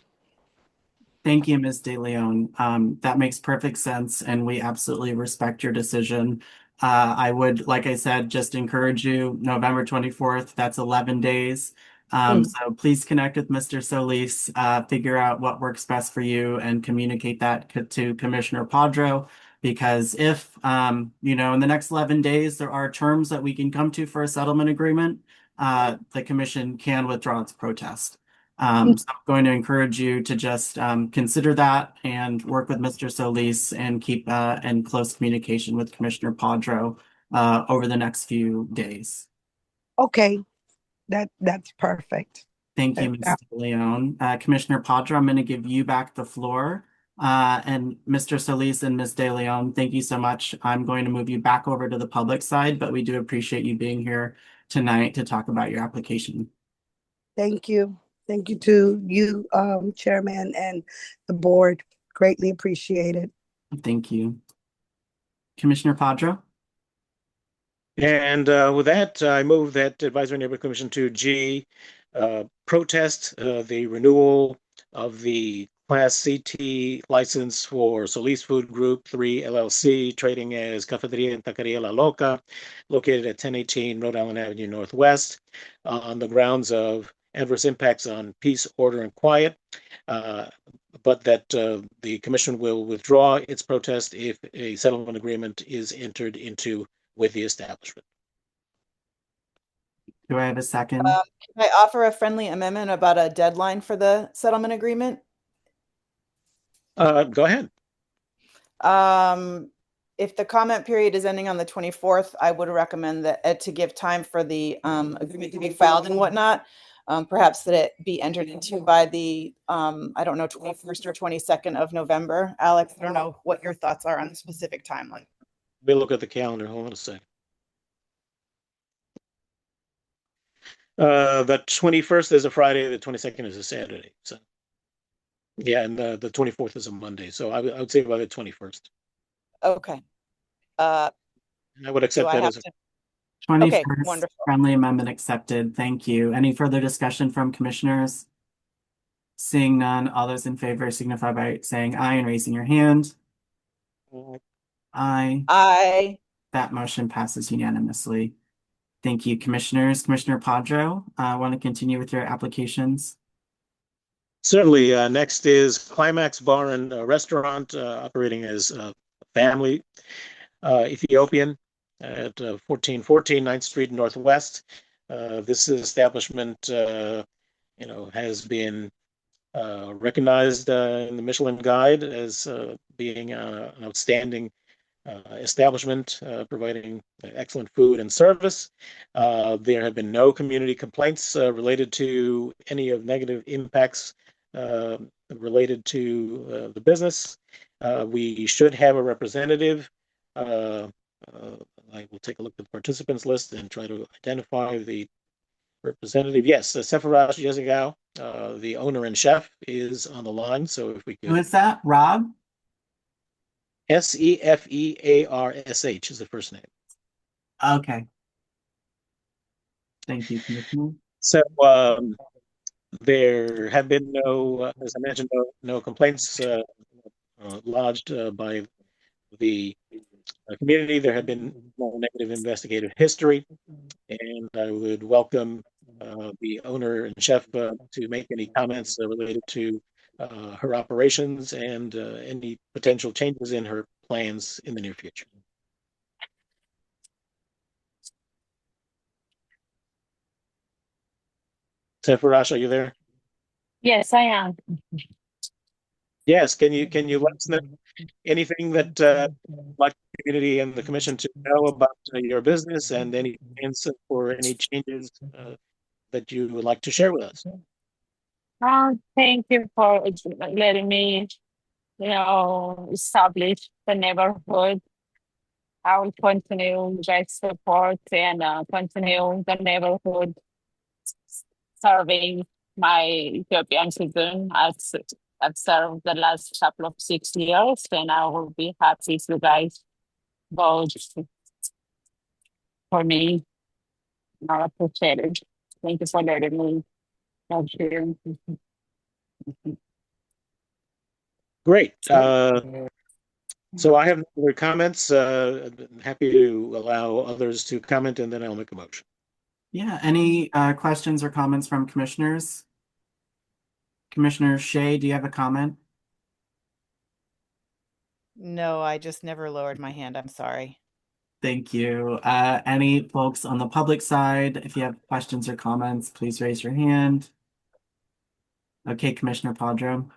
Speaker 2: Thank you, Ms. De Leon. That makes perfect sense, and we absolutely respect your decision. I would, like I said, just encourage you, November 24th, that's 11 days. So please connect with Mr. Solis, figure out what works best for you, and communicate that to Commissioner Padro. Because if, in the next 11 days, there are terms that we can come to for a settlement agreement, the commission can withdraw its protest. So I'm going to encourage you to just consider that and work with Mr. Solis and keep in close communication with Commissioner Padro over the next few days.
Speaker 11: Okay, that's perfect.
Speaker 2: Thank you, Ms. De Leon. Commissioner Padro, I'm going to give you back the floor. And Mr. Solis and Ms. De Leon, thank you so much. I'm going to move you back over to the public side, but we do appreciate you being here tonight to talk about your application.
Speaker 11: Thank you. Thank you to you, Chairman, and the board. Greatly appreciated.
Speaker 2: Thank you. Commissioner Padra?
Speaker 4: And with that, I move that Advisory Neighborhood Commission 2G protest the renewal of the Class CT license for Solis Food Group 3 LLC, trading as Cafeteria and Taqueria La Loca, located at 1018 Rhode Island Avenue Northwest, on the grounds of adverse impacts on peace, order, and quiet, but that the commission will withdraw its protest if a settlement agreement is entered into with the establishment.
Speaker 2: Do I have a second?
Speaker 5: Can I offer a friendly amendment about a deadline for the settlement agreement?
Speaker 4: Go ahead.
Speaker 5: If the comment period is ending on the 24th, I would recommend that to give time for the agreement to be filed and whatnot. Perhaps that it be entered into by the, I don't know, 21st or 22nd of November. Alex, I don't know what your thoughts are on the specific timeline.
Speaker 4: We'll look at the calendar. Hold on a second. The 21st is a Friday, the 22nd is a Saturday. So yeah, and the 24th is a Monday. So I would say by the 21st.
Speaker 5: Okay.
Speaker 4: And I would accept
Speaker 5: I
Speaker 4: that
Speaker 5: have
Speaker 4: as a
Speaker 5: to?
Speaker 2: 21st,
Speaker 5: Okay, wonderful.
Speaker 2: friendly amendment accepted. Thank you. Any further discussion from commissioners? Seeing none, all those in favor signify by saying aye and raising your hand. Aye.
Speaker 5: Aye.
Speaker 2: That motion passes unanimously. Thank you, commissioners. Commissioner Padro, want to continue with your applications?
Speaker 4: Certainly. Next is Climax Bar and Restaurant, operating as a family Ethiopian at 1414 9th Street Northwest. This establishment, has been recognized in the Michelin Guide as being an outstanding establishment, providing excellent food and service. There have been no community complaints related to any of negative impacts related to the business. We should have a representative. I will take a look at the participants list and try to identify the representative. Yes, Sepharad Jezegao, the owner and chef, is on the line. So if we
Speaker 2: Who
Speaker 4: could.
Speaker 2: is that? Rob?
Speaker 4: Sefearsh is the first name.
Speaker 2: Okay. Thank you, Commissioner.
Speaker 4: So there have been no, as I mentioned, no complaints lodged by the community. There have been no negative investigative history, and I would welcome the owner and chef to make any comments related to her operations and any potential changes in her plans in the near future. Sepharad, are you there?
Speaker 16: Yes, I am.
Speaker 4: Yes. Can you let us know anything that like the community and the commission to know about your business and any plans for any changes that you would like to share with us?
Speaker 16: Thank you for letting me, establish the neighborhood. I will continue your support and continue the neighborhood serving my Ethiopian children. I've served the last couple of 6 years, and I will be happy if you guys vote for me. I appreciate it. Thank you for letting me know here.
Speaker 4: Great. So I have no other comments. Happy to allow others to comment, and then I'll make a motion.
Speaker 2: Yeah, any questions or comments from commissioners? Commissioner Shea, do you have a comment?
Speaker 5: No, I just never lowered my hand. I'm sorry.
Speaker 2: Thank you. Any folks on the public side, if you have questions or comments, please raise your hand. Okay, Commissioner Padro.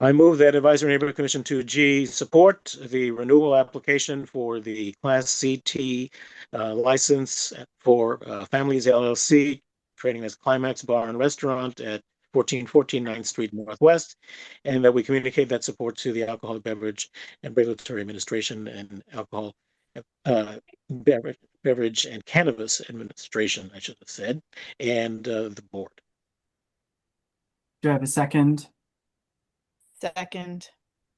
Speaker 4: I move that Advisory Neighborhood Commission 2G support the renewal application for the Class CT license for Families LLC, trading as Climax Bar and Restaurant at 1414 9th Street Northwest, and that we communicate that support to the Alcoholic Beverage and Regulatory Administration and Alcohol Beverage and Cannabis Administration, I should have said, and the board.
Speaker 2: Do I have a second?
Speaker 5: Second.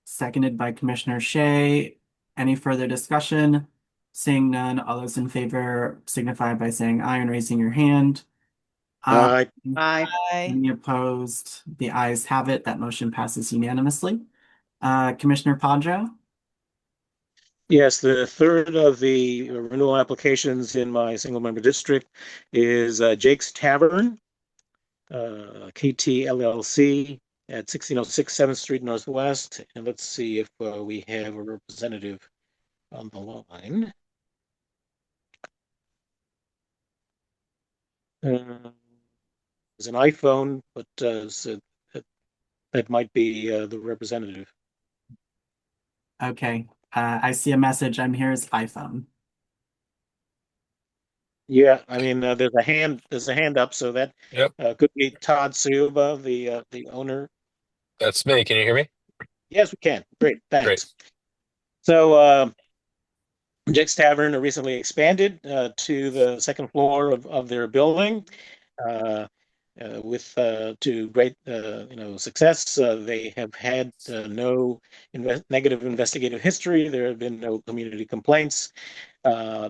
Speaker 2: Seconded by Commissioner Shea. Any further discussion? Seeing none, all those in favor signify by saying aye and raising your hand.
Speaker 4: Aye.
Speaker 1: Aye.
Speaker 2: Any opposed? The ayes have it. That motion passes unanimously. Commissioner Padra?
Speaker 4: Yes, the third of the renewal applications in my single member district is Jake's Tavern, KT LLC at 1606 7th Street Northwest. And let's see if we have a representative on the line. There's an iPhone, but so that might be the representative.
Speaker 2: Okay. I see a message. I'm here as iPhone.
Speaker 4: Yeah, I mean, there's a hand up, so that
Speaker 17: Yep,
Speaker 4: could be Todd Suba, the owner.
Speaker 17: that's me. Can you hear me?
Speaker 4: Yes, we can. Great,
Speaker 17: Great.
Speaker 4: thanks. So Jake's Tavern recently expanded to the second floor of their building uh, with to great success. They have had no negative investigative history. There have been no community complaints, uh,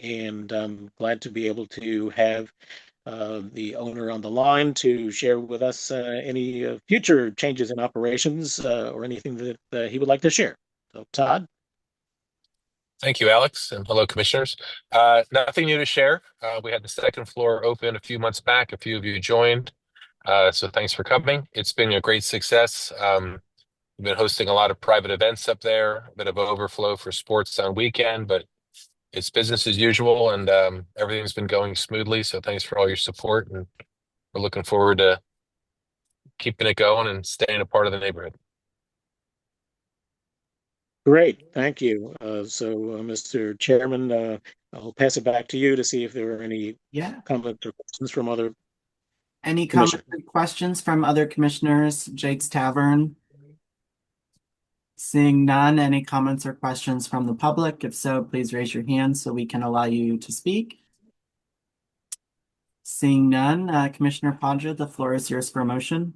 Speaker 4: and I'm glad to be able to have the owner on the line to share with us any future changes in operations or anything that he would like to share. So, Todd.
Speaker 17: Thank you, Alex, and hello, commissioners. Nothing new to share. We had the second floor open a few months back. A few of you joined, so thanks for coming. It's been a great success. We've been hosting a lot of private events up there, a bit of overflow for sports on weekend, but it's business as usual, and everything's been going smoothly. So thanks for all your support, and we're looking forward to keeping it going and staying a part of the neighborhood.
Speaker 4: Great, thank you. Mr. Chairman, I'll pass it back to you to see if there are any comments or questions from other
Speaker 2: Any comments or questions from other commissioners? Jake's Tavern? Seeing none, any comments or questions from the public? If so, please raise your hand so we can allow you to speak. Seeing none, Commissioner Padra, the floor is yours for a motion.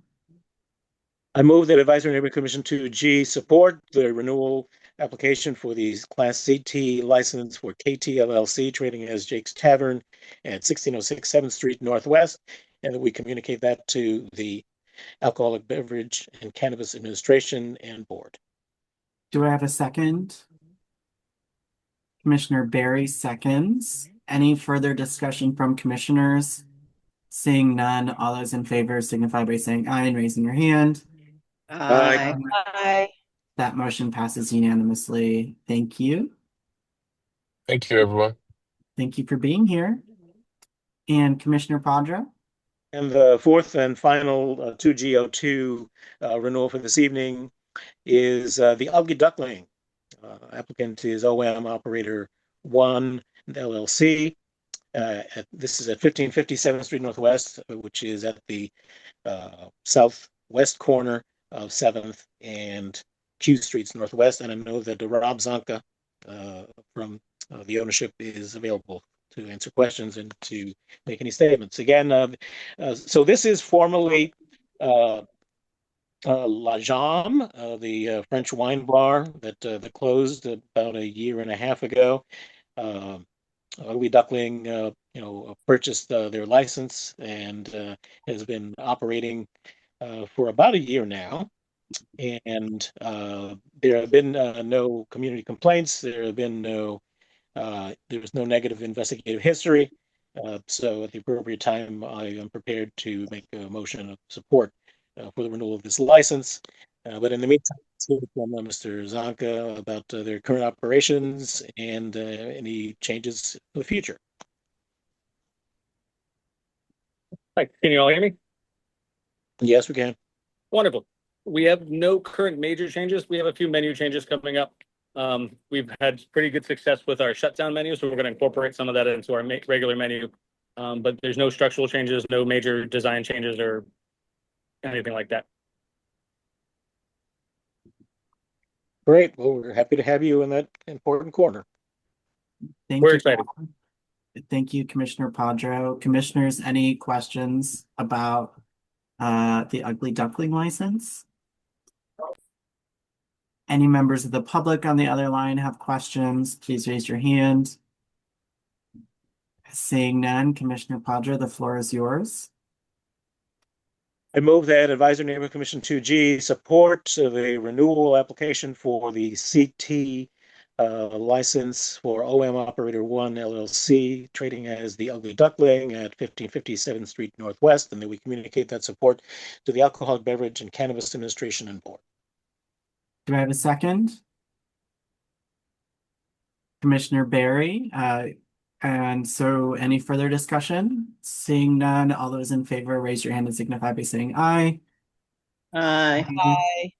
Speaker 4: I move that Advisory Neighborhood Commission 2G support the renewal application for the Class CT license for KT LLC trading as Jake's Tavern at 1606 7th Street Northwest, and that we communicate that to the Alcoholic Beverage and Cannabis Administration and Board.
Speaker 2: Do I have a second? Commissioner Barry seconds. Any further discussion from commissioners? Seeing none, all those in favor signify by saying aye and raising your hand.
Speaker 1: Aye.
Speaker 5: Aye.
Speaker 2: That motion passes unanimously. Thank you.
Speaker 17: Thank you, everyone.
Speaker 2: Thank you for being here. And Commissioner Padra?
Speaker 4: And the fourth and final 2G02 renewal for this evening is the Ugly Duckling. Applicant is OM Operator 1 LLC. This is at 1557th Street Northwest, which is at the southwest corner of 7th and Q Streets Northwest. And I know that Rob Zonka from the ownership is available to answer questions and to make any statements. Again, so this is formally La Jambe, the French wine bar that closed about a year and a half ago. Ugly Duckling, purchased their license and has been operating for about a year now. And there have been no community complaints. There have been there's no negative investigative history. So at the appropriate time, I am prepared to make a motion of support for the renewal of this license. But in the meantime, let's hear from Mr. Zonka about their current operations and any changes in the future.
Speaker 18: Hi, can you all hear me?
Speaker 4: Yes, we can.
Speaker 18: Wonderful. We have no current major changes. We have a few menu changes coming up. We've had pretty good success with our shutdown menu, so we're going to incorporate some of that into our regular menu. But there's no structural changes, no major design changes or anything like that.
Speaker 4: Great. Well, we're happy to have you in that important corner.
Speaker 18: We're excited.
Speaker 2: Thank you, Commissioner Padro. Commissioners, any questions about the Ugly Duckling license. Any members of the public on the other line have questions, please raise your hand. Seeing none, Commissioner Padre, the floor is yours.
Speaker 4: I move that Advisory Neighborhood Commission 2G support the renewal application for the CT license for OM Operator 1 LLC, trading as the Ugly Duckling at 1557th Street Northwest, and that we communicate that support to the Alcoholic Beverage and Cannabis Administration and Board.
Speaker 2: Do I have a second? Commissioner Barry. And so any further discussion? Seeing none, all those in favor, raise your hand and signify by saying aye.
Speaker 1: Aye.
Speaker 5: Aye.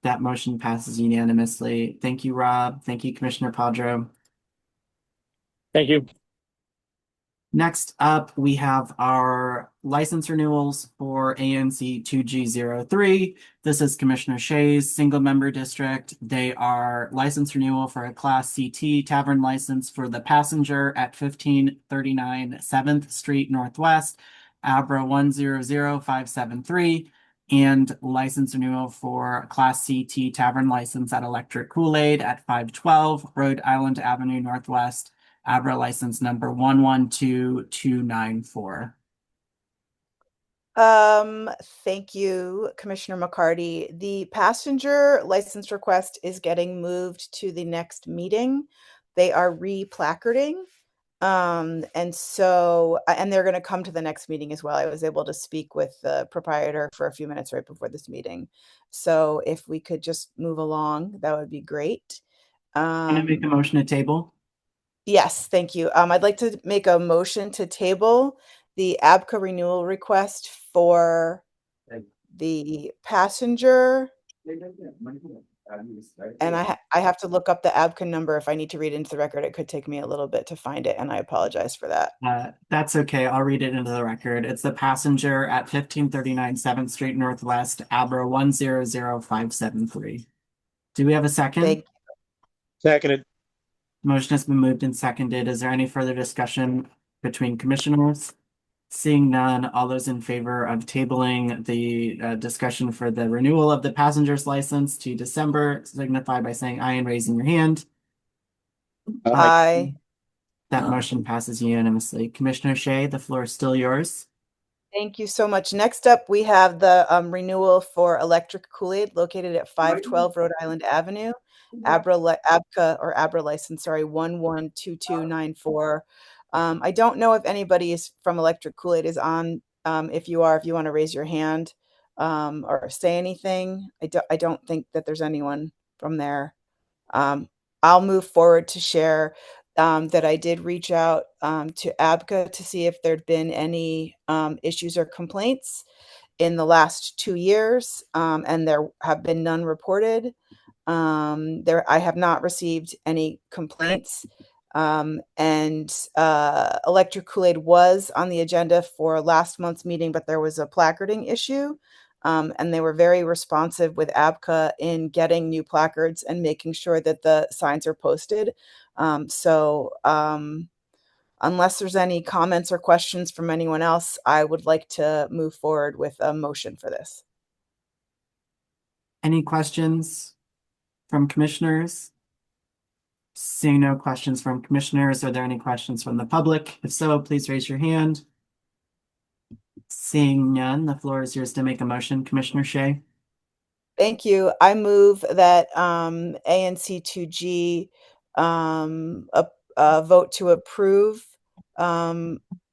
Speaker 2: That motion passes unanimously. Thank you, Rob. Thank you, Commissioner Padre.
Speaker 18: Thank you.
Speaker 2: Next up, we have our license renewals for ANC 2G03. This is Commissioner Shea's single member district. They are license renewal for a Class CT tavern license for the Passenger at 1539 7th Street Northwest, Abra 100573, and license renewal for Class CT tavern license at Electric Kool-Aid at 512 Rhode Island Avenue Northwest, Abra license number 112294.
Speaker 5: Thank you, Commissioner McCarty. The passenger license request is getting moved to the next meeting. They are re-placarding. And they're going to come to the next meeting as well. I was able to speak with the proprietor for a few minutes right before this meeting. So if we could just move along, that would be great.
Speaker 2: Can I make a motion to table?
Speaker 5: Yes, thank you. I'd like to make a motion to table the ABCA renewal request for the passenger. And I have to look up the ABCA number if I need to read into the record. It could take me a little bit to find it, and I apologize for that.
Speaker 2: That's okay. I'll read it into the record. It's the Passenger at 1539 7th Street Northwest, Abra 100573. Do we have a second?
Speaker 5: Thank you.
Speaker 4: Seconded.
Speaker 2: Motion has been moved and seconded. Is there any further discussion between commissioners? Seeing none, all those in favor of tabling the discussion for the renewal of the passenger's license to December signify by saying aye and raising your hand.
Speaker 5: Aye.
Speaker 2: That motion passes unanimously. Commissioner Shea, the floor is still yours.
Speaker 5: Thank you so much. Next up, we have the renewal for Electric Kool-Aid located at 512 Rhode Island Avenue, ABCA or Abra license, sorry, 112294. I don't know if anybody is from Electric Kool-Aid is on. If you are, if you want to raise your hand or say anything. I don't think that there's anyone from there. I'll move forward to share that I did reach out to ABCA to see if there'd been any issues or complaints in the last 2 years, and there have been none reported. I have not received any complaints. Electric Kool-Aid was on the agenda for last month's meeting, but there was a placarding issue. And they were very responsive with ABCA in getting new placards and making sure that the signs are posted. Unless there's any comments or questions from anyone else, I would like to move forward with a motion for this.
Speaker 2: Any questions from commissioners? Seeing no questions from commissioners, are there any questions from the public? If so, please raise your hand. Seeing none, the floor is yours to make a motion, Commissioner Shea.
Speaker 5: Thank you. I move that ANC 2G vote to approve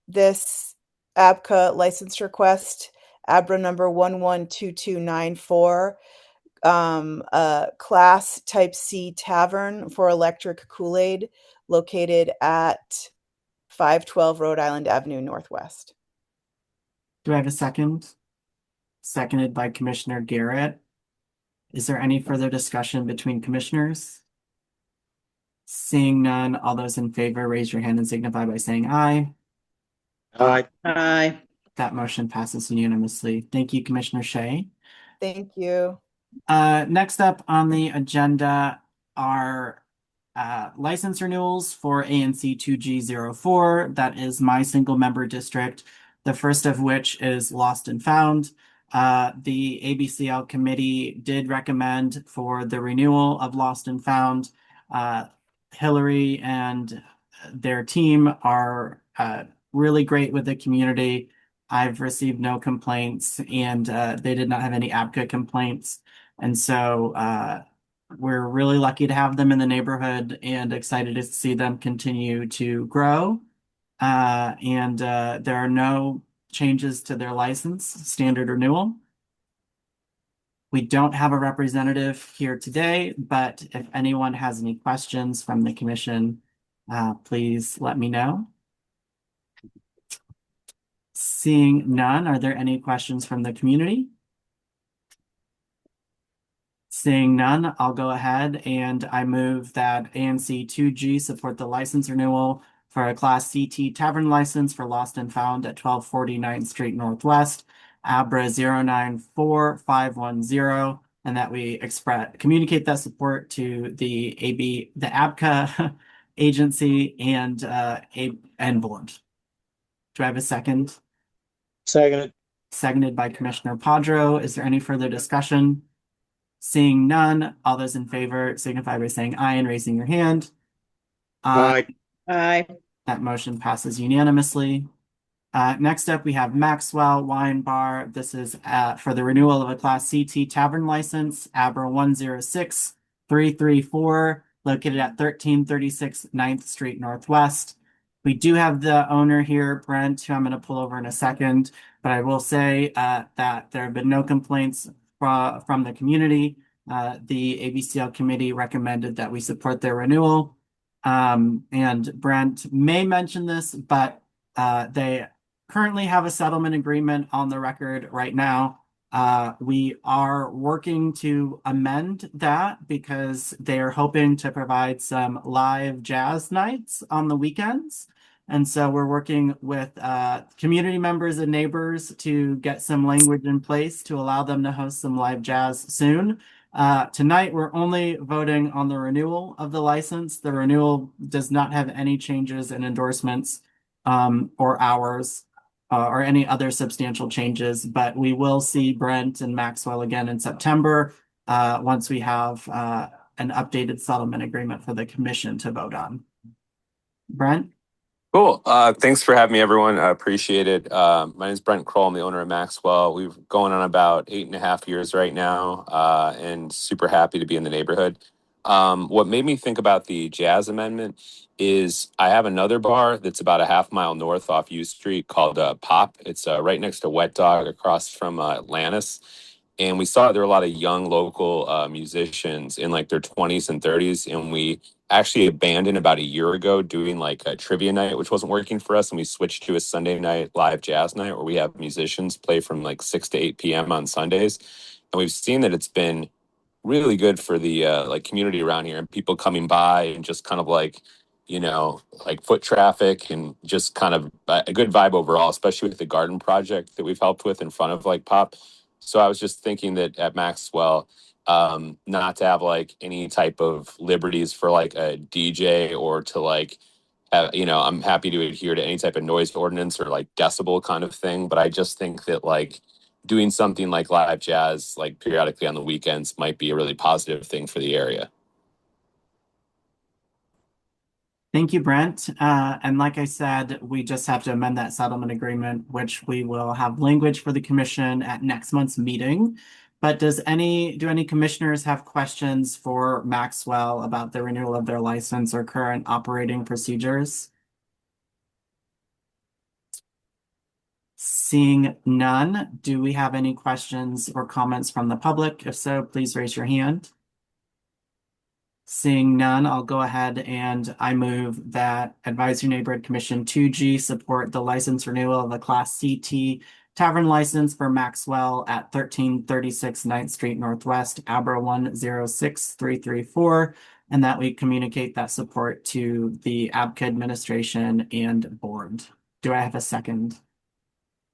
Speaker 5: this ABCA license request, ABRA number 112294, Class Type C Tavern for Electric Kool-Aid located at 512 Rhode Island Avenue Northwest.
Speaker 2: Do I have a second? Seconded by Commissioner Garrett. Is there any further discussion between commissioners? Seeing none, all those in favor, raise your hand and signify by saying aye.
Speaker 4: Aye.
Speaker 1: Aye.
Speaker 2: That motion passes unanimously. Thank you, Commissioner Shea.
Speaker 5: Thank you.
Speaker 2: Next up on the agenda are license renewals for ANC 2G04. That is my single member district. The first of which is Lost and Found. the ABCL committee did recommend for the renewal of Lost and Found. Hillary and their team are really great with the community. I've received no complaints, and they did not have any APCA complaints. And so we're really lucky to have them in the neighborhood and excited to see them continue to grow. And there are no changes to their license, standard renewal. We don't have a representative here today, but if anyone has any questions from the commission, please let me know. Seeing none, are there any questions from the community? Seeing none, I'll go ahead and I move that ANC 2G support the license renewal for a Class CT tavern license for Lost and Found at 1240 9th Street Northwest, ABRA 094510, and that we communicate that support to the ABCA agency and board. Do I have a second?
Speaker 4: Seconded.
Speaker 2: Seconded by Commissioner Padro. Is there any further discussion? Seeing none, all those in favor signify by saying aye and raising your hand.
Speaker 4: Aye.
Speaker 1: Aye.
Speaker 2: That motion passes unanimously. Next up, we have Maxwell Wine Bar. This is for the renewal of a Class CT tavern license, ABRA 106334, located at 1336 9th Street Northwest. We do have the owner here, Brent, who I'm going to pull over in a second, but I will say that there have been no complaints from the community. The ABCL committee recommended that we support their renewal. And Brent may mention this, but they currently have a settlement agreement on the record right now. We are working to amend that because they are hoping to provide some live jazz nights on the weekends. And so we're working with community members and neighbors to get some language in place to allow them to host some live jazz soon. Tonight, we're only voting on the renewal of the license. The renewal does not have any changes in endorsements or hours or any other substantial changes, but we will see Brent and Maxwell again in September once we have an updated settlement agreement for the commission to vote on. Brent?
Speaker 19: Cool. Thanks for having me, everyone. I appreciate it. My name is Brent Kroll. I'm the owner of Maxwell. We've going on about 8.5 years right now, and super happy to be in the neighborhood. What made me think about the jazz amendment is I have another bar that's about a half-mile north off U Street called Pop. It's right next to Wet Dog across from Atlantis. And we saw there were a lot of young local musicians in like their 20s and 30s, and we actually abandoned about a year ago doing like a trivia night, which wasn't working for us. And we switched to a Sunday night live jazz night where we have musicians play from like 6 to 8 p.m. on Sundays. And we've seen that it's been really good for the like community around here and people coming by and just kind of like, you know, like foot traffic and just kind of a good vibe overall, especially with the garden project that we've helped with in front of like Pop. So I was just thinking that at Maxwell, not to have like any type of liberties for like a DJ or to like have, you know, I'm happy to adhere to any type of noise ordinance or like decibel kind of thing. But I just think that like doing something like live jazz, like periodically on the weekends might be a really positive thing for the area.
Speaker 2: Thank you, Brent. And like I said, we just have to amend that settlement agreement, which we will have language for the commission at next month's meeting. But do any commissioners have questions for Maxwell about the renewal of their license or current operating procedures? Seeing none, do we have any questions or comments from the public? If so, please raise your hand. Seeing none, I'll go ahead and I move that Advisory Neighborhood Commission 2G support the license renewal of the Class CT tavern license for Maxwell at 1336 9th Street Northwest, ABRA 106334, and that we communicate that support to the ABCA administration and board. Do I have a second?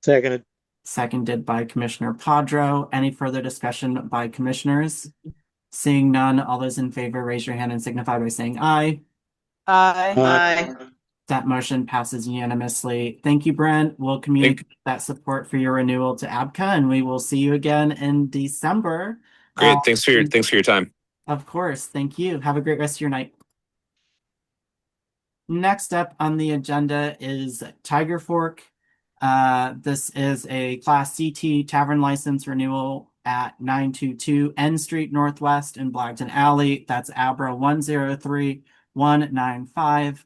Speaker 4: Seconded.
Speaker 2: Seconded by Commissioner Padro. Any further discussion by commissioners? Seeing none, all those in favor, raise your hand and signify by saying aye.
Speaker 5: Aye.
Speaker 1: Aye.
Speaker 2: That motion passes unanimously. Thank you, Brent. We'll communicate that support for your renewal to ABCA, and we will see you again in December.
Speaker 19: Great. Thanks for your time.
Speaker 2: Of course. Thank you. Have a great rest of your night. Next up on the agenda is Tiger Fork. This is a Class CT tavern license renewal at 922 N Street Northwest in Blagden Alley. That's Abra 103195.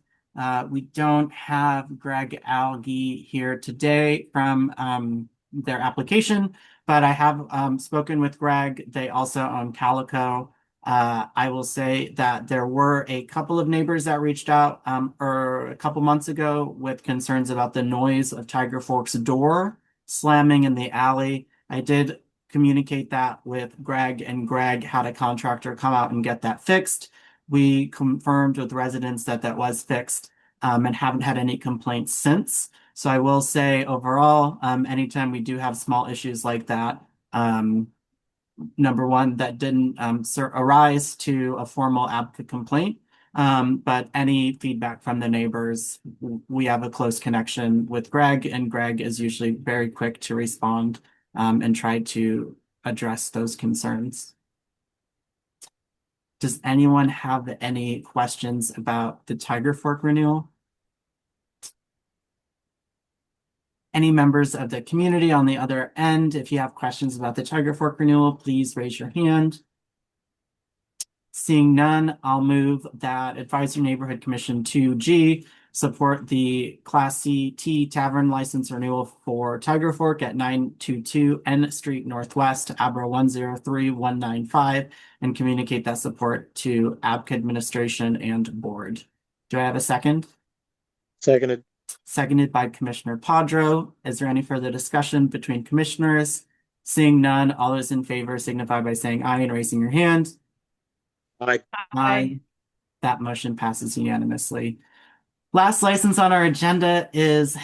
Speaker 2: We don't have Greg Alge here today from their application, but I have spoken with Greg. They also own Calico. I will say that there were a couple of neighbors that reached out or a couple months ago with concerns about the noise of Tiger Fork's door slamming in the alley. I did communicate that with Greg, and Greg had a contractor come out and get that fixed. We confirmed with residents that that was fixed and haven't had any complaints since. So I will say overall, anytime we do have small issues like that, number one, that didn't arise to a formal ABCA complaint, but any feedback from the neighbors, we have a close connection with Greg, and Greg is usually very quick to respond and try to address those concerns. Does anyone have any questions about the Tiger Fork renewal? Any members of the community on the other end, if you have questions about the Tiger Fork renewal, please raise your hand. Seeing none, I'll move that Advisory Neighborhood Commission 2G support the Class CT Tavern license renewal for Tiger Fork at 922 N Street Northwest, Abra 103195, and communicate that support to ABCA administration and board. Do I have a second?
Speaker 4: Seconded.
Speaker 2: Seconded by Commissioner Padro. Is there any further discussion between commissioners? Seeing none, all those in favor signify by saying aye and raising your hand.
Speaker 4: Aye.
Speaker 2: Aye. That motion passes unanimously. Last license on our agenda is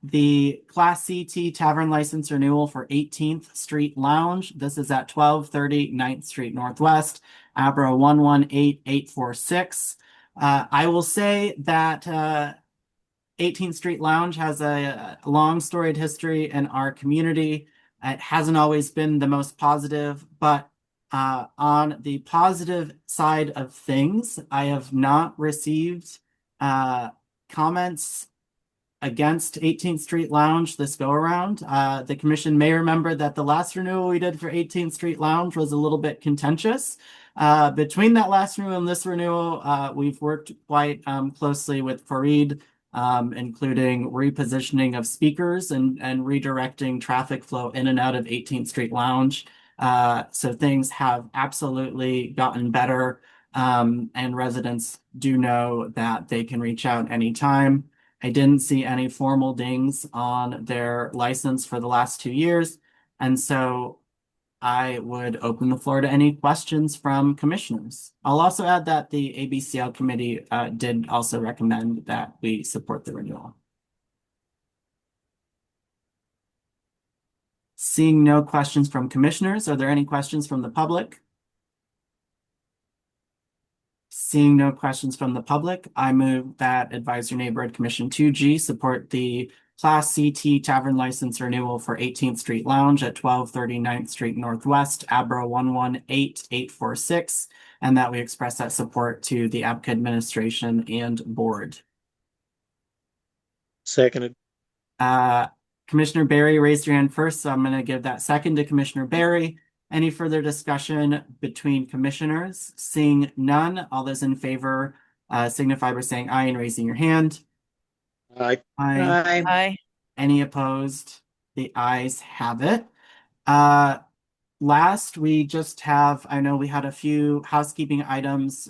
Speaker 2: the Class CT Tavern license renewal for 18th Street Lounge. This is at 1230 9th Street Northwest, Abra 118846. I will say that 18th Street Lounge has a long storied history in our community. It hasn't always been the most positive, but on the positive side of things, I have not received comments against 18th Street Lounge this go around. The commission may remember that the last renewal we did for 18th Street Lounge was a little bit contentious. Between that last renewal and this renewal, we've worked quite closely with Fareed, including repositioning of speakers and redirecting traffic flow in and out of 18th Street Lounge. So things have absolutely gotten better, and residents do know that they can reach out anytime. I didn't see any formal dings on their license for the last 2 years, and so I would open the floor to any questions from commissioners. I'll also add that the ABCL committee did also recommend that we support the renewal. Seeing no questions from commissioners, are there any questions from the public? Seeing no questions from the public, I move that Advisory Neighborhood Commission 2G support the Class CT Tavern license renewal for 18th Street Lounge at 1230 9th Street Northwest, Abra 118846, and that we express that support to the ABCA administration and board.
Speaker 4: Seconded.
Speaker 2: Commissioner Barry raised your hand first, so I'm going to give that second to Commissioner Barry. Any further discussion between commissioners? Seeing none, all those in favor signify by saying aye and raising your hand.
Speaker 4: Aye.
Speaker 2: Aye.
Speaker 5: Aye.
Speaker 2: Any opposed? The ayes have it. Last, we just have, I know we had a few housekeeping items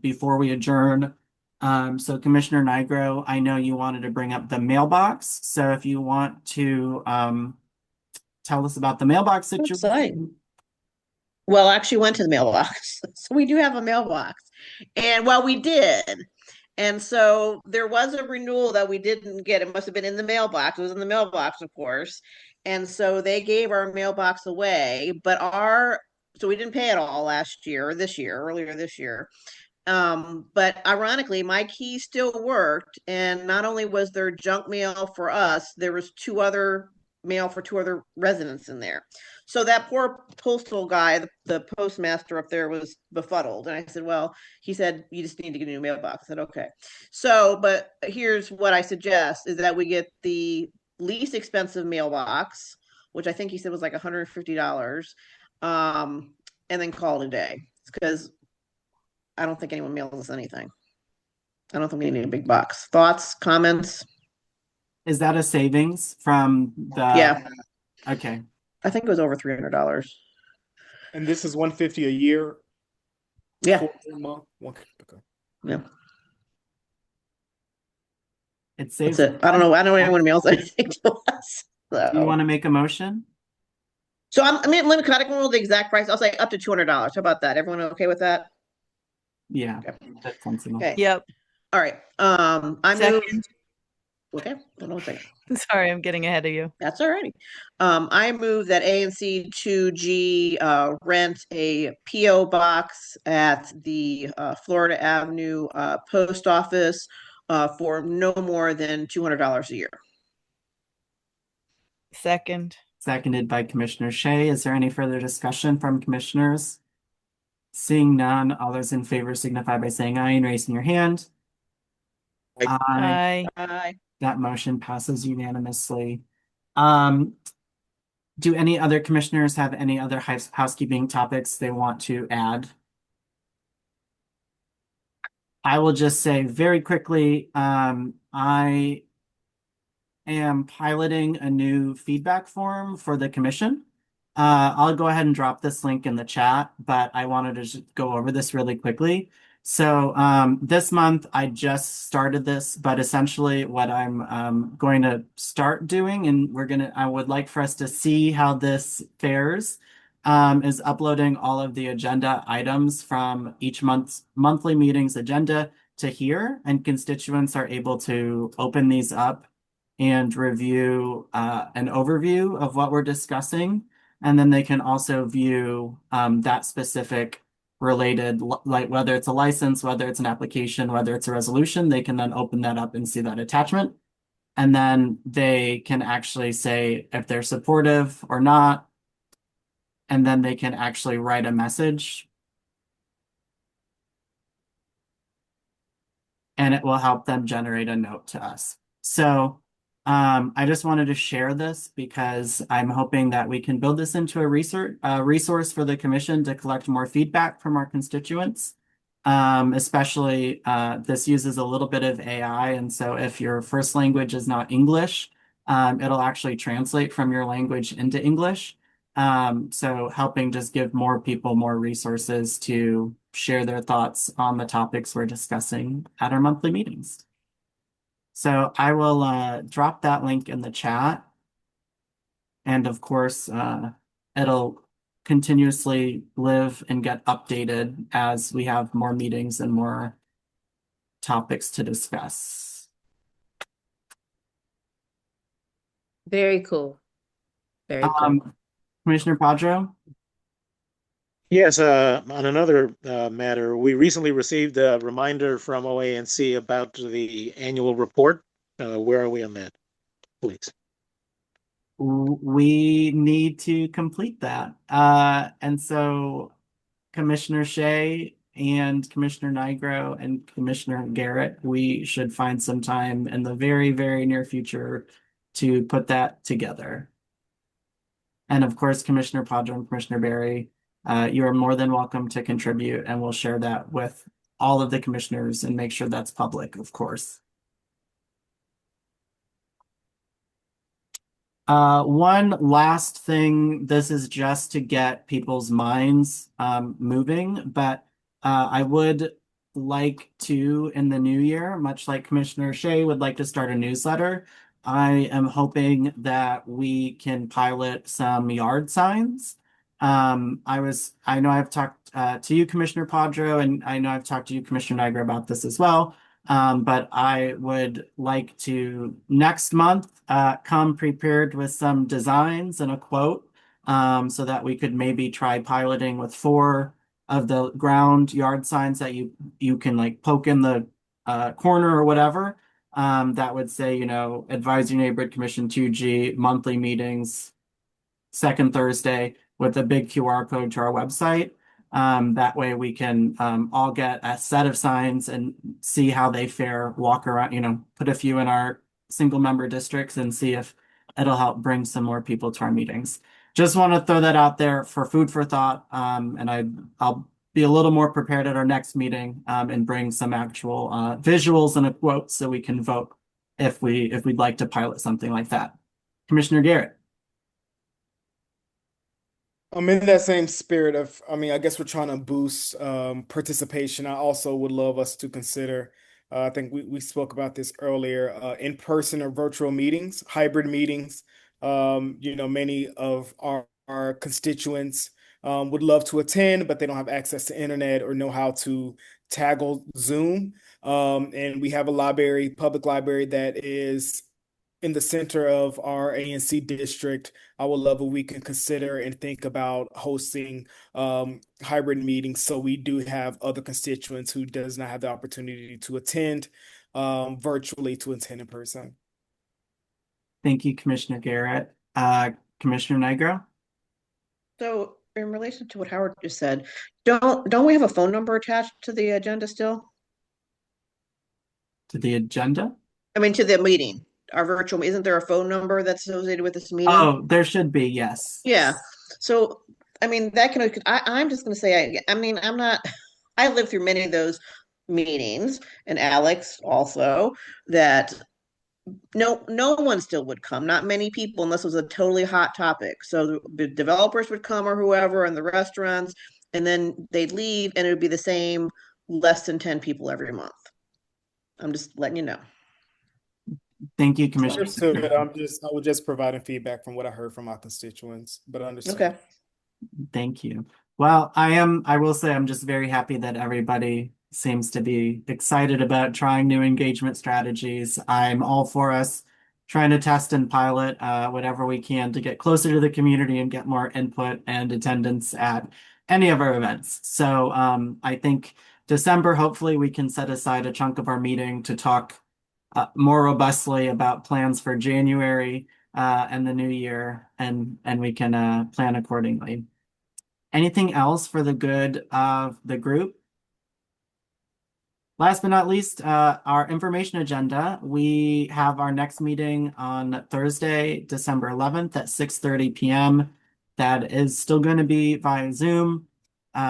Speaker 2: before we adjourn. So Commissioner Nigro, I know you wanted to bring up the mailbox. So if you want to tell us about the mailbox situation.
Speaker 1: Well, I actually went to the mailbox. So we do have a mailbox. And well, we did. And so there was a renewal that we didn't get. It must have been in the mailbox. It was in the mailbox, of course. And so they gave our mailbox away, but so we didn't pay it all last year, or this year, earlier this year. But ironically, my key still worked, and not only was there junk mail for us, there was two other mail for two other residents in there. So that poor postal guy, the postmaster up there, was befuddled. And I said, well, he said, you just need to get a new mailbox. I said, okay. So, but here's what I suggest is that we get the least expensive mailbox, which I think he said was like $150, and then call it a day. Because I don't think anyone mails us anything. I don't think we need a big box. Thoughts, comments?
Speaker 2: Is that a savings from the?
Speaker 1: Yeah,
Speaker 2: Okay.
Speaker 1: I think it was over $300.
Speaker 7: And this is 150 a year
Speaker 1: Yeah,
Speaker 7: for a month. Okay.
Speaker 1: yeah.
Speaker 2: It
Speaker 1: That's
Speaker 2: saves.
Speaker 1: it. I don't know. I don't know anyone mails anything to us.
Speaker 2: Do you
Speaker 1: So,
Speaker 2: want to make a motion?
Speaker 1: so I mean, let me kind of go over the exact price. I'll say up to $200. How about that? Everyone okay with that?
Speaker 2: Yeah,
Speaker 1: Okay.
Speaker 2: that sounds enough.
Speaker 1: Okay.
Speaker 5: Yep.
Speaker 1: All right. I move.
Speaker 5: Second.
Speaker 1: Okay. Hold on a second.
Speaker 5: Sorry, I'm getting ahead of you.
Speaker 1: That's all righty. I move that ANC 2G rent a PO box at the Florida Avenue post office for no more than $200 a year.
Speaker 5: Second.
Speaker 2: Seconded by Commissioner Shea. Is there any further discussion from commissioners? Seeing none, all those in favor signify by saying aye and raising your hand. Aye.
Speaker 5: Aye.
Speaker 2: That motion passes unanimously. Do any other commissioners have any other housekeeping topics they want to add? I will just say very quickly, I am piloting a new feedback form for the commission. I'll go ahead and drop this link in the chat, but I wanted to just go over this really quickly. So this month I just started this, but essentially what I'm going to start doing, and I would like for us to see how this fares, is uploading all of the agenda items from each month's monthly meetings agenda to here, and constituents are able to open these up and review an overview of what we're discussing. And then they can also view that specific related, like whether it's a license, whether it's an application, whether it's a resolution, they can then open that up and see that attachment. And then they can actually say if they're supportive or not. And then they can actually write a message. And it will help them generate a note to us. So I just wanted to share this because I'm hoping that we can build this into a resource for the commission to collect more feedback from our constituents. Especially this uses a little bit of AI. And so if your first language is not English, it'll actually translate from your language into English. So helping just give more people more resources to share their thoughts on the topics we're discussing at our monthly meetings. So I will drop that link in the chat. And of course, it'll continuously live and get updated as we have more meetings and more topics to discuss.
Speaker 3: Very cool. Very cool.
Speaker 2: Commissioner Padro?
Speaker 4: Yes, on another matter, we recently received a reminder from OANC about the annual report. Where are we on that, please?
Speaker 2: We need to complete that. And so Commissioner Shea and Commissioner Nigro and Commissioner Garrett, we should find some time in the very, very near future to put that together. And of course, Commissioner Padro and Commissioner Barry, you are more than welcome to contribute, and we'll share that with all of the commissioners and make sure that's public, of course. One last thing, this is just to get people's minds moving, but I would like to, in the new year, much like Commissioner Shea would like to start a newsletter, I am hoping that we can pilot some yard signs. I know I've talked to you, Commissioner Padro, and I know I've talked to you, Commissioner Niagara, about this as well. But I would like to next month come prepared with some designs and a quote so that we could maybe try piloting with 4 of the ground yard signs that you can like poke in the corner or whatever. That would say, Advisory Neighborhood Commission 2G monthly meetings, second Thursday, with a big QR code to our website. That way we can all get a set of signs and see how they fare, walk around, put a few in our single member districts and see if it'll help bring some more people to our meetings. Just want to throw that out there for food for thought. And I'll be a little more prepared at our next meeting and bring some actual visuals and a quote so we can vote if we'd like to pilot something like that. Commissioner Garrett.
Speaker 7: I'm in that same spirit of, I guess we're trying to boost participation. I also would love us to consider, I think we spoke about this earlier, in-person or virtual meetings, hybrid meetings. Many of our constituents would love to attend, but they don't have access to internet or know how to toggle Zoom. And we have a public library that is in the center of our ANC district. I would love if we can consider and think about hosting hybrid meetings so we do have other constituents who does not have the opportunity to attend virtually to attend in person.
Speaker 2: Thank you, Commissioner Garrett. Commissioner Nigro?
Speaker 1: So in relation to what Howard just said, don't we have a phone number attached to the agenda still?
Speaker 2: To the agenda?
Speaker 1: I mean, to the meeting, our virtual, isn't there a phone number that's associated with this meeting?
Speaker 2: Oh, there should be, yes.
Speaker 1: Yeah. So, I mean, I'm just going to say, I lived through many of those meetings, and Alex also, that no one still would come, not many people, unless it was a totally hot topic. So the developers would come or whoever, and the restaurants, and then they'd leave, and it would be the same less than 10 people every month. I'm just letting you know.
Speaker 2: Thank you, Commissioner.
Speaker 7: Understood. I was just providing feedback from what I heard from my constituents, but understood.
Speaker 1: Okay.
Speaker 2: Thank you. Well, I will say I'm just very happy that everybody seems to be excited about trying new engagement strategies. I'm all for us trying to test and pilot whatever we can to get closer to the community and get more input and attendance at any of our events. So I think December, hopefully we can set aside a chunk of our meeting to talk more robustly about plans for January and the new year, and we can plan accordingly. Anything else for the good of the group? Last but not least, our information agenda. We have our next meeting on Thursday, December 11th at 6:30 p.m. That is still going to be via Zoom.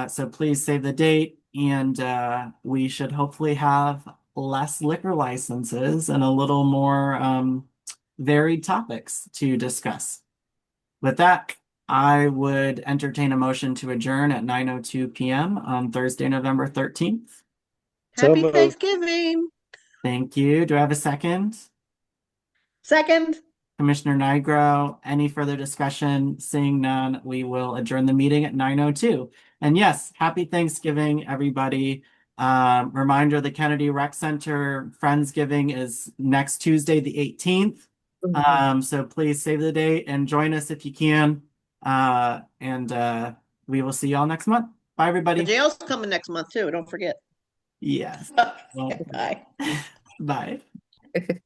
Speaker 2: So please save the date, and we should hopefully have less liquor licenses and a little more varied topics to discuss. With that, I would entertain a motion to adjourn at 9:02 p.m. on Thursday, November 13th.
Speaker 1: Happy Thanksgiving.
Speaker 2: Thank you. Do I have a second?
Speaker 1: Second.
Speaker 2: Commissioner Nigro, any further discussion? Seeing none, we will adjourn the meeting at 9:02. And yes, happy Thanksgiving, everybody. Reminder, the Kennedy Rec Center Friendsgiving is next Tuesday, the 18th. So please save the date and join us if you can. And we will see y'all next month. Bye, everybody.
Speaker 1: The jail's coming next month too. Don't forget.
Speaker 2: Yes. Well,
Speaker 1: Bye.
Speaker 2: bye.